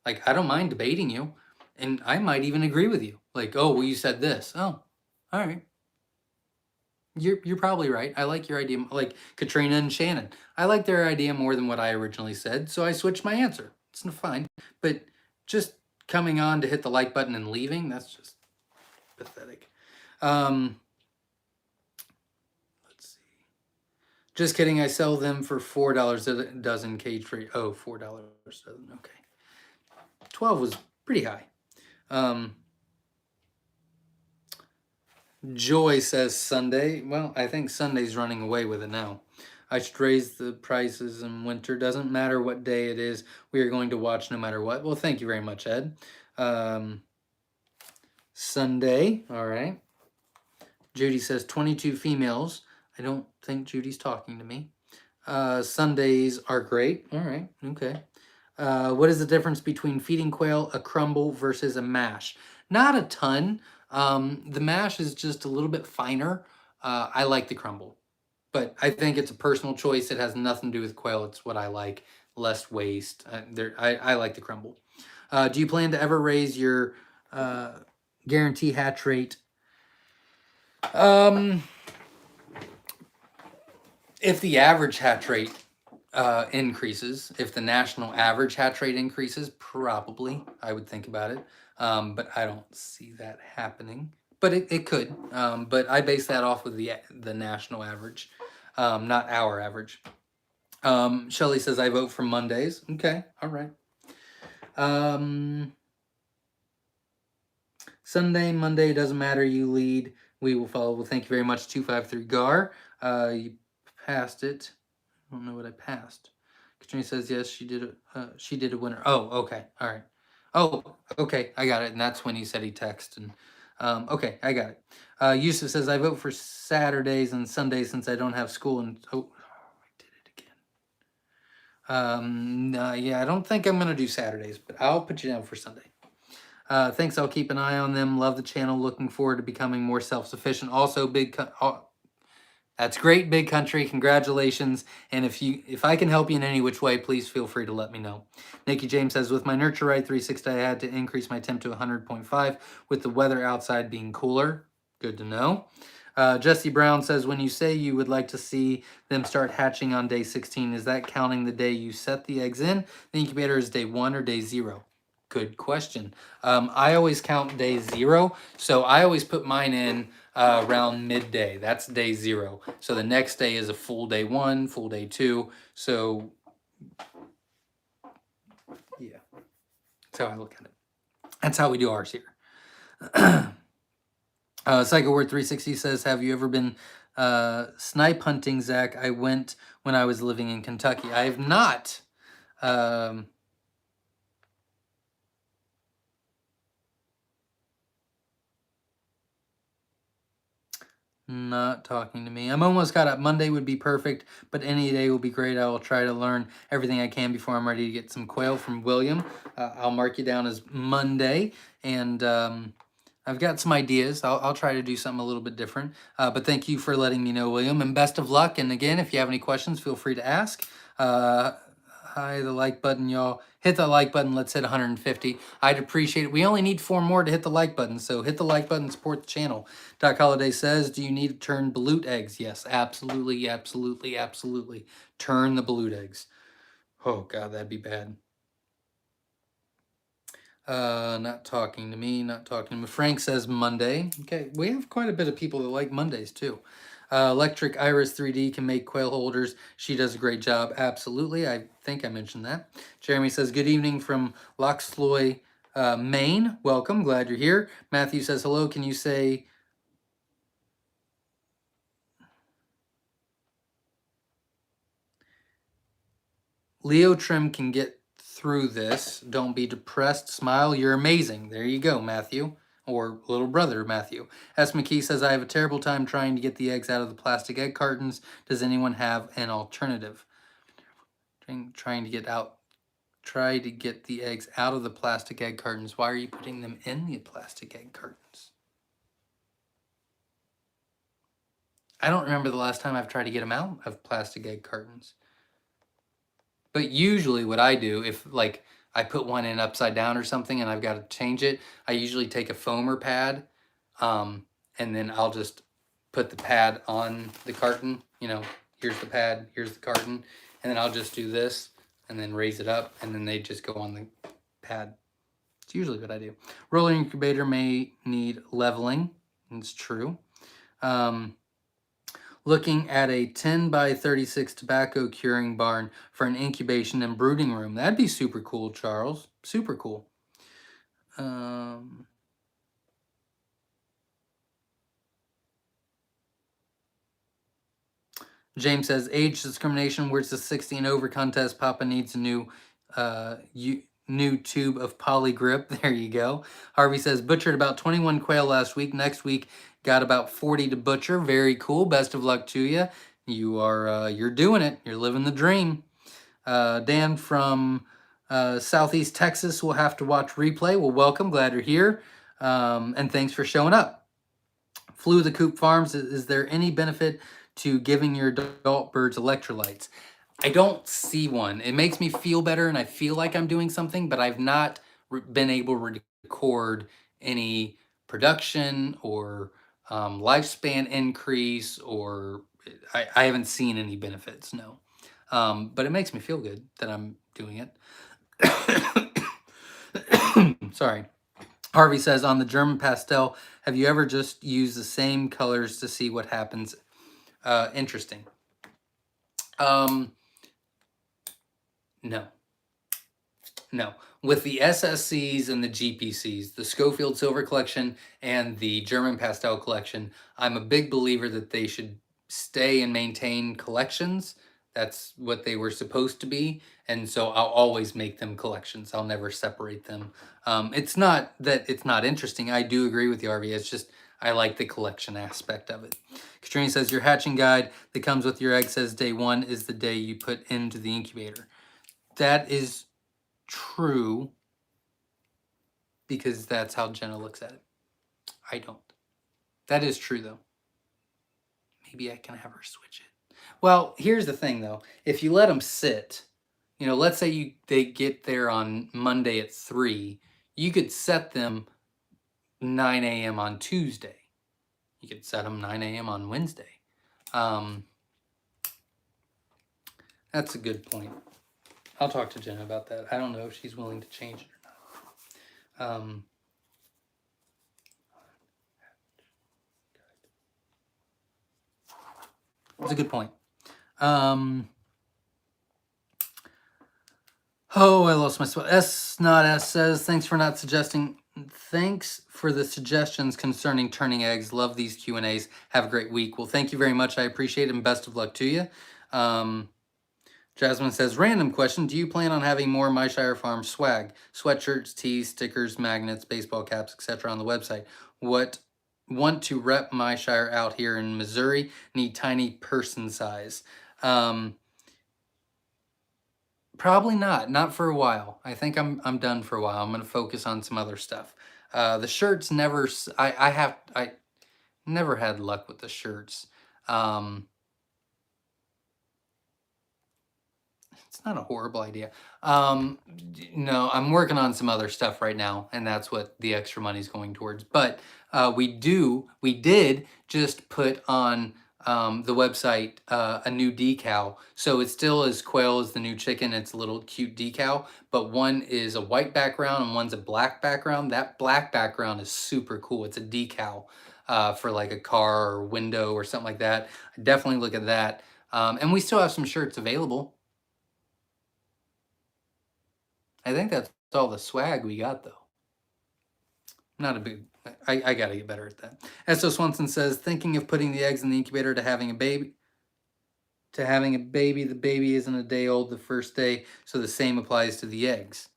Like, I don't mind debating you. And I might even agree with you. Like, oh, well, you said this. Oh, all right. You're probably right. I like your idea. Like Katrina and Shannon. I like their idea more than what I originally said. So I switched my answer. It's fine. But just coming on to hit the like button and leaving, that's just pathetic. Let's see. Just kidding. I sell them for $4 a dozen cage free. Oh, $4 a dozen. Okay. 12 was pretty high. Joy says Sunday. Well, I think Sunday's running away with it now. I should raise the prices in winter. Doesn't matter what day it is. We are going to watch no matter what. Well, thank you very much, Ed. Sunday. All right. Judy says 22 females. I don't think Judy's talking to me. Sundays are great. All right. Okay. What is the difference between feeding quail, a crumble versus a mash? Not a ton. The mash is just a little bit finer. I like the crumble, but I think it's a personal choice. It has nothing to do with quail. It's what I like. Less waste. I like the crumble. Do you plan to ever raise your guarantee hatch rate. If the average hatch rate increases, if the national average hatch rate increases, probably I would think about it. But I don't see that happening. But it could. But I base that off of the national average, not our average. Shelly says I vote for Mondays. Okay, all right. Sunday, Monday, doesn't matter. You lead. We will follow. Well, thank you very much, 253 Gar. You passed it. I don't know what I passed. Katrina says yes, she did a winner. Oh, okay. All right. Oh, okay. I got it. And that's when he said he texted. And okay, I got it. Yusuf says I vote for Saturdays and Sundays since I don't have school. And I did it again. Yeah, I don't think I'm gonna do Saturdays, but I'll put you down for Sunday. Thanks. I'll keep an eye on them. Love the channel. Looking forward to becoming more self-sufficient. Also, that's great, Big Country. Congratulations. And if I can help you in any which way, please feel free to let me know. Nikki James says, with my Nurture Right 360, I had to increase my temp to 100.5 with the weather outside being cooler. Good to know. Jesse Brown says, when you say you would like to see them start hatching on day 16, is that counting the day you set the eggs in? The incubator is day 1 or day 0? Good question. I always count day 0, so I always put mine in around midday. That's day 0. So the next day is a full day 1, full day 2. So yeah, that's how I look at it. That's how we do ours here. Psycho Word 360 says, have you ever been snipe hunting, Zach? I went when I was living in Kentucky. I have not. Not talking to me. I'm almost caught up. Monday would be perfect, but any day will be great. I will try to learn everything I can before I'm ready to get some quail from William. I'll mark you down as Monday, and I've got some ideas. I'll try to do something a little bit different. But thank you for letting me know, William, and best of luck. And again, if you have any questions, feel free to ask. Hi, the like button, y'all. Hit the like button. Let's hit 150. I'd appreciate it. We only need 4 more to hit the like button, so hit the like button, support the channel. Doc Holiday says, do you need to turn balut eggs? Yes, absolutely, absolutely, absolutely. Turn the balut eggs. Oh, God, that'd be bad. Not talking to me, not talking to me. Frank says Monday. Okay, we have quite a bit of people that like Mondays, too. Electric Iris 3D can make quail holders. She does a great job. Absolutely. I think I mentioned that. Jeremy says, good evening from Loxloy, Maine. Welcome. Glad you're here. Matthew says, hello. Can you say... Leo Trim can get through this. Don't be depressed. Smile. You're amazing. There you go, Matthew. Or little brother, Matthew. S. McKee says, I have a terrible time trying to get the eggs out of the plastic egg cartons. Does anyone have an alternative? Trying to get out. Try to get the eggs out of the plastic egg cartons. Why are you putting them in the plastic egg cartons? I don't remember the last time I've tried to get them out of plastic egg cartons. But usually what I do, if like I put one in upside down or something and I've got to change it, I usually take a foamer pad and then I'll just put the pad on the carton. You know, here's the pad, here's the carton. And then I'll just do this and then raise it up and then they just go on the pad. It's usually what I do. Roller incubator may need leveling. It's true. Looking at a 10 by 36 tobacco curing barn for an incubation and brooding room. That'd be super cool, Charles. Super cool. James says, age discrimination. Where's the 60 and over contest? Papa needs a new tube of poly grip. There you go. Harvey says, butchered about 21 quail last week. Next week, got about 40 to butcher. Very cool. Best of luck to you. You are, you're doing it. You're living the dream. Dan from Southeast Texas will have to watch replay. Well, welcome. Glad you're here. And thanks for showing up. Flew the Coop Farms. Is there any benefit to giving your adult birds electrolytes? I don't see one. It makes me feel better and I feel like I'm doing something, but I've not been able to record any production or lifespan increase, or I haven't seen any benefits, no. But it makes me feel good that I'm doing it. Sorry. Harvey says, on the German pastel, have you ever just used the same colors to see what happens? Interesting. No. No. With the SSCs and the GPCs, the Schofield Silver Collection and the German Pastel Collection, I'm a big believer that they should stay and maintain collections. That's what they were supposed to be. And so I'll always make them collections. I'll never separate them. It's not that it's not interesting. I do agree with you, RV. It's just I like the collection aspect of it. Katrina says, your hatching guide that comes with your egg says day 1 is the day you put into the incubator. That is true, because that's how Jenna looks at it. I don't. That is true, though. Maybe I can have her switch it. Well, here's the thing, though. If you let them sit, you know, let's say they get there on Monday at 3, you could set them 9 a.m. on Tuesday. You could set them 9 a.m. on Wednesday. That's a good point. I'll talk to Jenna about that. I don't know if she's willing to change it or not. That's a good point. Oh, I lost my spot. S not S says, thanks for not suggesting. Thanks for the suggestions concerning turning eggs. Love these Q&As. Have a great week. Well, thank you very much. I appreciate it, and best of luck to you. Jasmine says, random question. Do you plan on having more Myshire Farm swag? Sweatshirts, tees, stickers, magnets, baseball caps, etc. on the website. Want to rep Myshire out here in Missouri. Need tiny person size. Probably not for a while. I think I'm done for a while. I'm going to focus on some other stuff. The shirts never, I never had luck with the shirts. It's not a horrible idea. No, I'm working on some other stuff right now, and that's what the extra money is going towards. But we did just put on the website a new decal. So it's still as quail as the new chicken. It's a little cute decal, but one is a white background and one's a black background. That black background is super cool. It's a decal for like a car or window or something like that. Definitely look at that. And we still have some shirts available. I think that's all the swag we got, though. Not a big... I got to get better at that. S.O. Swanson says, thinking of putting the eggs in the incubator to having a baby. The baby isn't a day old the first day, so the same applies to the eggs.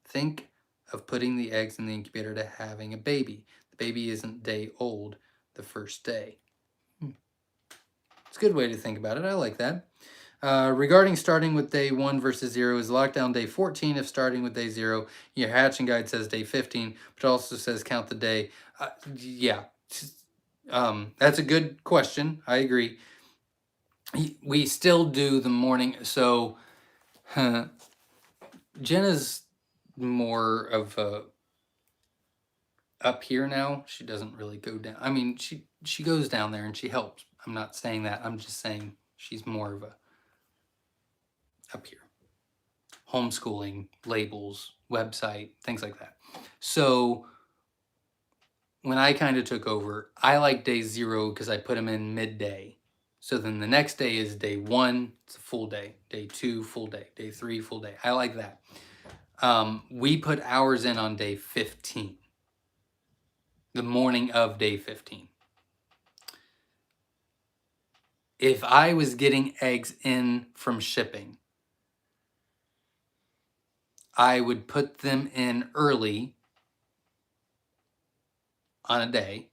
Think of putting the eggs in the incubator to having a baby. The baby isn't day old the first day. It's a good way to think about it. I like that. Regarding starting with day 1 versus 0, is lockdown day 14 if starting with day 0. Your hatching guide says day 15, but also says count the day. Yeah, that's a good question. I agree. We still do the morning. So Jenna's more of a up here now. She doesn't really go down. I mean, she goes down there and she helps. I'm not saying that. I'm just saying she's more of a up here. Homeschooling, labels, website, things like that. So when I kind of took over, I like day 0 because I put them in midday. So then the next day is day 1, it's a full day. Day 2, full day. Day 3, full day. I like that. We put ours in on day 15. The morning of day 15. If I was getting eggs in from shipping, I would put them in early on a day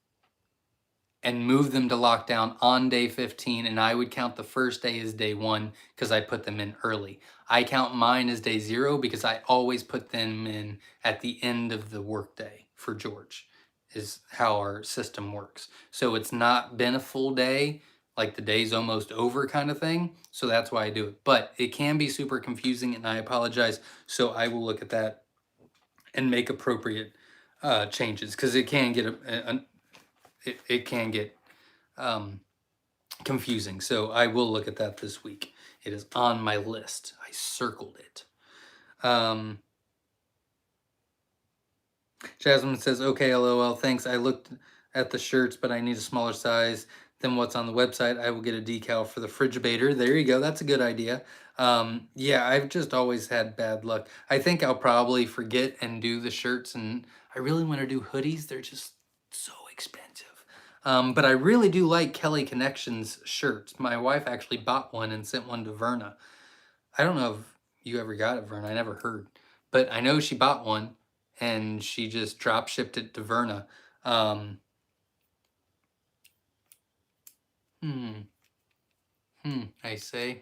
and move them to lockdown on day 15, and I would count the first day as day 1 because I put them in early. I count mine as day 0 because I always put them in at the end of the workday for George, is how our system works. So it's not been a full day, like the day's almost over kind of thing. So that's why I do it. But it can be super confusing, and I apologize. So I will look at that and make appropriate changes, because it can get it can get confusing. So I will look at that this week. It is on my list. I circled it. Jasmine says, okay, LOL, thanks. I looked at the shirts, but I need a smaller size than what's on the website. I will get a decal for the Frigibator. There you go. That's a good idea. Yeah, I've just always had bad luck. I think I'll probably forget and do the shirts, and I really want to do hoodies. They're just so expensive. But I really do like Kelly Connections shirts. My wife actually bought one and sent one to Verna. I don't know if you ever got it, Verna. I never heard. But I know she bought one and she just drop shipped it to Verna. I say,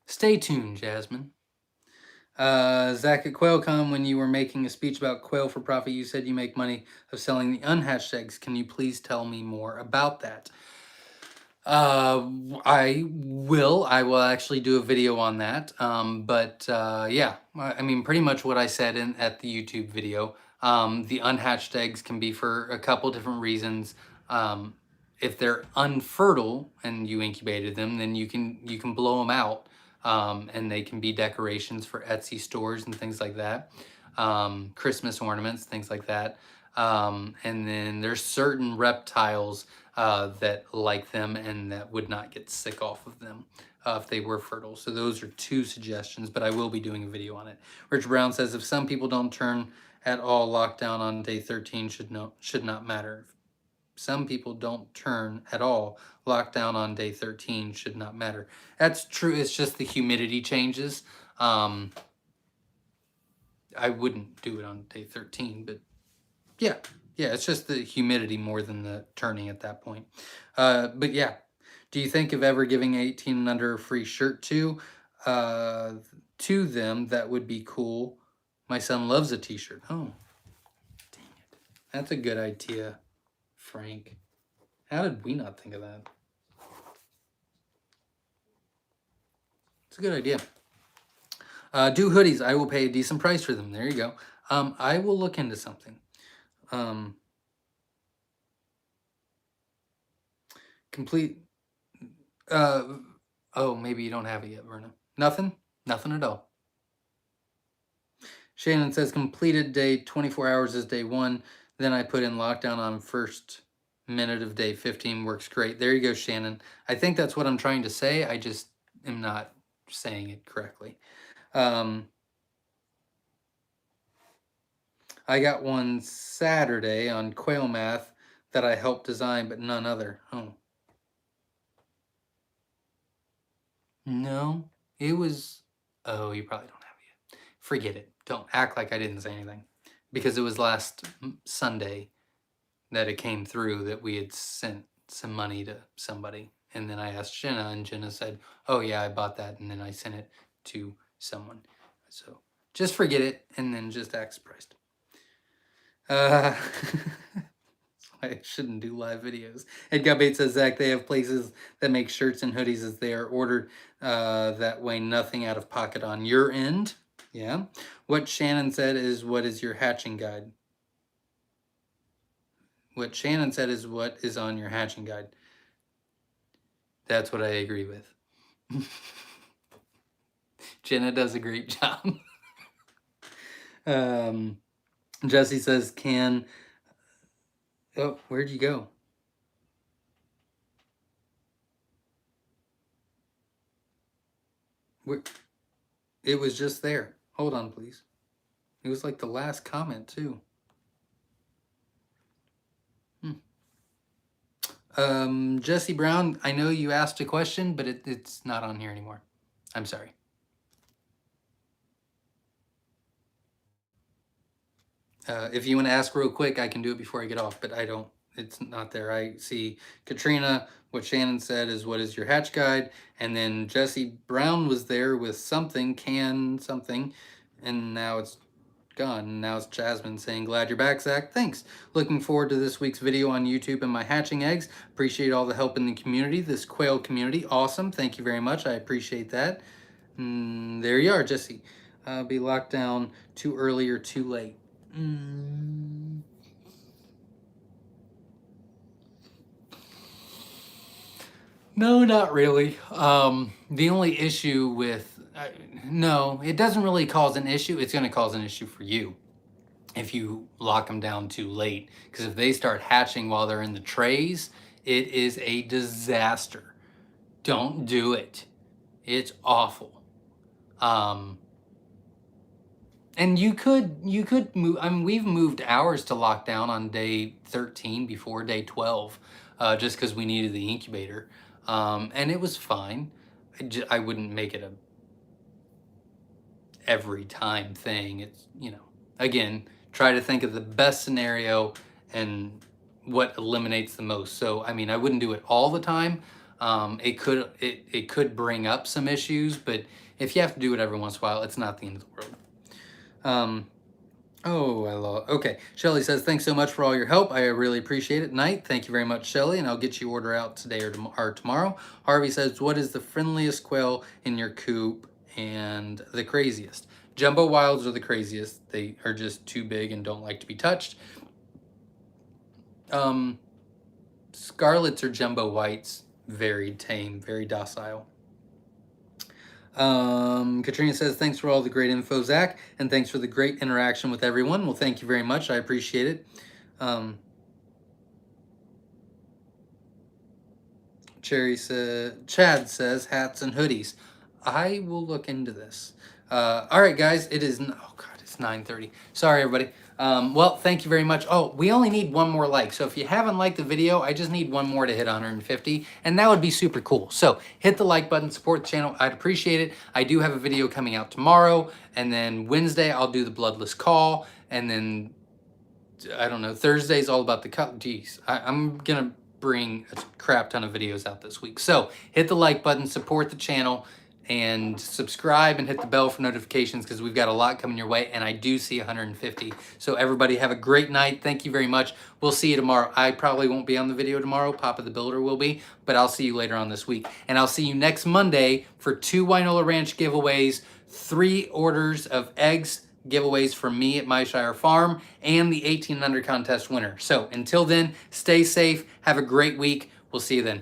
Stay tuned, Jasmine. Zach at QuailCon, when you were making a speech about quail for profit, you said you make money of selling the unhatched eggs. Can you please tell me more about that? I will actually do a video on that. Yeah, I mean, pretty much what I said at the YouTube video. The unhatched eggs can be for a couple different reasons. If they're unfertile and you incubated them, then you can blow them out, and they can be decorations for Etsy stores and things like that. Christmas ornaments, things like that. And then there's certain reptiles that like them and that would not get sick off of them if they were fertile. So those are two suggestions, but I will be doing a video on it. Rich Brown says, if some people don't turn at all, lockdown on day 13 should not matter. If some people don't turn at all, lockdown on day 13 should not matter. That's true. It's just the humidity changes. I wouldn't do it on day 13, but yeah, it's just the humidity more than the turning at that point. But yeah, do you think of ever giving 18 and under a free shirt to them? That would be cool. My son loves a t-shirt. Oh, dang it. That's a good idea, Frank. How did we not think of that? It's a good idea. Do hoodies. I will pay a decent price for them. There you go. I will look into something. Complete. Oh, maybe you don't have it yet, Verna. Nothing at all. Shannon says completed day 24 hours is day 1. Then I put in lockdown on first minute of day 15. Works great. There you go, Shannon. I think that's what I'm trying to say. I just am not saying it correctly. I got one Saturday on Quail Math that I helped design, but none other. Oh. No, it was... Oh, you probably don't have it yet. Forget it. Don't act like I didn't say anything. Because it was last Sunday that it came through that we had sent some money to somebody. And then I asked Jenna, and Jenna said, oh yeah, I bought that. And then I sent it to someone. So just forget it and then just act surprised. I shouldn't do live videos. Ed Gabate says, Zach, they have places that make shirts and hoodies as they are ordered. That way nothing out of pocket on your end. Yeah. What Shannon said is, what is your hatching guide? What Shannon said is, what is on your hatching guide? That's what I agree with. Jenna does a great job. Jesse says, can... Oh, where'd you go? It was just there. Hold on, please. It was like the last comment, too. Jesse Brown, I know you asked a question, but it's not on here anymore. I'm sorry. If you want to ask real quick, I can do it before I get off, but I don't. It's not there. I see Katrina, what Shannon said is, what is your hatch guide? And then Jesse Brown was there with something, something, and now it's gone. And now it's Jasmine saying, glad you're back, Zach. Thanks. Looking forward to this week's video on YouTube and my hatching eggs. Appreciate all the help in the community, this quail community. Awesome. Thank you very much. I appreciate that. There you are, Jesse. Be locked down too early or too late. No, not really. The only issue with, no, it doesn't really cause an issue. It's going to cause an issue for you if you lock them down too late. Because if they start hatching while they're in the trays, it is a disaster. Don't do it. It's awful. And you could move, I mean, we've moved ours to lockdown on day 13 before day 12, just because we needed the incubator. And it was fine. I wouldn't make it a every time thing. It's, you know, again, try to think of the best scenario and what eliminates the most. So, I mean, I wouldn't do it all the time. It could bring up some issues, but if you have to do it every once in a while, it's not the end of the world. Okay. Shelly says, thanks so much for all your help. I really appreciate it. Night. Thank you very much, Shelly, and I'll get you order out today or tomorrow. Harvey says, what is the friendliest quail in your coop and the craziest? Jumbo wilds are the craziest. They are just too big and don't like to be touched. Scarlets or jumbo whites, very tame, very docile. Katrina says, thanks for all the great info, Zach, and thanks for the great interaction with everyone. Well, thank you very much. I appreciate it. Chad says, hats and hoodies. I will look into this. All right, guys, it is, oh God, it's 9:30. Sorry, everybody. Well, thank you very much. Oh, we only need one more like. So if you haven't liked the video, I just need one more to hit 150, and that would be super cool. So hit the like button, support the channel. I'd appreciate it. I do have a video coming out tomorrow, and then Wednesday I'll do the bloodless call, and then I don't know, Thursday's all about the cut. Geez, I'm gonna bring a crap ton of videos out this week. So hit the like button, support the channel, and subscribe and hit the bell for notifications because we've got a lot coming your way, and I do see 150. So everybody have a great night. Thank you very much. We'll see you tomorrow. I probably won't be on the video tomorrow. Papa the Builder will be, but I'll see you later on this week. And I'll see you next Monday for 2 Wynola Ranch giveaways, 3 orders of eggs giveaways from me at Myshire Farm, and the 18 and under contest winner. So until then, stay safe. Have a great week. We'll see you then.